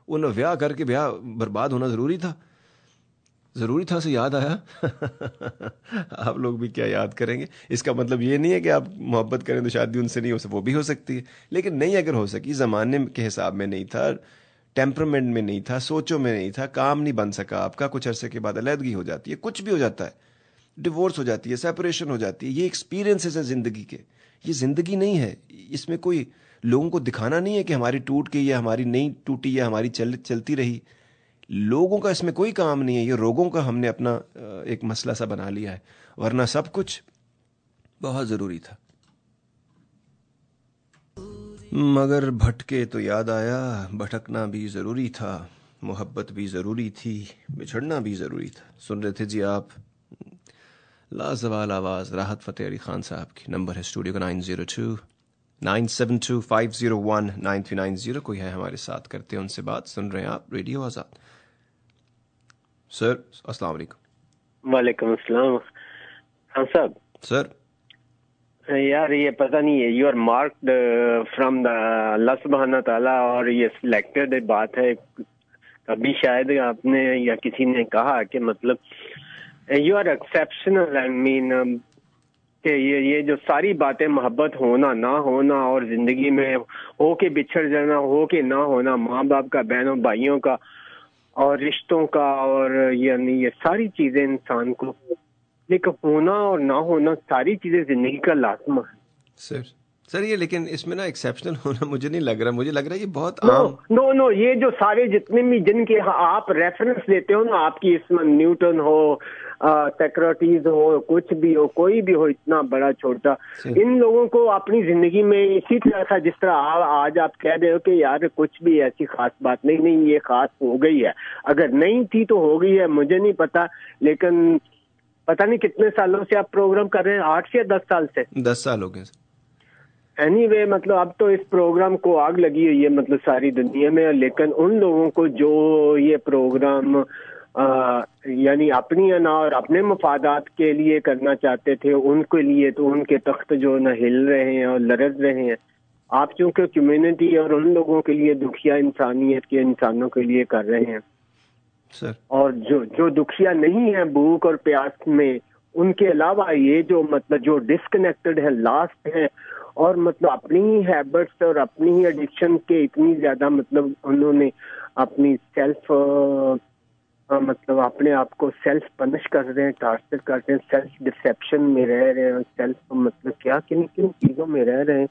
ان بیاہ کر کے بیاہ برباد ہونا ضروری تھا؟ ضروری تھا سے یاد آیا. آپ لوگ بھی کیا یاد کریں گے. اس کا مطلب یہ نہیں ہے کہ آپ محبت کریں تو شادی ان سے نہیں ہو سکتی, وہ بھی ہو سکتی ہے, لیکن نہیں اگر ہو سکی, زمانے کے حساب میں نہیں تھا, ٹیمپرمنٹ میں نہیں تھا, سوچوں میں نہیں تھا, کام نہیں بن سکا آپ کا, کچھ عرصے کے بعد علیحدگی ہو جاتی ہے, کچھ بھی ہو جاتا ہے, ڈیورس ہو جاتی ہے, سیپریشن ہو جاتی ہے. یہ ایکسپیرینسز ہیں زندگی کے, یہ زندگی نہیں ہے. اس میں کوئی لوگوں کو دکھانا نہیں ہے کہ ہماری ٹوٹ گئی یا ہماری نہیں ٹوٹی یا ہماری چلتی رہی. لوگوں کا اس میں کوئی کام نہیں ہے, یہ روگوں کا ہم نے اپنا ایک مسئلہ سا بنا لیا ہے, ورنہ سب کچھ بہت ضروری تھا. مگر بھٹکے تو یاد آیا, بھٹکنا بھی ضروری تھا, محبت بھی ضروری تھی, بچھڑنا بھی ضروری تھا. سن رہے تھے جی آپ لازوال آواز راحت فتح علی خان صاحب کی. نمبر ہے اسٹوڈیو کا 902972501939. کوئی ہے ہمارے ساتھ, کرتے ہیں ان سے بات. سن رہے ہیں آپ ریڈیو آزاد. سر السلام علیکم. وعلیکم السلام. ہاں صاحب. سر یار یہ پتہ نہیں ہے, you are marked from the Allah سبحانہ تعالیٰ, اور یہ سلیکٹڈ بات ہے. ابھی شاید آپ نے یا کسی نے کہا کہ مطلب یو آر ایکسیپشنل. آئی مین کہ یہ جو ساری باتیں, محبت ہونا نہ ہونا, اور زندگی میں ہو کے بچھڑ جانا, ہو کے نہ ہونا, ماں باپ کا, بہنوں بھائیوں کا, اور رشتوں کا, اور یعنی یہ ساری چیزیں انسان کو, لیکن ہونا اور نہ ہونا ساری چیزیں زندگی کا لازمہ ہے. سر یہ لیکن اس میں نا ایکسیپشنل ہونا مجھے نہیں لگ رہا, مجھے لگ رہا ہے یہ بہت عام. نو یہ جو سارے جتنے بھی جن کے آپ ریفرنس دیتے ہو نا, آپ کی اس میں نیوٹن ہو, سیکریٹیز ہو, کچھ بھی ہو, کوئی بھی ہو, اتنا بڑا چھوٹا, ان لوگوں کو اپنی زندگی میں اسی طرح تھا جس طرح آج آپ کہہ رہے ہو کہ یار کچھ بھی ایسی خاص بات نہیں, یہ خاص ہو گئی ہے. اگر نہیں تھی تو ہو گئی ہے, مجھے نہیں پتا, لیکن پتہ نہیں کتنے سالوں سے آپ پروگرام کر رہے ہیں, 8 سے 10 سال سے. 10 سال ہو گئے. اینی وے مطلب اب تو اس پروگرام کو آگ لگی ہوئی ہے مطلب ساری دنیا میں, لیکن ان لوگوں کو جو یہ پروگرام یعنی اپنی انا اور اپنے مفادات کے لیے کرنا چاہتے تھے, ان کے لیے تو ان کے تخت جو نہ ہل رہے ہیں اور لرز رہے ہیں. آپ چونکہ کمیونٹی اور ان لوگوں کے لیے, دکھیا انسانیت کے انسانوں کے لیے کر رہے ہیں سر, اور جو دکھیا نہیں ہے بھوک اور پیاس میں, ان کے علاوہ یہ جو مطلب جو ڈسکنیکٹڈ ہے, لاسٹ ہے, اور مطلب اپنی ہی ہیبٹس اور اپنی ہی ایڈکشن کے اتنی زیادہ مطلب انہوں نے اپنی سیلف مطلب اپنے آپ کو سیلف پنش کر رہے ہیں, ٹارچر کر رہے ہیں, سیلف ڈسیپشن میں رہ رہے ہیں, سیلف مطلب کیا کن چیزوں میں رہ رہے ہیں,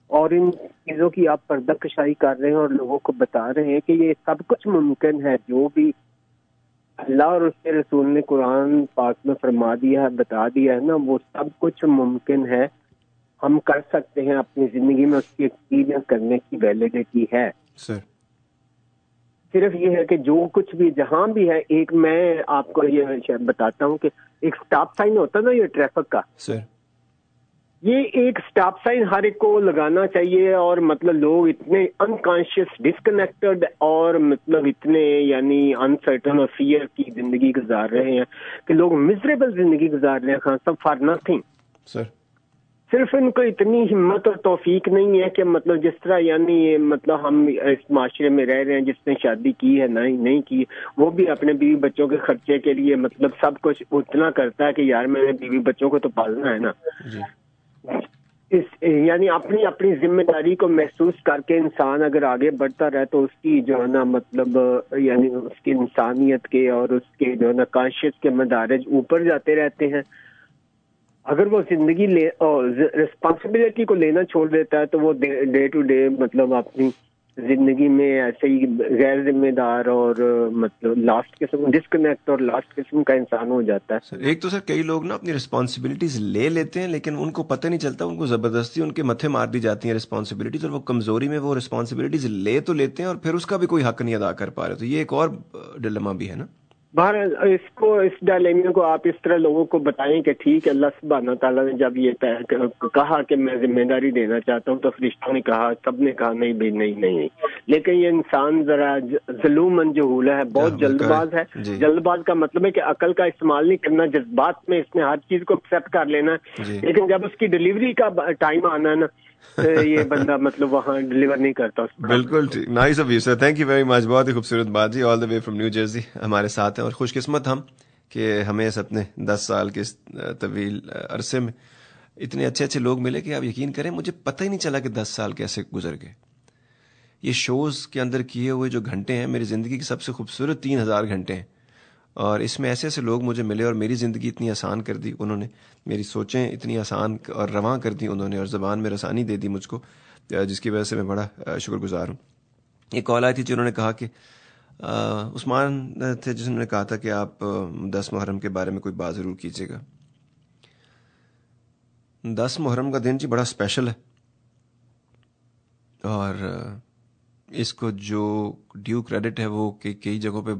اور ان چیزوں کی آپ پردہ کشائی کر رہے ہیں اور لوگوں کو بتا رہے ہیں کہ یہ سب کچھ ممکن ہے. جو بھی اللہ اور اس کے رسول نے قرآن پاک میں فرما دیا ہے, بتا دیا ہے نا, وہ سب کچھ ممکن ہے, ہم کر سکتے ہیں اپنی زندگی میں, اس کی ایکسپیرینس کرنے کی ویلیڈیٹی ہے. صرف یہ ہے کہ جو کچھ بھی جہاں بھی ہے, ایک میں آپ کو یہ بتاتا ہوں کہ ایک سٹاپ سائن ہوتا نا یہ ٹریفک کا, یہ ایک سٹاپ سائن ہر ایک کو لگانا چاہیے. اور مطلب لوگ اتنے انکانشیس, ڈسکنیکٹڈ اور مطلب اتنے یعنی انسرٹن اور فیئر کی زندگی گزار رہے ہیں کہ لوگ مزریبل زندگی گزار رہے ہیں, خان صاحب, فار نتھنگ. صرف ان کو اتنی ہمت اور توفیق نہیں ہے کہ مطلب جس طرح یعنی مطلب ہم اس معاشرے میں رہ رہے ہیں, جس نے شادی کی ہے نہیں کی, وہ بھی اپنے بیوی بچوں کے خرچے کے لیے مطلب سب کچھ اتنا کرتا ہے کہ یار میں نے بیوی بچوں کو تو پالنا ہے نا. یعنی اپنی ذمہ داری کو محسوس کر کے انسان اگر آگے بڑھتا رہے تو اس کی جو ہے نا مطلب یعنی اس کی انسانیت کے اور اس کے جو ہے نا کانشیس کے مدارج اوپر جاتے رہتے ہیں. اگر وہ زندگی رسپانسبلٹی کو لینا چھوڑ دیتا ہے تو وہ ڈے ٹو ڈے مطلب اپنی زندگی میں ایسے ہی غیر ذمہ دار اور مطلب لاسٹ قسم, ڈسکنیکٹ اور لاسٹ قسم کا انسان ہو جاتا ہے. ایک تو سر کئی لوگ نا اپنی رسپانسبلٹیز لے لیتے ہیں, لیکن ان کو پتہ نہیں چلتا, ان کو زبردستی ان کے متھے مار دی جاتی ہیں رسپانسبلٹیز, اور وہ کمزوری میں وہ رسپانسبلٹیز لے تو لیتے ہیں اور پھر اس کا بھی کوئی حق نہیں ادا کر پا رہے. تو یہ ایک اور ڈیلیما بھی ہے نا. بہرحال اس ڈائلیما کو آپ اس طرح لوگوں کو بتائیں کہ ٹھیک ہے, اللہ سبحانہ تعالیٰ نے جب یہ کہا کہ میں ذمہ داری دینا چاہتا ہوں تو فرشتوں نے کہا, سب نے کہا نہیں بھی نہیں, لیکن یہ انسان ذرا ظلم جہولہ ہے, بہت جلد باز ہے. جلد باز کا مطلب ہے کہ عقل کا استعمال نہیں کرنا, جذبات میں اس نے ہر چیز کو ایکسیپٹ کر لینا ہے, لیکن جب اس کی ڈیلیوری کا ٹائم آنا ہے نا یہ بندہ مطلب وہاں ڈیلیور نہیں کرتا. بالکل nice of you sir, thank you very مچ, بہت ہی خوبصورت بات جی, آل دا وے فرام نیو جرسی ہمارے ساتھ ہیں, اور خوش قسمت ہم کہ ہمیں اس اپنے 10 سال کے طویل عرصے میں اتنے اچھے اچھے لوگ ملے کہ آپ یقین کریں مجھے پتہ ہی نہیں چلا کہ 10 سال کیسے گزر گئے. یہ شوز کے اندر کیے ہوئے جو گھنٹے ہیں میری زندگی کی سب سے خوبصورت 3000 گھنٹے ہیں, اور اس میں ایسے ایسے لوگ مجھے ملے اور میری زندگی اتنی آسان کر دی انہوں نے, میری سوچیں اتنی آسان اور رواں کر دی انہوں نے, اور زبان میں رسانی دے دی مجھ کو, جس کی وجہ سے میں بڑا شکر گزار ہوں. ایک کال آئی تھی جنہوں نے کہا کہ عثمان تھے جس نے کہا تھا کہ آپ 10 محرم کے بارے میں کوئی بات ضرور کیجیے گا. 10 محرم کا دن جی بڑا اسپیشل ہے, اور اس کو جو ڈیو کریڈٹ ہے وہ کہ کئی جگہوں پہ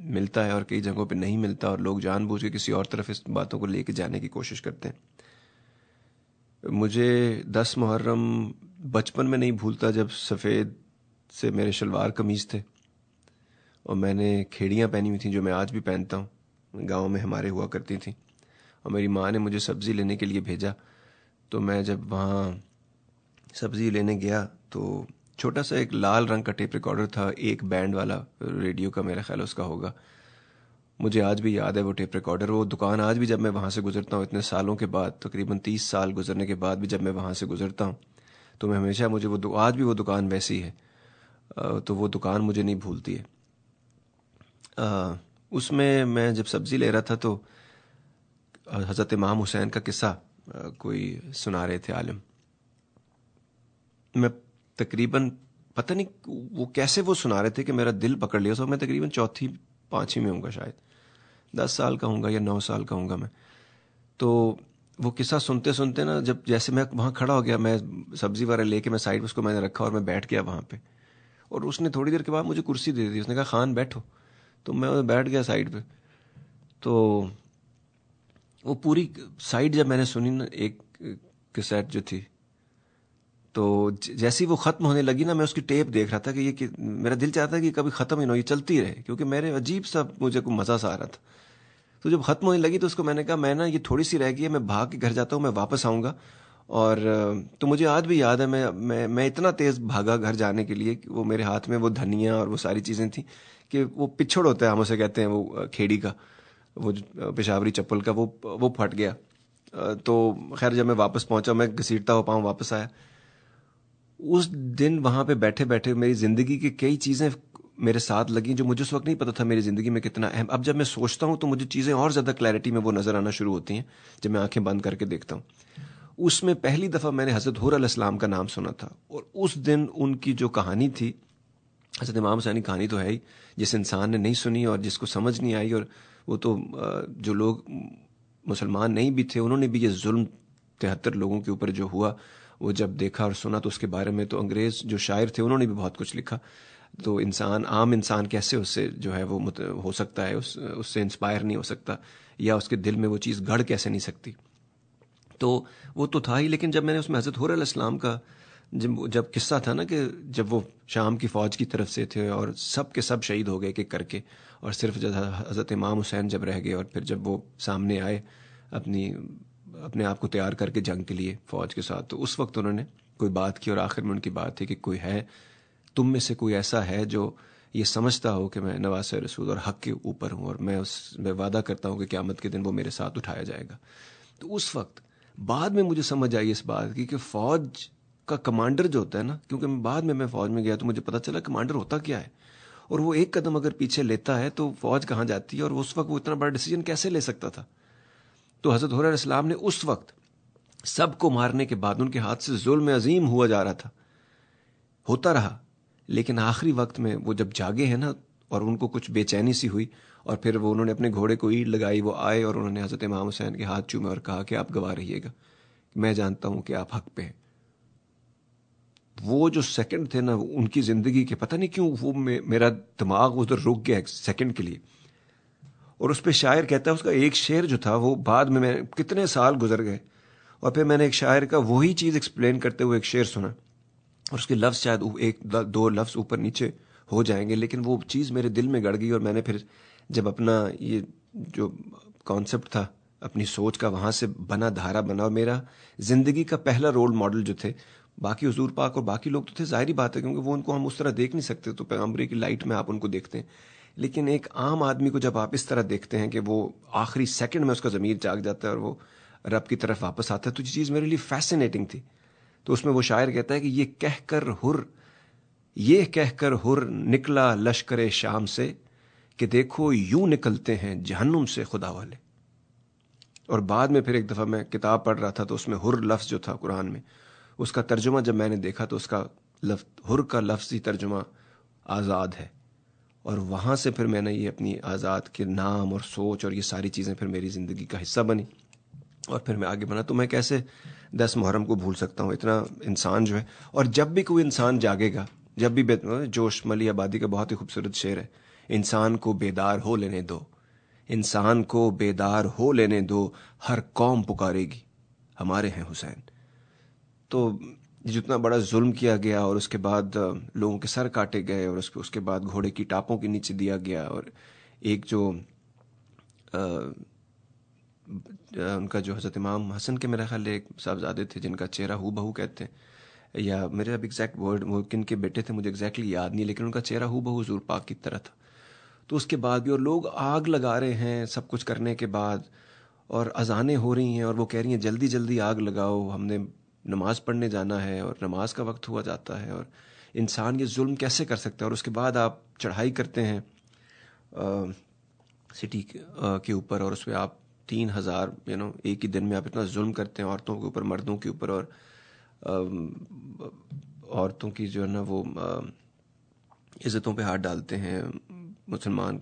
ملتا ہے اور کئی جگہوں پہ نہیں ملتا, اور لوگ جان بوجھ کے کسی اور طرف اس باتوں کو لے کے جانے کی کوشش کرتے ہیں. مجھے 10 محرم بچپن میں نہیں بھولتا جب سفید سے میرے شلوار قمیض تھے اور میں نے کھیڑیاں پہنی ہوئی تھیں جو میں آج بھی پہنتا ہوں, گاؤں میں ہمارے ہوا کرتی تھیں, اور میری ماں نے مجھے سبزی لینے کے لیے بھیجا. تو میں جب وہاں سبزی لینے گیا تو چھوٹا سا ایک لال رنگ کا ٹیپ ریکارڈر تھا, ایک بینڈ والا ریڈیو کا, میرا خیال اس کا ہوگا. مجھے آج بھی یاد ہے وہ ٹیپ ریکارڈر. وہ دکان آج بھی جب میں وہاں سے گزرتا ہوں اتنے سالوں کے بعد, تقریباً 30 سال گزرنے کے بعد بھی جب میں وہاں سے گزرتا ہوں تو میں ہمیشہ مجھے آج بھی وہ دکان ویسی ہے, تو وہ دکان مجھے نہیں بھولتی ہے. اس میں جب سبزی لے رہا تھا تو حضرت امام حسین کا قصہ کوئی سنا رہے تھے عالم. میں تقریباً پتہ نہیں وہ کیسے وہ سنا رہے تھے کہ میرا دل پکڑ لیا. میں تقریباً 4 5 میں ہوں گا, شاید 10 سال کا ہوں گا یا 9 سال کا ہوں گا میں. تو وہ قصہ سنتے سنتے نا جب جیسے میں وہاں کھڑا ہو گیا, میں سبزی وغیرہ لے کے میں سائڈ اس کو میں نے رکھا اور میں بیٹھ گیا وہاں پہ, اور اس نے تھوڑی دیر کے بعد مجھے کرسی دے دی. اس نے کہا خان بیٹھو, تو میں بیٹھ گیا سائڈ پہ. تو وہ پوری سائڈ جب میں نے سنی نا, ایک کیسٹ جو تھی, تو جیسی وہ ختم ہونے لگی نا, میں اس کی ٹیپ دیکھ رہا تھا کہ میرا دل چاہتا ہے کہ کبھی ختم ہی نہ ہو, یہ چلتی رہے, کیونکہ میرے عجیب سا مجھے کوئی مزہ سا آ رہا تھا. تو جب ختم ہونے لگی تو اس کو میں نے کہا میں نا یہ تھوڑی سی رہ گئی ہے, میں بھاگ کے گھر جاتا ہوں, میں واپس آؤں گا. اور تو مجھے آج بھی یاد ہے میں اتنا تیز بھاگا گھر جانے کے لیے کہ وہ میرے ہاتھ میں وہ دھنیا اور وہ ساری چیزیں تھیں کہ وہ پچھڑ ہوتا ہے ہم اسے کہتے ہیں, وہ کھیڑی کا, وہ پشاوری چپل کا, وہ پھٹ گیا. تو خیر جب میں واپس پہنچا, میں گھسیٹتا ہوا پاؤں واپس آیا. اس دن وہاں پہ بیٹھے بیٹھے میری زندگی کی کئی چیزیں میرے ساتھ لگیں جو مجھے اس وقت نہیں پتا تھا میری زندگی میں کتنا اہم. اب جب میں سوچتا ہوں تو مجھے چیزیں اور زیادہ کلیئرٹی میں وہ نظر آنا شروع ہوتی ہیں جب میں آنکھیں بند کر کے دیکھتا ہوں. اس میں پہلی دفعہ میں نے حضرت حور علیہ السلام کا نام سنا تھا, اور اس دن ان کی جو کہانی تھی, حضرت امام حسین کی کہانی تو ہے ہی, جس انسان نے نہیں سنی اور جس کو سمجھ نہیں آئی, اور وہ تو جو لوگ مسلمان نہیں بھی تھے انہوں نے بھی یہ ظلم 73 لوگوں کے اوپر جو ہوا وہ جب دیکھا اور سنا تو اس کے بارے میں تو انگریز جو شاعر تھے انہوں نے بھی بہت کچھ لکھا. تو عام انسان کیسے اس سے جو ہے وہ ہو سکتا ہے, اس سے انسپائر نہیں ہو سکتا, یا اس کے دل میں وہ چیز گڑ کیسے نہیں سکتی. تو وہ تو تھا ہی, لیکن جب میں نے اس میں حضرت حور علیہ السلام کا جب قصہ تھا نا کہ جب وہ شام کی فوج کی طرف سے تھے اور سب کے سب شہید ہو گئے کہ کر کے, اور صرف جب حضرت امام حسین جب رہ گئے, اور پھر جب وہ سامنے آئے اپنے آپ کو تیار کر کے جنگ کے لیے فوج کے ساتھ, تو اس وقت انہوں نے کوئی بات کی, اور آخر میں ان کی بات تھی کہ کوئی ہے تم میں سے کوئی ایسا ہے جو یہ سمجھتا ہو کہ میں نواسہ رسول اور حق کے اوپر ہوں, اور میں وعدہ کرتا ہوں کہ قیامت کے دن وہ میرے ساتھ اٹھایا جائے گا. تو اس وقت بعد میں مجھے سمجھ آئی اس بات کی کہ فوج کا کمانڈر جو ہوتا ہے نا, کیونکہ بعد میں فوج میں گیا تو مجھے پتا چلا کمانڈر ہوتا کیا ہے, اور وہ ایک قدم اگر پیچھے لیتا ہے تو فوج کہاں جاتی ہے, اور اس وقت وہ اتنا بڑا ڈیسیجن کیسے لے سکتا تھا. تو حضرت حور علیہ السلام نے اس وقت سب کو مارنے کے بعد ان کے ہاتھ سے ظلم عظیم ہوا جا رہا تھا, ہوتا رہا, لیکن آخری وقت میں وہ جب جاگے ہیں نا, اور ان کو کچھ بے چینی سی ہوئی, اور پھر وہ انہوں نے اپنے گھوڑے کو اینٹ لگائی, وہ آئے اور انہوں نے حضرت امام حسین کے ہاتھ چومے اور کہا کہ آپ گواہ رہیے گا, میں جانتا ہوں کہ آپ حق پہ ہیں. وہ جو سیکنڈ تھے نا ان کی زندگی کے, پتہ نہیں کیوں وہ میرا دماغ ادھر رک گیا ایک سیکنڈ کے لیے. اور اس پہ شاعر کہتا ہے, اس کا ایک شعر جو تھا وہ بعد میں کتنے سال گزر گئے, اور پھر میں نے ایک شاعر کا وہی چیز ایکسپلین کرتے ہوئے ایک شعر سنا, اور اس کے لفظ شاید 1-2 لفظ اوپر نیچے ہو جائیں گے, لیکن وہ چیز میرے دل میں گڑ گئی. اور میں نے پھر جب اپنا یہ جو کانسیپٹ تھا اپنی سوچ کا وہاں سے بنا, دھارا بنا, اور میرا زندگی کا پہلا رول ماڈل جو تھے, باقی حضور پاک اور باقی لوگ تو تھے ظاہری بات ہے کیونکہ وہ ان کو ہم اس طرح دیکھ نہیں سکتے, تو پیغمبری کی لائٹ میں آپ ان کو دیکھتے ہیں, لیکن ایک عام آدمی کو جب آپ اس طرح دیکھتے ہیں کہ وہ آخری سیکنڈ میں اس کا ضمیر جاگ جاتا ہے اور وہ رب کی طرف واپس آتا ہے، تو یہ چیز میرے لیے فیسینیٹنگ تھی. تو اس میں وہ شاعر کہتا ہے کہ یہ کہہ کر ہر نکلا لشکر شام سے کہ دیکھو یوں نکلتے ہیں جہنم سے خدا والے. اور بعد میں پھر ایک دفعہ میں کتاب پڑھ رہا تھا تو اس میں ہر لفظ جو تھا قرآن میں، اس کا ترجمہ جب میں نے دیکھا تو اس کا ہر کا لفظی ترجمہ آزاد ہے. اور وہاں سے پھر میں نے یہ اپنی آزاد کے نام اور سوچ اور یہ ساری چیزیں پھر میری زندگی کا حصہ بنی اور پھر میں آگے بنا. تو میں کیسے 10 محرم کو بھول سکتا ہوں؟ اتنا انسان جو ہے. اور جب بھی کوئی انسان جاگے گا، جب بھی جوش ملی آبادی کا بہت ہی خوبصورت شعر ہے، انسان کو بیدار ہو لینے دو، انسان کو بیدار ہو لینے دو، ہر قوم پکارے گی ہمارے ہیں حسین. تو جتنا بڑا ظلم کیا گیا اور اس کے بعد لوگوں کے سر کاٹے گئے اور اس کے بعد گھوڑے کی ٹاپوں کے نیچے دیا گیا، اور ایک جو ان کا جو حضرت امام حسن کے میرے خیال ایک صاحبزادے تھے جن کا چہرہ ہو بہو کہتے ہیں، یا میرے اب ایگزیکٹ ورڈ وہ کن کے بیٹے تھے مجھے ایگزیکٹلی یاد نہیں، لیکن ان کا چہرہ ہو بہو حضور پاک کی طرح تھا. تو اس کے بعد بھی اور لوگ آگ لگا رہے ہیں سب کچھ کرنے کے بعد، اور اذانیں ہو رہی ہیں اور وہ کہہ رہی ہیں جلدی جلدی آگ لگاؤ، ہم نے نماز پڑھنے جانا ہے، اور نماز کا وقت ہوا جاتا ہے. اور انسان یہ ظلم کیسے کر سکتا ہے؟ اور اس کے بعد آپ چڑھائی کرتے ہیں سٹی کے اوپر، اور اس پہ آپ 3000 ایک ہی دن میں آپ اتنا ظلم کرتے ہیں عورتوں کے اوپر، مردوں کے اوپر، اور عورتوں کی جو ہے نا وہ عزتوں پہ ہاتھ ڈالتے ہیں مسلمان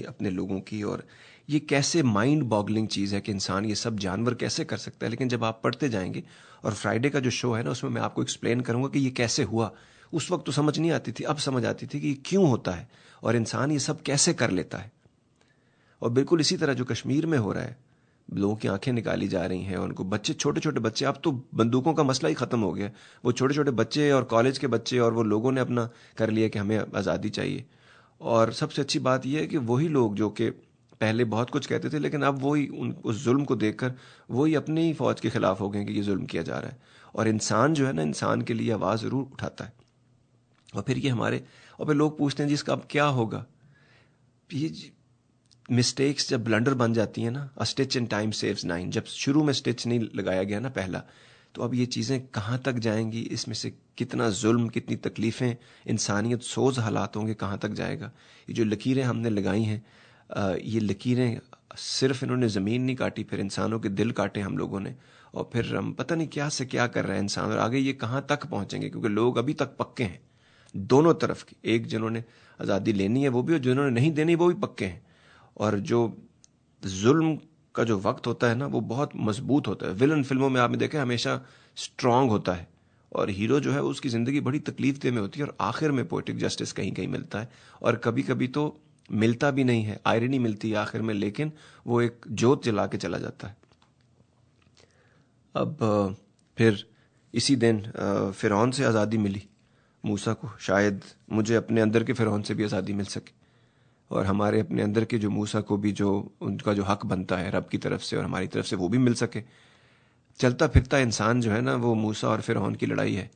اپنے لوگوں کی. اور یہ کیسے مائنڈ باگلنگ چیز ہے کہ انسان یہ سب جانور کیسے کر سکتا ہے. لیکن جب آپ پڑھتے جائیں گے، اور فرائیڈے کا جو شو ہے نا اس میں آپ کو ایکسپلین کروں گا کہ یہ کیسے ہوا. اس وقت تو سمجھ نہیں آتی تھی، اب سمجھ آتی تھی کہ یہ کیوں ہوتا ہے اور انسان یہ سب کیسے کر لیتا ہے. اور بالکل اسی طرح جو کشمیر میں ہو رہا ہے، لوگوں کی آنکھیں نکالی جا رہی ہیں، اور ان کو بچے چھوٹے چھوٹے بچے، اب تو بندوقوں کا مسئلہ ہی ختم ہو گیا. وہ چھوٹے چھوٹے بچے اور کالج کے بچے، اور وہ لوگوں نے اپنا کر لیا کہ ہمیں آزادی چاہیے. اور سب سے اچھی بات یہ ہے کہ وہی لوگ جو کہ پہلے بہت کچھ کہتے تھے، لیکن اب وہی اس ظلم کو دیکھ کر وہی اپنی ہی فوج کے خلاف ہو گئے کہ یہ ظلم کیا جا رہا ہے. اور انسان جو ہے نا، انسان کے لیے آواز ضرور اٹھاتا ہے. اور پھر یہ ہمارے، اور پھر لوگ پوچھتے ہیں جس کا اب کیا ہوگا. یہ مسٹیکس جب بلنڈر بن جاتی ہیں نا، اسٹچ ان ٹائم سیوز 9، جب شروع میں اسٹچ نہیں لگایا گیا نا پہلا، تو اب یہ چیزیں کہاں تک جائیں گی؟ اس میں سے کتنا ظلم، کتنی تکلیفیں، انسانیت سوز حالات ہوں گے، کہاں تک جائے گا؟ یہ جو لکیریں ہم نے لگائی ہیں، یہ لکیریں صرف انہوں نے زمین نہیں کاٹی، پھر انسانوں کے دل کاٹے ہم لوگوں نے. اور پھر ہم پتہ نہیں کیا سے کیا کر رہے ہیں انسان، اور آگے یہ کہاں تک پہنچیں گے؟ کیونکہ لوگ ابھی تک پکے ہیں دونوں طرف کے، ایک جنہوں نے آزادی لینی ہے وہ بھی، اور جنہوں نے نہیں دینی وہ بھی پکے ہیں. اور جو ظلم کا جو وقت ہوتا ہے نا وہ بہت مضبوط ہوتا ہے. ویلن فلموں میں آپ نے دیکھا ہمیشہ اسٹرانگ ہوتا ہے، اور ہیرو جو ہے اس کی زندگی بڑی تکلیف دہ میں ہوتی ہے، اور آخر میں پوئٹک جسٹس کہیں کہیں ملتا ہے، اور کبھی کبھی تو ملتا بھی نہیں ہے، آئرنی ملتی ہے آخر میں، لیکن وہ ایک جوت جلا کے چلا جاتا ہے. اب پھر اسی دن فرعون سے آزادی ملی موسیٰ کو. شاید مجھے اپنے اندر کے فرعون سے بھی آزادی مل سکے، اور ہمارے اپنے اندر کے جو موسیٰ کو بھی جو ان کا جو حق بنتا ہے رب کی طرف سے اور ہماری طرف سے وہ بھی مل سکے. چلتا پھرتا انسان جو ہے نا وہ موسیٰ اور فرعون کی لڑائی ہے.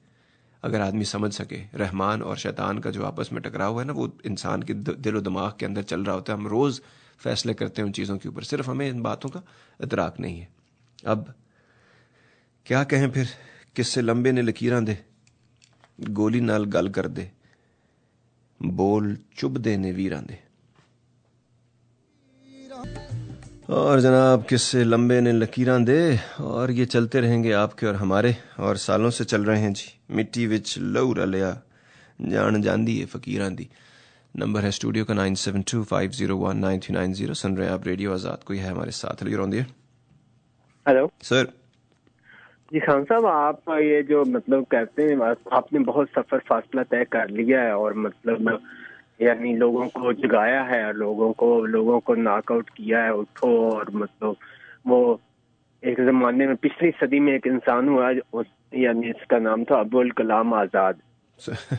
اگر آدمی سمجھ سکے رحمان اور شیطان کا جو آپس میں ٹکراؤ ہے نا، وہ انسان کے دل و دماغ کے اندر چل رہا ہوتا ہے. ہم روز فیصلے کرتے ہیں ان چیزوں کے اوپر، صرف ہمیں ان باتوں کا ادراک نہیں ہے. اب کیا کہیں پھر، کس سے لمبے نے لکیراں دے، گولی نال گل کر دے، بول چب دے نے ویراں دے. اور جناب کس سے لمبے نے لکیراں دے، اور یہ چلتے رہیں گے آپ کے اور ہمارے، اور سالوں سے چل رہے ہیں جی. مٹی وچ لو رلیا جان جاندی ہے فقیراں دی. نمبر ہے اسٹوڈیو کا 9725019390. سن رہے ہیں آپ ریڈیو آزاد. کوئی ہے ہمارے ساتھ علی روندی ہے. Hello sir. جی خان صاحب، آپ یہ جو مطلب کہتے ہیں آپ نے بہت سفر فاصلہ طے کر لیا ہے، اور مطلب یعنی لوگوں کو جگایا ہے، لوگوں کو ناک آؤٹ کیا ہے، اٹھو. اور مطلب وہ ایک زمانے میں پچھلی صدی میں ایک انسان ہوا یعنی اس کا نام تھا ابوالکلام آزاد.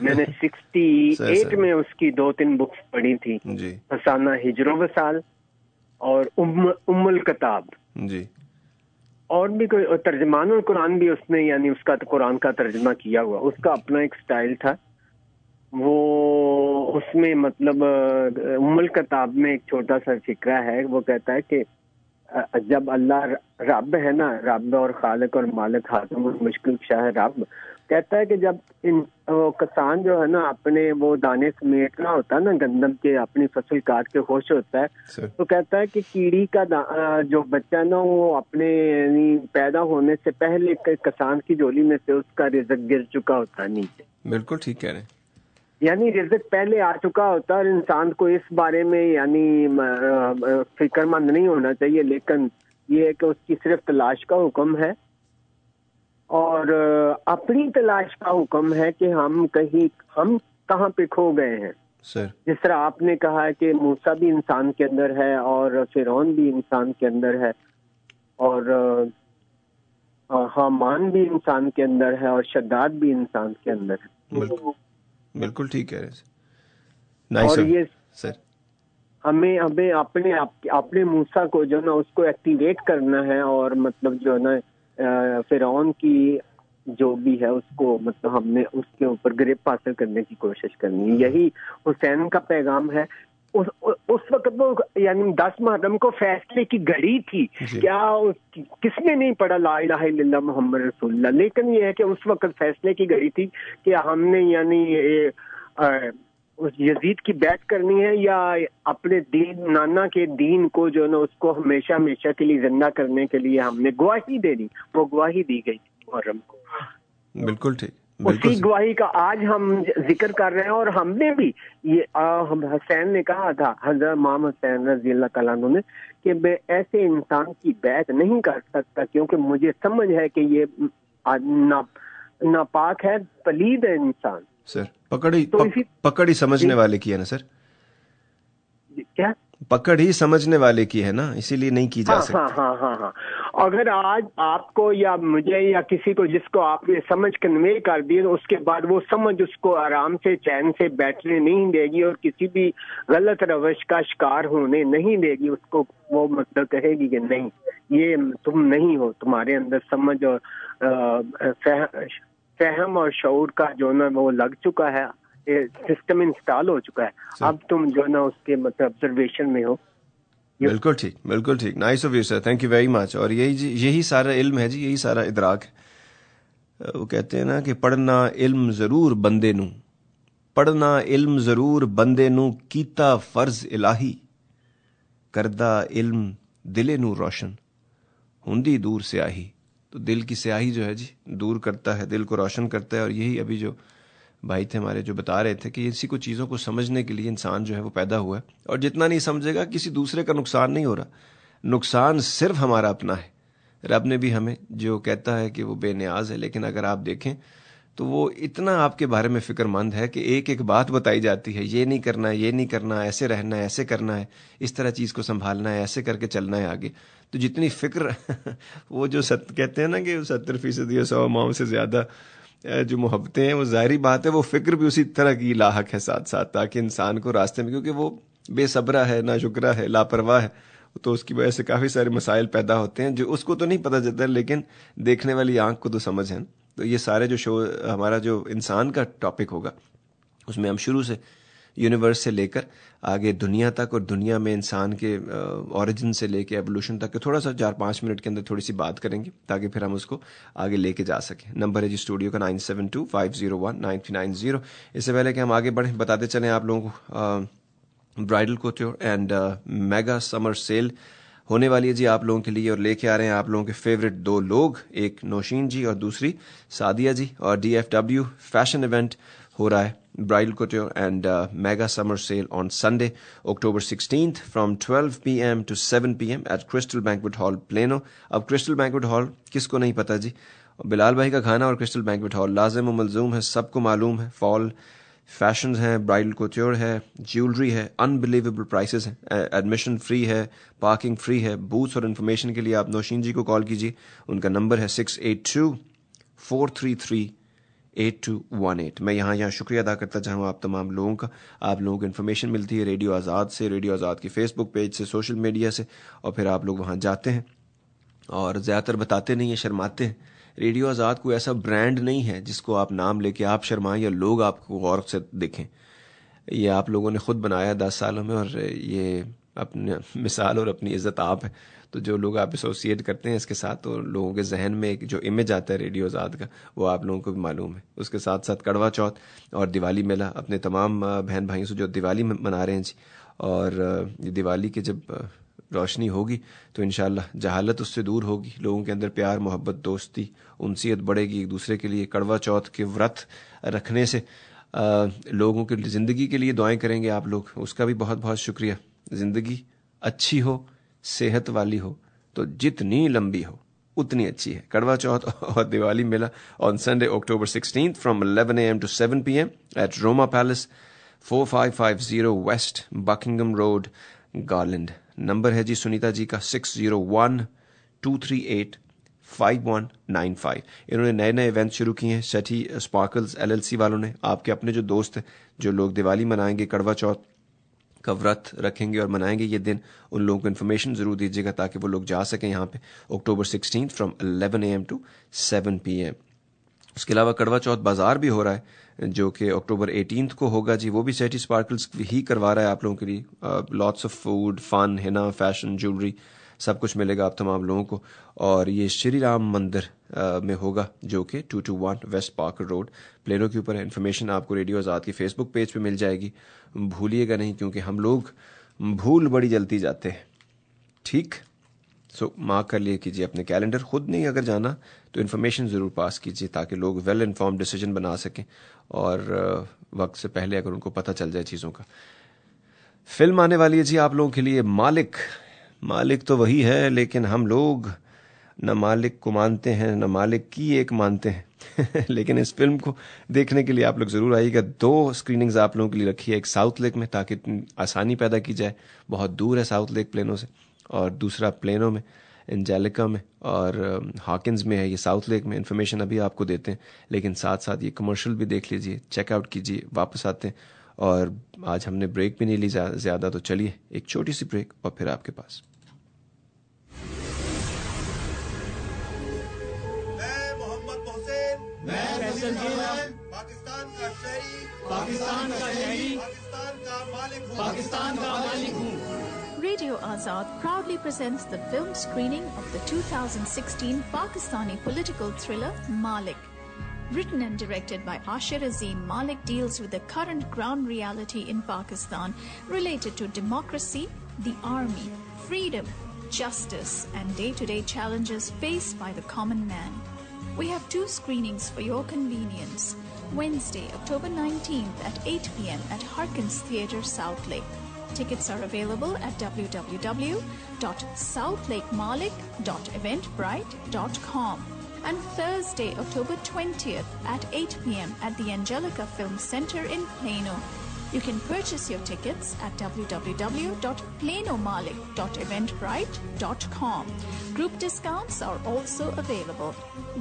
میں نے 68 میں اس کی 2-3 بکس پڑھی تھی جی. فسانہ ہجر و وصال اور ام الکتاب جی. اور بھی کوئی ترجمان القرآن بھی اس نے، یعنی اس کا قرآن کا ترجمہ کیا ہوا. اس کا اپنا ایک سٹائل تھا. وہ اس میں مطلب ام الکتاب میں ایک چھوٹا سا فقرہ ہے، وہ کہتا ہے کہ جب اللہ رب ہے نا، رب اور خالق اور مالک حاکم المشکل شاہ رب، کہتا ہے کہ جب کسان جو ہے نا اپنے وہ دانے سمیٹ رہا ہوتا ہے نا گندم کے، اپنی فصل کاٹ کے خوش ہوتا ہے، تو کہتا ہے کہ کیڑی کا جو بچہ نا وہ اپنے یعنی پیدا ہونے سے پہلے کسان کی جولی میں سے اس کا رزق گر چکا ہوتا ہے نیچے. بالکل ٹھیک کہہ رہے ہیں. یعنی رزق پہلے آ چکا ہوتا ہے اور انسان کو اس بارے میں یعنی فکر مند نہیں ہونا چاہیے، لیکن یہ ہے کہ اس کی صرف تلاش کا حکم ہے اور اپنی تلاش کا حکم ہے کہ ہم کہاں پہ کھو گئے ہیں. سر جس طرح آپ نے کہا کہ موسیٰ بھی انسان کے اندر ہے اور فرعون بھی انسان کے اندر ہے اور حامان بھی انسان کے اندر ہے اور شداد بھی انسان کے اندر ہے. بالکل ٹھیک کہہ رہے ہیں. اور یہ سر ہمیں اپنے موسیٰ کو جو نا اس کو ایکٹیویٹ کرنا ہے اور مطلب جو ہے نا فرعون کی جو بھی ہے اس کو مطلب ہم نے اس کے اوپر گرپ حاصل کرنے کی کوشش کرنی ہے. یہی حسین کا پیغام ہے. اس وقت وہ یعنی 10 محرم کو فیصلے کی گھڑی تھی. کیا کس نے نہیں پڑھا لا الہ الا اللہ محمد رسول اللہ؟ لیکن یہ ہے کہ اس وقت فیصلے کی گھڑی تھی کہ ہم نے یعنی یزید کی بیعت کرنی ہے یا اپنے دین نانا کے دین کو جو نا اس کو ہمیشہ کے لیے زندہ کرنے کے لیے ہم نے گواہی دینی. وہ گواہی دی گئی محرم کو. بالکل ٹھیک. اسی گواہی کا آج ہم ذکر کر رہے ہیں اور ہم نے بھی یہ حسین نے کہا تھا، حضرت امام حسین رضی اللہ تعالیٰ عنہ نے، کہ میں ایسے انسان کی بیعت نہیں کر سکتا کیونکہ مجھے سمجھ ہے کہ یہ ناپاک ہے، پلید ہے انسان. سر پکڑ ہی سمجھنے والے کی ہے نا سر. کیا پکڑ ہی سمجھنے والے کی ہے نا، اسی لیے نہیں کی جا سکتی. ہاں. اگر آج آپ کو یا مجھے یا کسی کو جس کو آپ نے سمجھ کنوے کر دی، اس کے بعد وہ سمجھ اس کو آرام سے چین سے بیٹھنے نہیں دے گی اور کسی بھی غلط روش کا شکار ہونے نہیں دے گی. اس کو وہ مطلب کہے گی کہ نہیں، یہ تم نہیں ہو، تمہارے اندر سمجھ اور فہم اور شعور کا جو نا وہ لگ چکا ہے، سسٹم انسٹال ہو چکا ہے. اب تم جو نا اس کے مطلب آبزرویشن میں ہو. بالکل ٹھیک، بالکل ٹھیک. Nice of you sir, thank you very مچ. اور یہی سارا علم ہے جی، یہی سارا ادراک ہے. وہ کہتے ہیں نا کہ پڑھنا علم ضرور بندے نو، پڑھنا علم ضرور بندے نو، کیتا فرض الہی، کردہ علم دلے نو روشن، ہندی دور سیاہی. تو دل کی سیاہی جو ہے جی دور کرتا ہے، دل کو روشن کرتا ہے. اور یہی ابھی جو بھائی تھے ہمارے جو بتا رہے تھے کہ اسی کو چیزوں کو سمجھنے کے لیے انسان جو ہے وہ پیدا ہوا ہے. اور جتنا نہیں سمجھے گا کسی دوسرے کا نقصان نہیں ہو رہا، نقصان صرف ہمارا اپنا ہے. رب نے بھی ہمیں جو کہتا ہے کہ وہ بے نیاز ہے، لیکن اگر آپ دیکھیں تو وہ اتنا آپ کے بارے میں فکر مند ہے کہ ایک بات بتائی جاتی ہے، یہ نہیں کرنا ہے، یہ نہیں کرنا ہے، ایسے رہنا ہے، ایسے کرنا ہے، اس طرح چیز کو سنبھالنا ہے، ایسے کر کے چلنا ہے آگے. تو جتنی فکر وہ جو کہتے ہیں نا کہ 70% یا 100 ماؤں سے زیادہ جو محبتیں ہیں، وہ ظاہری بات ہے وہ فکر بھی اسی طرح کی لاحق ہے ساتھ ساتھ، تاکہ انسان کو راستے میں، کیونکہ وہ بے صبرہ ہے، ناشکرہ ہے، لاپرواہ ہے، تو اس کی وجہ سے کافی سارے مسائل پیدا ہوتے ہیں جو اس کو تو نہیں پتہ چلتا، لیکن دیکھنے والی آنکھ کو تو سمجھ ہے. تو یہ سارے جو شو ہمارا جو انسان کا ٹاپک ہوگا، اس میں ہم شروع سے یونیورس سے لے کر آگے دنیا تک، اور دنیا میں انسان کے اوریجن سے لے کے ایوولوشن تک تھوڑا سا 4-5 منٹ کے اندر تھوڑی سی بات کریں گے، تاکہ پھر ہم اس کو آگے لے کے جا سکیں. نمبر ہے جی اسٹوڈیو کا 9725019390. اس سے پہلے کہ ہم آگے بڑھیں، بتاتے چلیں آپ لوگوں کو bridal couture and mega summer sale ہونے والی ہے جی آپ لوگوں کے لیے، اور لے کے آ رہے ہیں آپ لوگوں کے فیوریٹ 2 لوگ، ایک نوشین جی اور دوسری سعدیہ جی. اور DFW فیشن ایونٹ ہو رہا ہے، bridal couture and mega summer sale on Sunday October 16th from 12 PM to 7 PM at crystal banquet hall Plano. اب کرسٹل بینکویٹ ہال کس کو نہیں پتا جی، بلال بھائی کا کھانا اور کرسٹل بینکویٹ ہال لازم و ملزوم ہے، سب کو معلوم ہے. فال فیشنز ہیں، برائڈل کوٹیور ہے، جیولری ہے، انبلیویبل پرائسز ہیں، ایڈمیشن فری ہے، پارکنگ فری ہے. بوتھس اور انفارمیشن کے لیے آپ نوشین جی کو کال کیجیے، ان کا نمبر ہے 682-433-8218. میں یہاں شکریہ ادا کرتا چاہوں آپ تمام لوگوں کا. آپ لوگوں کو انفارمیشن ملتی ہے ریڈیو آزاد سے، ریڈیو آزاد کی فیس بک پیج سے، سوشل میڈیا سے، اور پھر آپ لوگ وہاں جاتے ہیں اور زیادہ تر بتاتے نہیں ہیں، شرماتے ہیں. ریڈیو آزاد کوئی ایسا برانڈ نہیں ہے جس کو آپ نام لے کے آپ شرمائیں یا لوگ آپ کو غور سے دیکھیں. یہ آپ لوگوں نے خود بنایا 10 سالوں میں, اور یہ اپنی مثال اور اپنی عزت آپ ہے. تو جو لوگ آپ ایسوسیٹ کرتے ہیں اس کے ساتھ, تو لوگوں کے ذہن میں ایک جو امیج آتا ہے ریڈیو آزاد کا, وہ آپ لوگوں کو بھی معلوم ہے. اس کے ساتھ ساتھ کڑوا چوتھ اور دیوالی میلہ اپنے تمام بہن بھائیوں سے جو دیوالی منا رہے ہیں جی, اور یہ دیوالی کے جب روشنی ہوگی تو انشاءاللہ جہالت اس سے دور ہوگی, لوگوں کے اندر پیار محبت دوستی انسیت بڑھے گی ایک دوسرے کے لیے. کڑوا چوتھ کے ورت رکھنے سے لوگوں کی زندگی کے لیے دعائیں کریں گے آپ لوگ, اس کا بھی بہت بہت شکریہ. زندگی اچھی ہو, صحت والی ہو, تو جتنی لمبی ہو اتنی اچھی ہے. کڑوا چوتھ اور دیوالی میلہ آن Sunday October 16th from 11 AM to 7 PM at Roma Palace, 4550 West Buckingham Road, Garland. Number ہے جی سنیتا جی کا 6012385195. انہوں نے نئے نئے ایونٹ شروع کیے ہیں سیٹھی اسپارکلز LLC والوں نے. آپ کے اپنے جو دوست ہیں جو لوگ دیوالی منائیں گے, کڑوا چوتھ کا ورت رکھیں گے اور منائیں گے یہ دن, ان لوگوں کو انفارمیشن ضرور دیجیے گا تاکہ وہ لوگ جا سکیں یہاں پہ October 16th from 11 AM to 7 PM. اس کے علاوہ کڑوا چوتھ بازار بھی ہو رہا ہے جو کہ October 18th کو ہوگا جی. وہ بھی سیٹی اسپارکلز ہی کروا رہا ہے آپ لوگوں کے لیے. Lots of food, fun, Hina, fashion, jewellery, سب کچھ ملے گا آپ تمام لوگوں کو. اور یہ شری رام مندر میں ہوگا جو کہ 221 ویسٹ پارکر روڈ پلینو کے اوپر ہے. انفارمیشن آپ کو ریڈیو آزاد کی فیس بک پیج پہ مل جائے گی, بھولیے گا نہیں کیونکہ ہم لوگ بھول بڑی جلدی جاتے ہیں. ٹھیک, سو مارک کر لیے کیجیے اپنے کیلنڈر. خود نہیں اگر جانا تو انفارمیشن ضرور پاس کیجیے تاکہ لوگ ویل انفارمڈ ڈیسیجن بنا سکیں, اور وقت سے پہلے اگر ان کو پتہ چل جائے چیزوں کا. فلم آنے والی ہے جی آپ لوگوں کے لیے, مالک. مالک تو وہی ہے لیکن ہم لوگ نہ مالک کو مانتے ہیں نہ مالک کی ایک مانتے ہیں. لیکن اس فلم کو دیکھنے کے لیے آپ لوگ ضرور آئیے گا. 2 اسکریننگز آپ لوگوں کے لیے رکھی ہے, ایک ساؤتھ لیک میں تاکہ آسانی پیدا کی جائے, بہت دور ہے ساؤتھ لیک پلینو سے, اور دوسرا پلینو میں, انجیلیکا میں اور ہاکنز میں ہے یہ ساؤتھ لیک میں. انفارمیشن ابھی آپ کو دیتے ہیں, لیکن ساتھ ساتھ یہ کمرشل بھی دیکھ لیجئے, چیک آؤٹ کیجئے, واپس آتے ہیں. اور آج ہم نے بریک بھی نہیں لی زیادہ, تو چلیے ایک چھوٹی سی بریک اور پھر آپ کے پاس. پاکستان کا شہری, پاکستان کا شہری, پاکستان کا مالک ہوں, پاکستان کا مالک ہوں. Radio Azad proudly presents the film screening of the 2016 Pakistani political thriller Malik. Written and directed by Ashir Azim, Malik deals with the current ground reality in Pakistan related to democracy, the army, freedom, justice, and day-to-day challenges faced by the common man. We have 2 screenings for your convenience. Wednesday, October 19th at 8 PM at Harkins Theatre, South Lake. Tickets are available at www.southlakemalik.eventbrite.com. And Thursday, October 20th at 8 PM at the Angelica Film Center in Plano. You can purchase your tickets at www.planomalik.eventbrite.com. Group discounts are also available.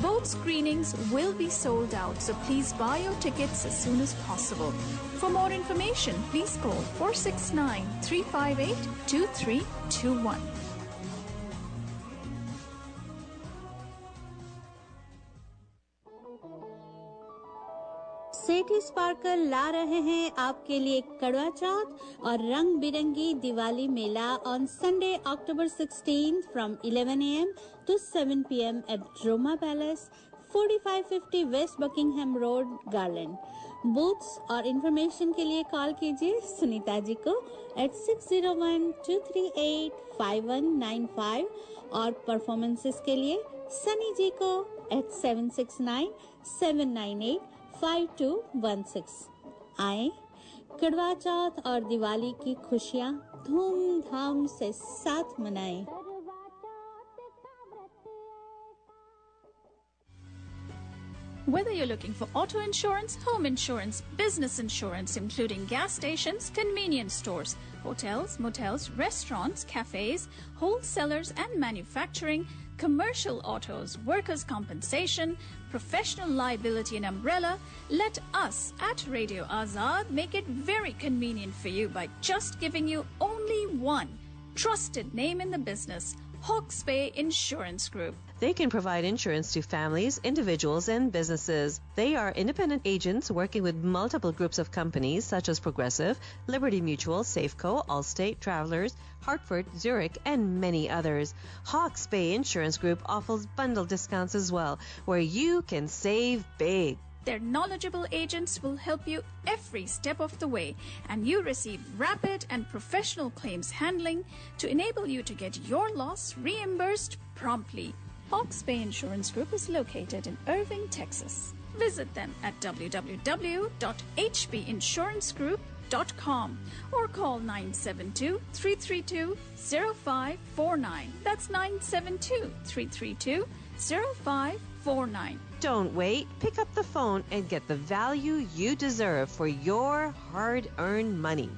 Both screenings will be sold out, so please buy your tickets as soon as possible. For more information, please call 469-358-2321. Sethi sparkle لا رہے ہیں آپ کے لیے کڑوا چوتھ اور رنگ برنگی دیوالی میلہ آن Sunday October 16th from 11 AM to 7 PM at Roma Palace, 4550 West Buckingham Road, Garland. Booths اور انفارمیشن کے لیے کال کیجیے سنیتا جی کو at 601-238-5195 اور پرفارمنسز کے لیے سنی جی کو at 769-798-5216. آئیں کڑوا چوتھ اور دیوالی کی خوشیاں دھوم دھام سے ساتھ منائیں. Whether you're looking for auto insurance, home insurance, business insurance, including gas stations, convenience stores, hotels, motels, restaurants, cafes, wholesalers and manufacturing, commercial autos, workers' compensation, professional liability and umbrella, let us at Radio Azad make it very convenient for you by just giving you only one trusted name in the business, Hawke's Bay Insurance Group. They can provide insurance to families, individuals, and businesses. They are independent agents working with multiple groups of companies such as Progressive, Liberty Mutual, Safeco, Allstate, Travelers, Hartford, Zurich, and many others. Hawke's Bay Insurance Group offers bundle discounts as well, where you can save big. Their knowledgeable agents will help you every step of the way, and you receive rapid and professional claims handling to enable you to get your loss reimbursed promptly. Hawke's Bay Insurance Group is located in Irving, Texas. Visit them at www.hbinsuranceGroup.com or call 972-332-0549. That's 972-332-0549. Don't wait. Pick up the phone and get the value you deserve for your hard-earned money.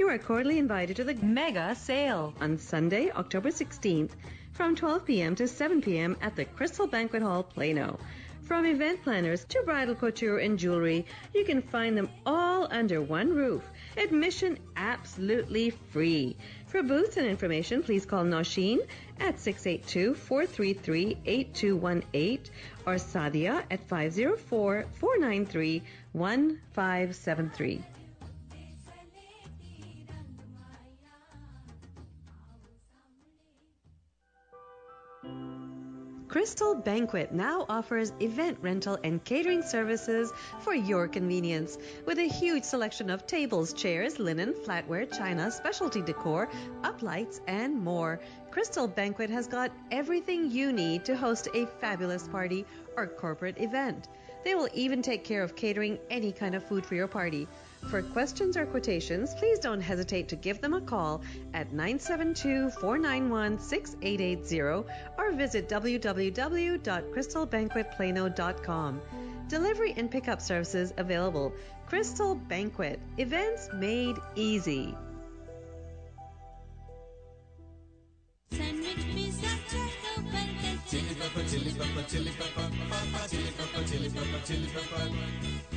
You are cordially invited to the mega sale on Sunday, October 16th from 12 p.m. to 7 p.m. at the Crystal Banquet Hall, Plano. From event planners to bridal couture and jewelry, you can find them all under one roof. Admission absolutely free. For booths and information, please call Nosheen at 682-433-8218 or Sadia at 504-493-1573. Crystal Banquet now offers event rental and catering services for your convenience. With a huge selection of tables, chairs, linen, flatware, china, specialty decor, uplights, and more, Crystal Banquet has got everything you need to host a fabulous party or corporate event. They will even take care of catering any kind of food for your party. For questions or quotations, please don't hesitate to give them a call at 972-491-6880 or visit www.crystalbanquetplano.com. Delivery and pickup services available. Crystal Banquet. Events made easy. Chili pepper, chili pepper, chili pepper, papa, chili pepper, chili pepper, chili pepper.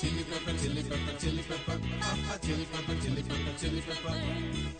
Chili pepper, chili pepper, chili pepper, papa, chili pepper, chili pepper, chili pepper.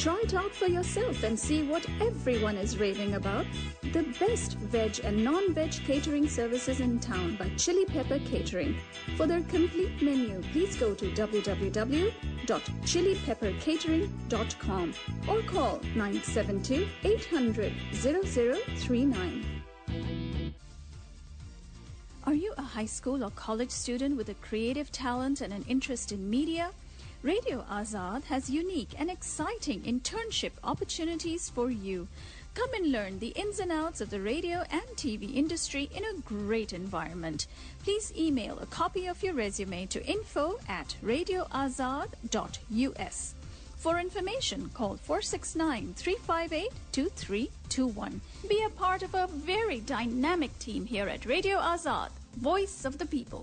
Try it out for yourself and see what everyone is raving about. The best veg and non-veg catering services in town by Chili Pepper Catering. For their complete menu, please go to www.chilipeppercatering.com or call 972-800-0039. Are you a high school or college student with a creative talent and an interest in media? Radio Azad has unique and exciting internship opportunities for you. Come and learn the ins and outs of the radio and TV industry in a great environment. Please email a copy of your resume to info@radioazad.us. For information, call 469-358-2321. Be a part of a very dynamic team here at Radio Azad, Voice of the People.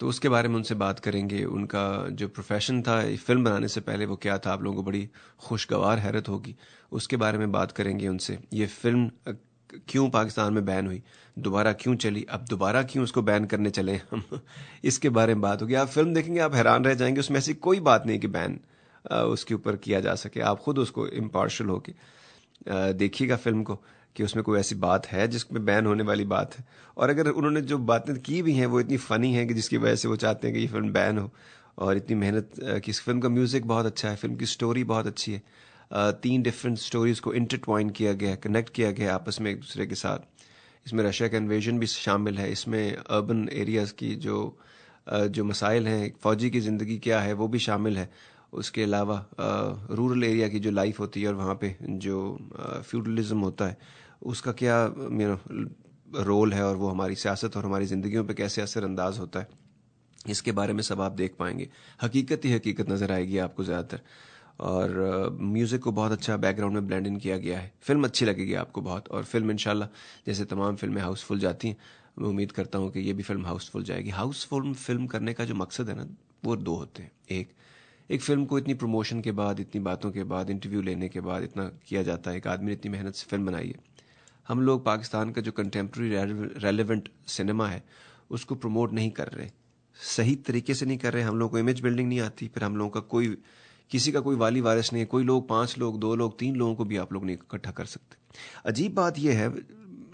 تو اس کے بارے میں ان سے بات کریں گے. ان کا جو پروفیشن تھا فلم بنانے سے پہلے وہ کیا تھا, آپ لوگوں کو بڑی خوشگوار حیرت ہوگی. اس کے بارے میں بات کریں گے ان سے. یہ فلم کیوں پاکستان میں بین ہوئی, دوبارہ کیوں چلی, اب دوبارہ کیوں اس کو بین کرنے چلے ہم, اس کے بارے میں بات ہوگی. آپ فلم دیکھیں گے آپ حیران رہ جائیں گے, اس میں ایسی کوئی بات نہیں کہ بین اس کے اوپر کیا جا سکے. آپ خود اس کو امپارشل ہو کے دیکھیے گا فلم کو کہ اس میں کوئی ایسی بات ہے جس میں بین ہونے والی بات ہے. اور اگر انہوں نے جو باتیں کی بھی ہیں وہ اتنی فنی ہیں کہ جس کی وجہ سے وہ چاہتے ہیں کہ یہ فلم بین ہو, اور اتنی محنت کی. اس فلم کا میوزک بہت اچھا ہے, فلم کی سٹوری بہت اچھی ہے. 3 ڈفرینٹ سٹوریز کو انٹرٹوائن کیا گیا ہے, کنیکٹ کیا گیا ہے آپس میں ایک دوسرے کے ساتھ. اس میں رشیا کا انویژن بھی شامل ہے, اس میں اربن ایریاز کی جو مسائل ہیں, فوجی کی زندگی کیا ہے وہ بھی شامل ہے. اس کے علاوہ رورل ایریا کی جو لائف ہوتی ہے اور وہاں پہ جو فیوڈلزم ہوتا ہے اس کا کیا رول ہے, اور وہ ہماری سیاست اور ہماری زندگیوں پہ کیسے اثر انداز ہوتا ہے, اس کے بارے میں سب آپ دیکھ پائیں گے. حقیقت ہی حقیقت نظر آئے گی آپ کو زیادہ تر. اور میوزک کو بہت اچھا بیک گراؤنڈ میں بلینڈ ان کیا گیا ہے. فلم اچھی لگے گی آپ کو بہت, اور فلم انشاءاللہ جیسے تمام فلمیں ہاؤس فل جاتی ہیں, میں امید کرتا ہوں کہ یہ بھی فلم ہاؤس فل جائے گی. ہاؤس فل فلم کرنے کا جو مقصد ہے نا وہ 2 ہوتے ہیں. ایک فلم کو اتنی پروموشن کے بعد, اتنی باتوں کے بعد, انٹرویو لینے کے بعد اتنا کیا جاتا ہے, ایک آدمی نے اتنی محنت سے فلم بنائی ہے. ہم لوگ پاکستان کا جو کنٹمپرری ریلیونٹ سنیما ہے اس کو پروموٹ نہیں کر رہے, صحیح طریقے سے نہیں کر رہے. ہم لوگوں کو امیج بلڈنگ نہیں آتی, پھر ہم لوگوں کا کسی کا کوئی والی وارث نہیں ہے. کوئی لوگ 5 لوگ 2 لوگ 3 لوگوں کو بھی آپ لوگ نہیں اکٹھا کر سکتے. عجیب بات یہ ہے,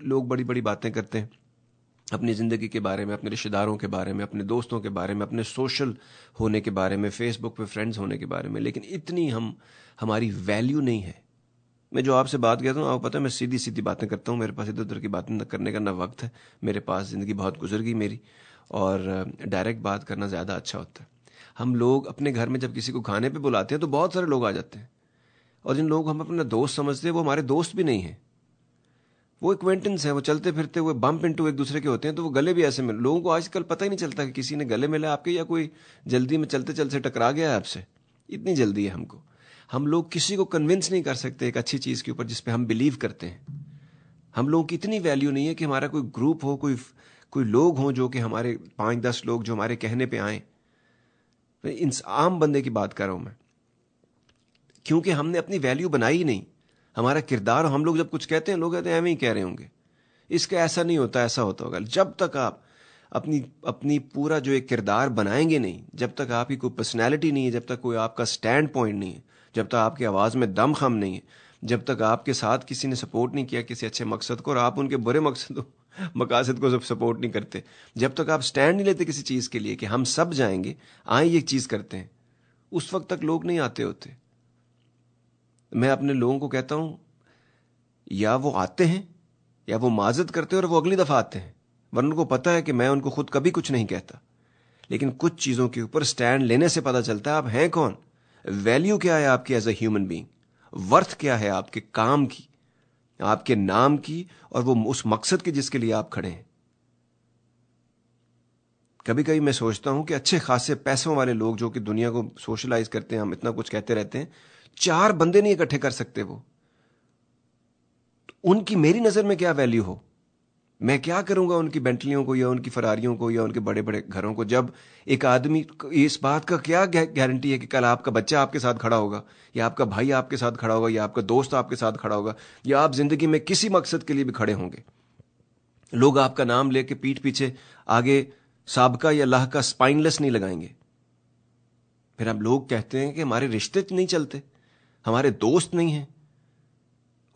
لوگ بڑی بڑی باتیں کرتے ہیں اپنی زندگی کے بارے میں, اپنے رشتہ داروں کے بارے میں, اپنے دوستوں کے بارے میں, اپنے سوشل ہونے کے بارے میں, فیس بک پہ فرینڈز ہونے کے بارے میں, لیکن اتنی ہماری ویلیو نہیں ہے. میں جو آپ سے بات کہتا ہوں آپ کو پتہ ہے میں سیدھی باتیں کرتا ہوں, میرے پاس ادھر ادھر کی باتیں کرنے کا نہ وقت ہے میرے پاس, زندگی بہت گزر گئی میری, اور ڈائریکٹ بات کرنا زیادہ اچھا ہوتا ہے. ہم لوگ اپنے گھر میں جب کسی کو کھانے پہ بلاتے ہیں تو بہت سارے لوگ آ جاتے ہیں, اور جن لوگوں کو ہم اپنا دوست سمجھتے ہیں وہ ہمارے دوست بھی نہیں ہیں, وہ ایکوینٹنس ہیں, وہ چلتے پھرتے ہوئے بمپ انٹو ایک دوسرے کے ہوتے ہیں, تو وہ گلے بھی ایسے مل. لوگوں کو آج کل پتہ ہی نہیں چلتا کہ کسی نے گلے ملا آپ کے, یا کوئی جلدی میں چلتے چلتے ٹکرا گیا ہے آپ سے. اتنی جلدی ہے ہم کو. ہم لوگ کسی کو کنونس نہیں کر سکتے ایک اچھی چیز کے اوپر جس پہ ہم بلیو کرتے ہیں. ہم لوگوں کی اتنی ویلیو نہیں ہے کہ ہمارا کوئی گروپ ہو, کوئی لوگ ہوں جو کہ ہمارے 5-10 لوگ جو ہمارے کہنے پہ آئیں. عام بندے کی بات کر رہا ہوں میں, کیونکہ ہم نے اپنی ویلیو بنائی ہی نہیں. ہمارا کردار, ہم لوگ جب کچھ کہتے ہیں لوگ کہتے ہیں ایویں ہی کہہ رہے ہوں گے, اس کا ایسا نہیں ہوتا, ایسا ہوتا ہوگا. جب تک آپ اپنی پورا جو ایک کردار بنائیں گے نہیں, جب تک آپ کی کوئی پرسنالٹی نہیں ہے, جب تک کوئی آپ کا سٹینڈ پوائنٹ نہیں ہے, جب تک آپ کی آواز میں دم خم نہیں ہے, جب تک آپ کے ساتھ کسی نے سپورٹ نہیں کیا کسی اچھے مقصد کو, اور آپ ان کے برے مقاصد کو سپورٹ نہیں کرتے, جب تک آپ سٹینڈ نہیں لیتے کسی چیز کے لیے کہ ہم سب جائیں گے, آئیں یہ چیز کرتے ہیں, اس وقت تک لوگ نہیں آتے ہوتے. میں اپنے لوگوں کو کہتا ہوں یا وہ آتے ہیں یا وہ معذرت کرتے ہیں اور وہ اگلی دفعہ آتے ہیں, ورنہ ان کو پتہ ہے کہ میں ان کو خود کبھی کچھ نہیں کہتا. لیکن کچھ چیزوں کے اوپر سٹینڈ لینے سے پتہ چلتا ہے آپ ہیں کون, ویلیو کیا ہے آپ کی as a human being, worth کیا ہے آپ کے کام کی, آپ کے نام کی, اور وہ اس مقصد کے جس کے لیے آپ کھڑے ہیں. کبھی کبھی میں سوچتا ہوں کہ اچھے خاصے پیسوں والے لوگ جو کہ دنیا کو سوشلائز کرتے ہیں, ہم اتنا کچھ کہتے رہتے ہیں, 4 بندے نہیں اکٹھے کر سکتے وہ. ان کی میری نظر میں کیا ویلیو ہو, میں کیا کروں گا ان کی بینٹلیوں کو یا ان کی فراریوں کو یا ان کے بڑے بڑے گھروں کو, جب ایک آدمی, اس بات کا کیا گارنٹی ہے کہ کل آپ کا بچہ آپ کے ساتھ کھڑا ہوگا, یا آپ کا بھائی آپ کے ساتھ کھڑا ہوگا, یا آپ کا دوست آپ کے ساتھ کھڑا ہوگا, یا آپ زندگی میں کسی مقصد کے لیے بھی کھڑے ہوں گے. لوگ آپ کا نام لے کے پیٹھ پیچھے آگے سابقہ یا لاح کا سپائن لیس نہیں لگائیں گے. پھر ہم لوگ کہتے ہیں کہ ہمارے رشتے نہیں چلتے, ہمارے دوست نہیں ہیں.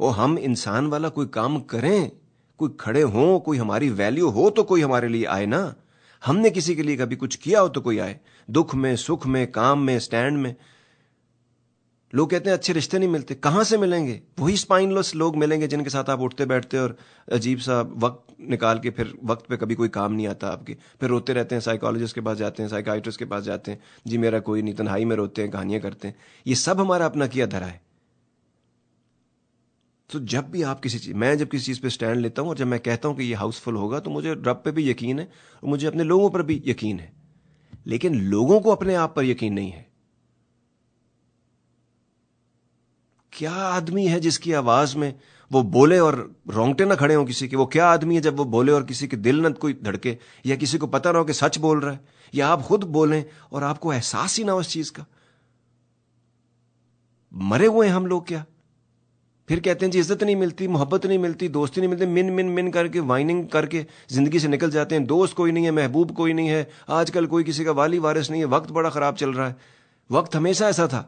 وہ ہم انسان والا کوئی کام کریں, کوئی کھڑے ہوں, کوئی ہماری ویلیو ہو تو کوئی ہمارے لیے آئے نا. ہم نے کسی کے لیے کبھی کچھ کیا ہو تو کوئی آئے, دکھ میں, سکھ میں, کام میں, سٹینڈ میں. لوگ کہتے ہیں اچھے رشتے نہیں ملتے, کہاں سے ملیں گے؟ وہی سپائن لیس لوگ ملیں گے جن کے ساتھ آپ اٹھتے بیٹھتے اور عجیب سا وقت نکال کے پھر وقت پہ کبھی کوئی کام نہیں آتا آپ کے, پھر روتے رہتے ہیں, سائیکالوجسٹ کے پاس جاتے ہیں, سائیکائٹرسٹ کے پاس جاتے ہیں, جی میرا کوئی نہیں, تنہائی میں روتے ہیں, کہانیاں کرتے ہیں. یہ سب ہمارا اپنا کیا دھرا ہے. تو جب بھی آپ میں جب کسی چیز پہ سٹینڈ لیتا ہوں اور جب میں کہتا ہوں کہ یہ ہاؤس فل ہوگا, تو مجھے رب پہ بھی یقین ہے اور مجھے اپنے لوگوں پر بھی یقین ہے, لیکن لوگوں کو اپنے آپ پر یقین نہیں ہے. کیا آدمی ہے جس کی آواز میں وہ بولے اور رونگٹے نہ کھڑے ہوں کسی کے؟ وہ کیا آدمی ہے جب وہ بولے اور کسی کے دل نہ کوئی دھڑکے، یا کسی کو پتہ نہ ہو کہ سچ بول رہا ہے، یا آپ خود بولیں اور آپ کو احساس ہی نہ ہو اس چیز کا؟ مرے ہوئے ہیں ہم لوگ کیا؟ پھر کہتے ہیں جی عزت نہیں ملتی، محبت نہیں ملتی، دوستی نہیں ملتی، من کر کے وائننگ کر کے زندگی سے نکل جاتے ہیں. دوست کوئی نہیں ہے، محبوب کوئی نہیں ہے، آج کل کوئی کسی کا والی وارث نہیں ہے، وقت بڑا خراب چل رہا ہے. وقت ہمیشہ ایسا تھا.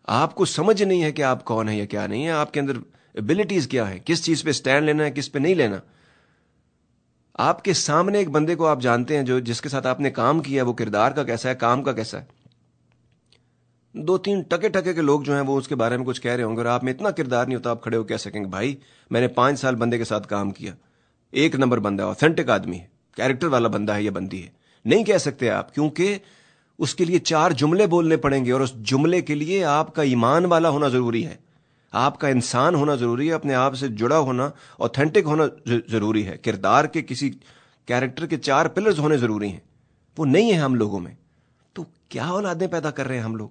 آپ کو سمجھ نہیں ہے کہ آپ کون ہیں یا کیا نہیں ہے، آپ کے اندر ایبلٹیز کیا ہیں، کس چیز پہ سٹینڈ لینا ہے، کس پہ نہیں لینا. آپ کے سامنے ایک بندے کو آپ جانتے ہیں جو جس کے ساتھ آپ نے کام کیا، وہ کردار کا کیسا ہے، کام کا کیسا ہے. 2-3 ٹکے کے لوگ جو ہیں وہ اس کے بارے میں کچھ کہہ رہے ہوں گے، اور آپ میں اتنا کردار نہیں ہوتا، آپ کھڑے ہو کہہ سکیں گے بھائی میں نے 5 سال بندے کے ساتھ کام کیا، 1 نمبر بندہ ہے، آتھینٹک آدمی ہے، کیریکٹر والا بندہ ہے یا بندی ہے. نہیں کہہ سکتے آپ، کیونکہ اس کے لیے 4 جملے بولنے پڑیں گے، اور اس جملے کے لیے آپ کا ایمان والا ہونا ضروری ہے، آپ کا انسان ہونا ضروری ہے، اپنے آپ سے جڑا ہونا، آتھینٹک ہونا ضروری ہے. کردار کے کسی کیریکٹر کے 4 پلرز ہونے ضروری ہیں، وہ نہیں ہے ہم لوگوں میں. تو کیا اولادیں پیدا کر رہے ہیں ہم لوگ؟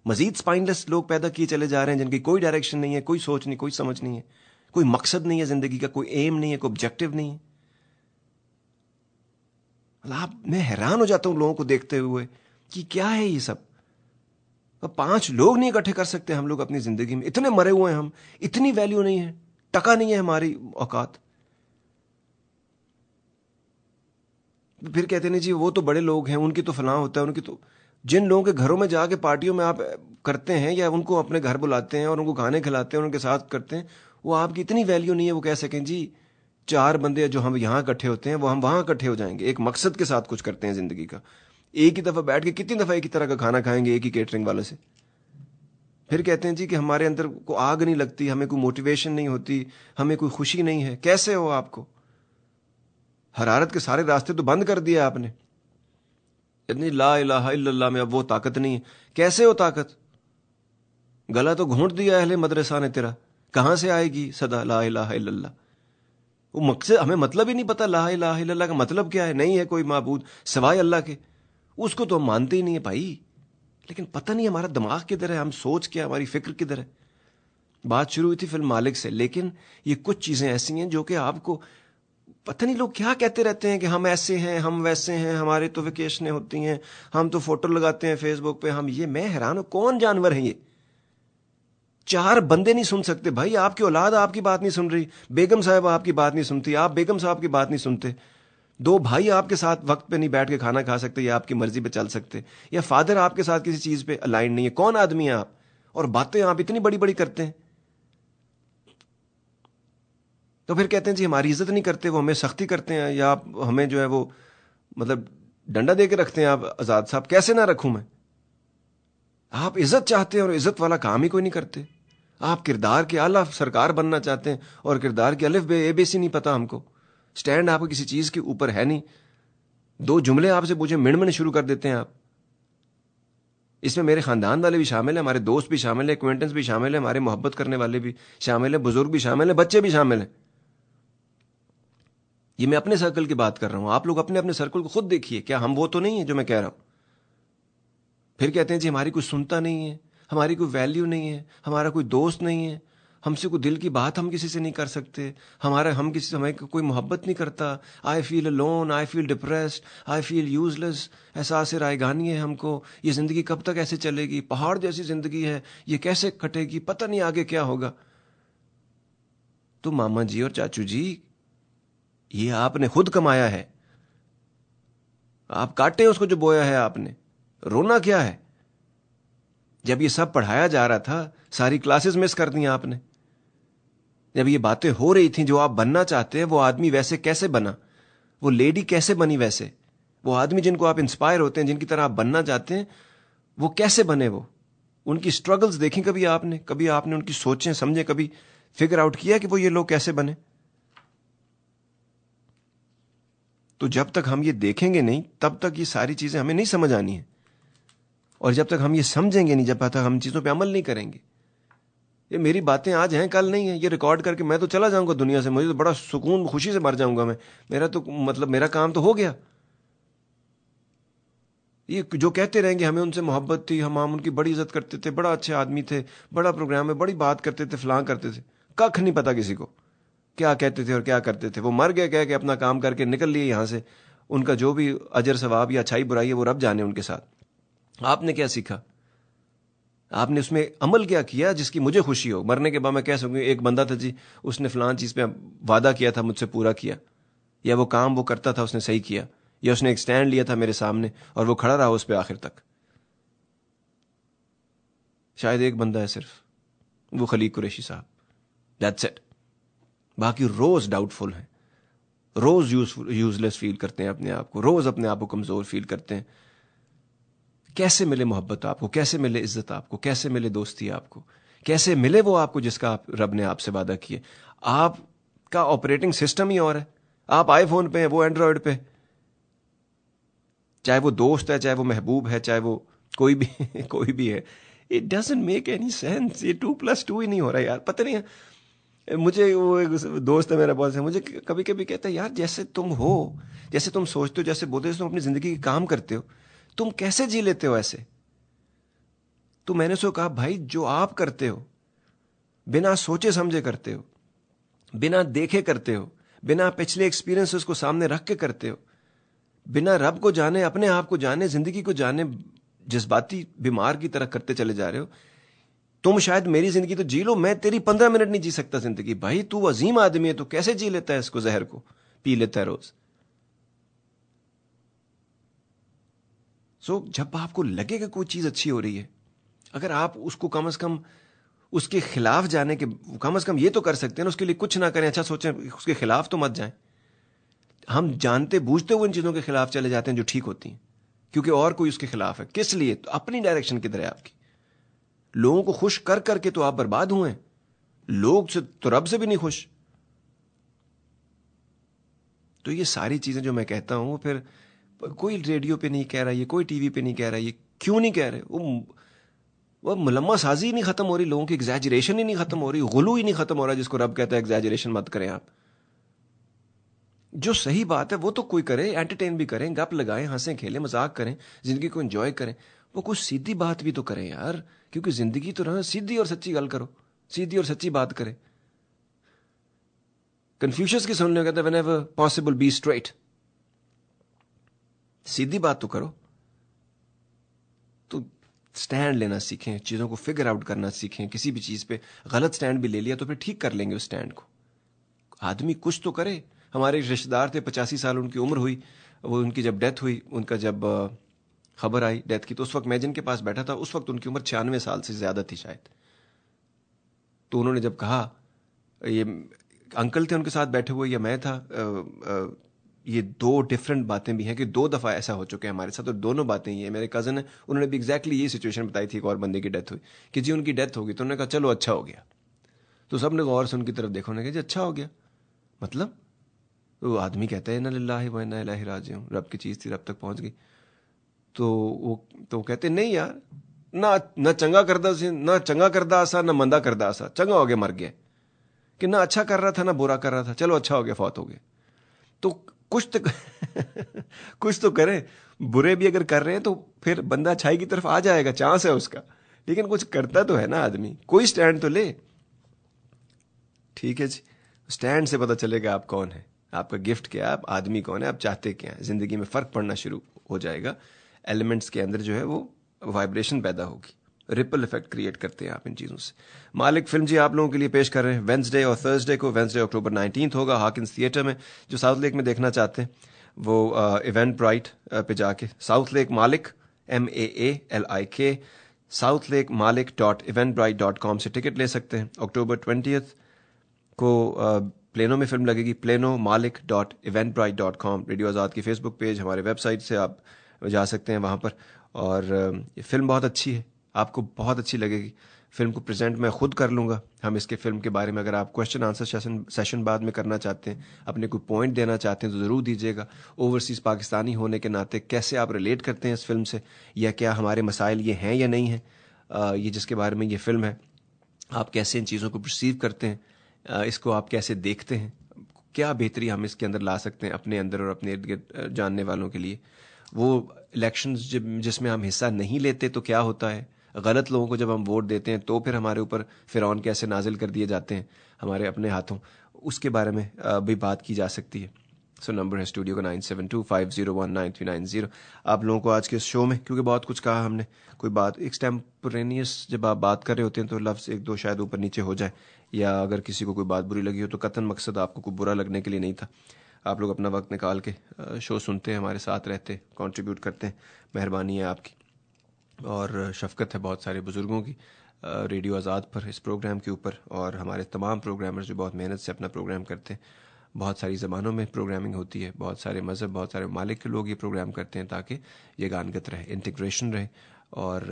مزید سپائنلیس لوگ پیدا کیے چلے جا رہے ہیں جن کی کوئی ڈائریکشن نہیں ہے، کوئی سوچ نہیں، کوئی سمجھ نہیں ہے، کوئی مقصد نہیں ہے زندگی کا، کوئی ایم نہیں ہے، کوئی آبجیکٹو نہیں ہے. میں حیران ہو جاتا ہوں لوگوں کو دیکھتے ہوئے کہ کیا ہے یہ سب. 5 لوگ نہیں اکٹھے کر سکتے ہم لوگ اپنی زندگی میں. اتنے مرے ہوئے ہیں ہم، اتنی ویلیو نہیں ہے، ٹکا نہیں ہے ہماری اوقات. پھر کہتے ہیں جی وہ تو بڑے لوگ ہیں، ان کی تو فلاں ہوتا ہے، ان کی تو. جن لوگوں کے گھروں میں جا کے پارٹیوں میں آپ کرتے ہیں یا ان کو اپنے گھر بلاتے ہیں اور ان کو کھانے کھلاتے ہیں، ان کے ساتھ کرتے ہیں، وہ آپ کی اتنی ویلیو نہیں ہے وہ کہہ سکیں جی 4 بندے جو ہم یہاں اکٹھے ہوتے ہیں وہ ہم وہاں اکٹھے ہو جائیں گے، ایک مقصد کے ساتھ کچھ کرتے ہیں زندگی کا. ایک ہی دفعہ بیٹھ کے کتنی دفعہ ایک ہی طرح کا کھانا کھائیں گے ایک ہی کیٹرنگ والے سے؟ پھر کہتے ہیں جی کہ ہمارے اندر کو آگ نہیں لگتی، ہمیں کوئی موٹیویشن نہیں ہوتی، ہمیں کوئی خوشی نہیں ہے. کیسے ہو آپ کو؟ حرارت کے سارے راستے تو بند کر دیا آپ نے. اتنی لا الہ الا اللہ میں اب وہ طاقت نہیں ہے. کیسے ہو طاقت؟ گلا تو گھونٹ دیا اہل مدرسہ نے تیرا، کہاں سے آئے گی صدا لا الہ الا اللہ؟ وہ مقصد ہمیں مطلب ہی نہیں پتا، لا الہ الا اللہ کا مطلب کیا ہے. نہیں ہے کوئی معبود سوائے اللہ کے، اس کو تو ہم مانتے ہی نہیں ہے بھائی. لیکن پتہ نہیں ہمارا دماغ کدھر ہے، ہم سوچ کیا، ہماری فکر کدھر ہے. بات شروع ہوئی تھی فلم مالک سے، لیکن یہ کچھ چیزیں ایسی ہیں جو کہ آپ کو پتہ نہیں لوگ کیا کہتے رہتے ہیں کہ ہم ایسے ہیں، ہم ویسے ہیں، ہمارے تو ویکیشنیں ہوتی ہیں، ہم تو فوٹو لگاتے ہیں فیس بک پہ، ہم یہ. میں حیران ہوں کون جانور ہیں یہ؟ 4 بندے نہیں سن سکتے بھائی. آپ کی اولاد آپ کی بات نہیں سن رہی، بیگم صاحب آپ کی بات نہیں سنتی، آپ بیگم صاحب کی بات نہیں سنتے، 2 بھائی آپ کے ساتھ وقت پہ نہیں بیٹھ کے کھانا کھا سکتے یا آپ کی مرضی پہ چل سکتے، یا فادر آپ کے ساتھ کسی چیز پہ الائن نہیں ہے. کون آدمی ہیں آپ؟ اور باتیں آپ اتنی بڑی بڑی کرتے ہیں. تو پھر کہتے ہیں جی ہماری عزت نہیں کرتے، وہ ہمیں سختی کرتے ہیں، یا آپ ہمیں جو ہے وہ مطلب ڈنڈا دے کے رکھتے ہیں. آپ آزاد صاحب کیسے نہ رکھوں میں؟ آپ عزت چاہتے ہیں اور عزت والا کام ہی کوئی نہیں کرتے. آپ کردار کے اعلیٰ سرکار بننا چاہتے ہیں اور کردار کے الف بے ABC نہیں پتا ہم کو. سٹینڈ آپ کو کسی چیز کے اوپر ہے نہیں. 2 جملے آپ سے پوچھیں منڈ شروع کر دیتے ہیں آپ. اس میں میرے خاندان والے بھی شامل ہیں، ہمارے دوست بھی شامل ہیں، ایکوینٹنس بھی شامل ہیں، ہمارے محبت کرنے والے بھی شامل ہیں، بزرگ بھی شامل ہیں، بچے بھی شامل ہیں. یہ میں اپنے سرکل کی بات کر رہا ہوں. آپ لوگ اپنے اپنے سرکل کو خود دیکھیے، کیا ہم وہ تو نہیں ہیں جو میں کہہ رہا ہوں؟ پھر کہتے ہیں جی ہماری کوئی سنتا نہیں ہے، ہماری کوئی ویلیو نہیں ہے، ہمارا کوئی دوست نہیں ہے، ہم سے کوئی دل کی بات ہم کسی سے نہیں کر سکتے، ہم کسی سے ہمیں کوئی محبت نہیں کرتا. آئی فیل الون، آئی فیل ڈپریسڈ، آئی فیل یوز لیس. احساس رائگانی ہے ہم کو. یہ زندگی کب تک ایسے چلے گی؟ پہاڑ جیسی زندگی ہے، یہ کیسے کٹے گی؟ پتہ نہیں آگے کیا ہوگا. تو ماما جی اور چاچو جی، یہ آپ نے خود کمایا ہے، آپ کاٹیں اس کو جو بویا ہے آپ نے. رونا کیا ہے؟ جب یہ سب پڑھایا جا رہا تھا ساری کلاسز مس کر دیں آپ نے. جب یہ باتیں ہو رہی تھیں جو آپ بننا چاہتے ہیں، وہ آدمی ویسے کیسے بنا؟ وہ لیڈی کیسے بنی؟ ویسے وہ آدمی جن کو آپ انسپائر ہوتے ہیں، جن کی طرح آپ بننا چاہتے ہیں، وہ کیسے بنے؟ وہ ان کی سٹرگلز دیکھیں کبھی آپ نے ان کی سوچیں سمجھیں، کبھی فگر آؤٹ کیا کہ وہ یہ لوگ کیسے بنے؟ تو جب تک ہم یہ دیکھیں گے نہیں تب تک یہ ساری چیزیں ہمیں نہیں سمجھ آنی ہیں. اور جب تک ہم یہ سمجھیں گے نہیں، جب تک ہم چیزوں پہ عمل نہیں کریں گے. یہ میری باتیں آج ہیں کل نہیں ہیں. یہ ریکارڈ کر کے میں تو چلا جاؤں گا دنیا سے، مجھے تو بڑا سکون خوشی سے مر جاؤں گا میں. میرا کام تو ہو گیا. یہ جو کہتے رہیں گے ہمیں ان سے محبت تھی, ہم ان کی بڑی عزت کرتے تھے, بڑا اچھے آدمی تھے, بڑا پروگرام ہے, بڑی بات کرتے تھے, فلاں کرتے تھے, ککھ نہیں پتا کسی کو کیا کہتے تھے اور کیا کرتے تھے. وہ مر گئے, کہہ کے اپنا کام کر کے نکل لیے یہاں سے. ان کا جو بھی اجر ثواب یا اچھائی برائی ہے وہ رب جانے ان کے ساتھ. آپ نے کیا سیکھا؟ آپ نے اس میں عمل کیا کیا جس کی مجھے خوشی ہو؟ مرنے کے بعد میں کہہ سکوں ایک بندہ تھا جی, اس نے فلان چیز پہ وعدہ کیا تھا, مجھ سے پورا کیا, یا وہ کام وہ کرتا تھا اس نے صحیح کیا, یا اس نے ایک سٹینڈ لیا تھا میرے سامنے اور وہ کھڑا رہا اس پہ آخر تک. شاید ایک بندہ ہے صرف, وہ خلیق قریشی صاحب. That's it. باقی روز ڈاؤٹ فل ہیں, روز یوزلیس فیل کرتے ہیں اپنے آپ کو, روز اپنے آپ کو کمزور فیل کرتے ہیں. کیسے ملے محبت آپ کو, کیسے ملے عزت آپ کو, کیسے ملے دوستی آپ کو, کیسے ملے وہ آپ کو جس کا رب نے آپ سے وعدہ کیے؟ آپ کا آپریٹنگ سسٹم ہی اور ہے. آپ آئی فون پہ ہیں, وہ اینڈرائڈ پہ. چاہے وہ دوست ہے, چاہے وہ محبوب ہے, چاہے وہ کوئی بھی ہے. It doesn't make any sense. یہ 2+2 ہی نہیں ہو رہا یار. پتہ نہیں ہے, مجھے وہ ایک دوست ہے میرا بہت سے, مجھے کبھی کبھی کہتا ہے یار جیسے تم ہو, جیسے تم سوچتے ہو, جیسے بولتے ہو, تم اپنی زندگی کے کام کرتے ہو, تم کیسے جی لیتے ہو ایسے؟ تو میں نے اس کو کہا بھائی جو آپ کرتے ہو, بنا سوچے سمجھے کرتے ہو, بنا دیکھے کرتے ہو, بنا پچھلے ایکسپیرینسز کو سامنے رکھ کے کرتے ہو, بنا رب کو جانے, اپنے آپ کو جانے, زندگی کو جانے, جذباتی بیمار کی طرح کرتے چلے جا رہے ہو. تم شاید میری زندگی تو جی لو, میں تیری 15 منٹ نہیں جی سکتا زندگی. بھائی تو عظیم آدمی ہے, تو کیسے جی لیتا ہے اس کو, زہر کو پی لیتا ہے روز. سو جب آپ کو لگے کہ کوئی چیز اچھی ہو رہی ہے, اگر آپ اس کو کم از کم اس کے خلاف جانے کے, کم از کم یہ تو کر سکتے ہیں نا, اس کے لیے کچھ نہ کریں, اچھا سوچیں, اس کے خلاف تو مت جائیں. ہم جانتے بوجھتے ہوئے ان چیزوں کے خلاف چلے جاتے ہیں جو ٹھیک ہوتی ہیں, کیونکہ اور کوئی اس کے خلاف ہے. کس لیے؟ تو اپنی ڈائریکشن کدھر ہے آپ کی. لوگوں کو خوش کر کر کے تو آپ برباد ہوئے, لوگ سے تو رب سے بھی نہیں خوش. تو یہ ساری چیزیں جو میں کہتا ہوں, وہ پھر کوئی ریڈیو پہ نہیں کہہ رہا, یہ کوئی ٹی وی پہ نہیں کہہ رہا. یہ کیوں نہیں کہہ رہے؟ وہ ملمہ سازی ہی نہیں ختم ہو رہی, لوگوں کی ایگزیجریشن ہی نہیں ختم ہو رہی, غلو ہی نہیں ختم ہو رہا, جس کو رب کہتا ہے ایگزیجریشن مت کریں آپ. جو صحیح بات ہے وہ تو کوئی کرے, انٹرٹین بھی کریں, گپ لگائیں, ہنسیں کھیلیں, مذاق کریں, زندگی کو انجوائے کریں. وہ کچھ سیدھی بات بھی تو کریں یار, کیونکہ زندگی تو رہنا, سیدھی اور سچی گل کرو, سیدھی اور سچی بات کریں. کنفیوشس کی سننے کہتا ہے whenever possible be straight. سیدھی بات تو کرو. تو سٹینڈ لینا سیکھیں, چیزوں کو فگر آؤٹ کرنا سیکھیں. کسی بھی چیز پہ غلط سٹینڈ بھی لے لیا تو پھر ٹھیک کر لیں گے اس سٹینڈ کو. آدمی کچھ تو کرے. ہمارے رشتہ دار تھے, 85 سال ان کی عمر ہوئی, وہ ان کی جب ڈیتھ ہوئی, ان کا جب خبر آئی ڈیتھ کی, تو اس وقت میں جن کے پاس بیٹھا تھا, اس وقت ان کی عمر 96 سال سے زیادہ تھی شاید. تو انہوں نے جب کہا, یہ انکل تھے ان کے ساتھ بیٹھے ہوئے یا میں تھا, یہ دو ڈفرنٹ باتیں بھی ہیں کہ 2 دفعہ ایسا ہو چکا ہے ہمارے ساتھ, اور دونوں باتیں یہ ہیں. میرے کزن ہیں, انہوں نے بھی ایگزیکٹلی یہ سچویشن بتائی تھی, ایک اور بندے کی ڈیتھ ہوئی کہ جی ان کی ڈیتھ ہوگی, تو انہوں نے کہا چلو اچھا ہو گیا. تو سب نے غور سے ان کی طرف دیکھا, انہوں نے کہا جی اچھا ہو گیا مطلب؟ وہ آدمی کہتا ہے انا للہ و انا الیہ راجعون, رب کی چیز تھی, رب تک پہنچ گئی. تو کہتے نہیں یار, نہ چنگا کردہ آسا, نہ مندہ کردہ آسا. چنگا ہو گیا مر گیا, کہ نہ اچھا کر رہا تھا نہ برا کر رہا تھا, چلو اچھا ہو گیا فوت ہو گیا. تو کچھ تو کریں. برے بھی اگر کر رہے ہیں تو پھر بندہ اچھائی کی طرف آ جائے گا, چانس ہے اس کا, لیکن کچھ کرتا تو ہے نا آدمی, کوئی سٹینڈ تو لے. ٹھیک ہے جی, سٹینڈ سے پتہ چلے گا آپ کون ہیں, آپ کا گفٹ کیا ہے, آپ آدمی کون ہے, آپ چاہتے کیا ہیں. زندگی میں فرق پڑنا شروع ہو جائے گا. ایلیمنٹس کے اندر جو ہے وہ وائبریشن پیدا ہوگی, ریپل ایفیکٹ کریٹ کرتے ہیں آپ ان چیزوں سے. مالک فلم جی آپ لوگوں کے لیے پیش کر رہے ہیں وینسڈے اور تھرسڈے کو. وینسڈے اکتوبر 19 ہوگا ہاکنز تھیٹر میں. جو ساؤتھ لیک میں دیکھنا چاہتے ہیں وہ ایونٹ برائٹ پہ جا کے ساؤتھ لیک مالک MAALIK ساؤتھ لیک malik.eventbrite.com سے ٹکٹ لے سکتے ہیں. اکتوبر 20 کو پلینو میں فلم لگے گی, pleno.malik.eventbrite.com. ریڈیو آزاد کی فیس بک پیج, ہمارے ویب سائٹ سے آپ جا سکتے ہیں وہاں پر. اور یہ فلم بہت اچھی ہے, آپ کو بہت اچھی لگے گی. فلم کو پریزنٹ میں خود کر لوں گا. ہم اس کے فلم کے بارے میں اگر آپ کوشچن آنسر سیشن بعد میں کرنا چاہتے ہیں, اپنے کوئی پوائنٹ دینا چاہتے ہیں تو ضرور دیجیے گا. اوورسیز پاکستانی ہونے کے ناطے کیسے آپ ریلیٹ کرتے ہیں اس فلم سے, یا کیا ہمارے مسائل یہ ہیں یا نہیں ہیں, یہ جس کے بارے میں یہ فلم ہے, آپ کیسے ان چیزوں کو پرسیو کرتے ہیں, اس کو آپ کیسے دیکھتے ہیں, کیا بہتری ہم اس کے اندر لا سکتے ہیں اپنے اندر اور اپنے ارد گرد جاننے والوں کے لیے. وہ الیکشنز جس میں ہم حصہ نہیں لیتے تو کیا ہوتا ہے, غلط لوگوں کو جب ہم ووٹ دیتے ہیں تو پھر ہمارے اوپر فرعون کیسے نازل کر دیے جاتے ہیں ہمارے اپنے ہاتھوں, اس کے بارے میں بھی بات کی جا سکتی ہے. سو نمبر ہے اسٹوڈیو کا 9725019390. آپ لوگوں کو آج کے اس شو میں, کیونکہ بہت کچھ کہا ہم نے, کوئی بات ایکسٹیمپرینیس جب آپ بات کر رہے ہوتے ہیں تو لفظ ایک دو شاید اوپر نیچے ہو جائے, یا اگر کسی کو کوئی بات بری لگی ہو تو قطعاً مقصد آپ کو کوئی برا لگنے کے لیے نہیں تھا. آپ لوگ اپنا وقت نکال کے شو سنتے ہیں, ہمارے ساتھ رہتے, کنٹریبیوٹ کرتے ہیں, مہربانی ہے آپ کی اور شفقت ہے بہت سارے بزرگوں کی ریڈیو آزاد پر اس پروگرام کے اوپر, اور ہمارے تمام پروگرامرز جو بہت محنت سے اپنا پروگرام کرتے ہیں. بہت ساری زبانوں میں پروگرامنگ ہوتی ہے, بہت سارے مذہب, بہت سارے ممالک کے لوگ یہ پروگرام کرتے ہیں تاکہ یہ گانگت رہے, انٹیگریشن رہے, اور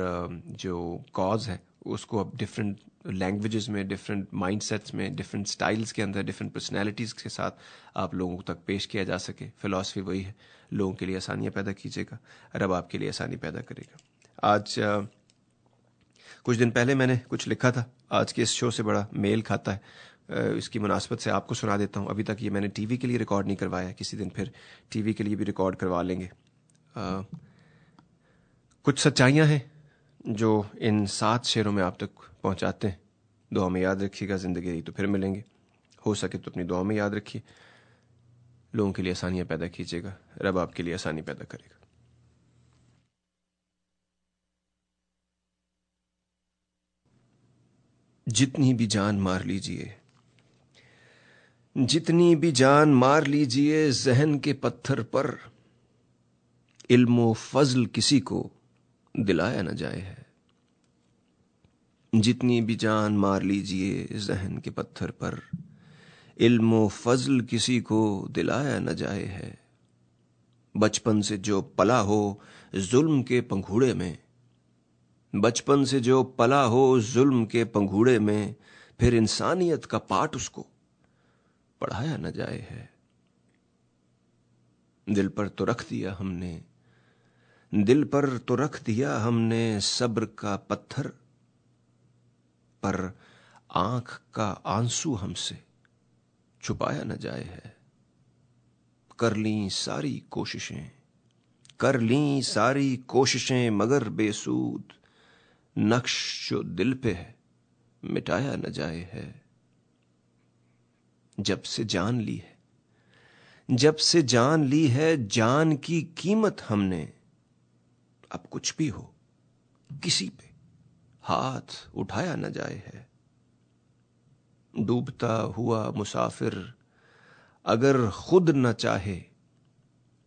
جو کاز ہے اس کو اب ڈفرینٹ لینگویجز میں, ڈفرینٹ مائنڈ سیٹس میں, ڈفرینٹ سٹائلز کے اندر, ڈفرینٹ پرسنالٹیز کے ساتھ آپ لوگوں تک پیش کیا جا سکے. فلاسفی وہی ہے, لوگوں کے لیے آسانیاں پیدا کیجیے گا, رب آپ کے لیے آسانی پیدا کرے گا. آج کچھ دن پہلے میں نے کچھ لکھا تھا, آج کے اس شو سے بڑا میل کھاتا ہے, اس کی مناسبت سے آپ کو سنا دیتا ہوں. ابھی تک یہ میں نے ٹی وی کے لیے ریکارڈ نہیں کروایا, کسی دن پھر ٹی وی کے لیے بھی ریکارڈ کروا لیں گے. کچھ سچائیاں ہیں جو ان 7 شعروں میں آپ تک پہنچاتے ہیں. دعا میں یاد رکھیے گا, زندگی رہی تو پھر ملیں گے, ہو سکے تو اپنی دعا میں یاد رکھیے, لوگوں کے لیے آسانیاں پیدا کیجیے گا, رب آپ کے لیے آسانی پیدا کرے گا. جتنی بھی جان مار لیجئے, جتنی بھی جان مار لیجئے ذہن کے پتھر پر, علم و فضل کسی کو دلایا نہ جائے ہے. جتنی بھی جان مار لیجئے ذہن کے پتھر پر, علم و فضل کسی کو دلایا نہ جائے ہے. بچپن سے جو پلا ہو ظلم کے پنگھوڑے میں, بچپن سے جو پلا ہو ظلم کے پنگھوڑے میں, پھر انسانیت کا پاٹ اس کو پڑھایا نہ جائے ہے. دل پر تو رکھ دیا ہم نے, دل پر تو رکھ دیا ہم نے صبر کا پتھر, پر آنکھ کا آنسو ہم سے چھپایا نہ جائے ہے. کر لیں ساری کوششیں, کر لیں ساری کوششیں مگر بے سود, نقش جو دل پہ ہے مٹایا نہ جائے ہے. جب سے جان لی ہے, جب سے جان لی ہے جان کی قیمت ہم نے, اب کچھ بھی ہو کسی پہ ہاتھ اٹھایا نہ جائے ہے. ڈوبتا ہوا مسافر اگر خود نہ چاہے,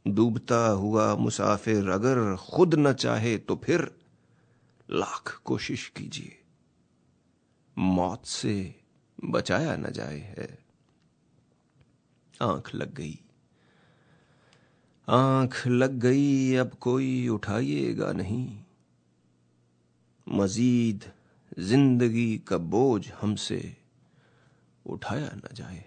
ڈوبتا ہوا مسافر اگر خود نہ چاہے تو پھر لاکھ کوشش کیجیے, موت سے بچایا نہ جائے ہے. آنکھ لگ گئی, آنکھ لگ گئی اب کوئی اٹھائیے گا نہیں, مزید زندگی کا بوجھ ہم سے اٹھایا نہ جائے.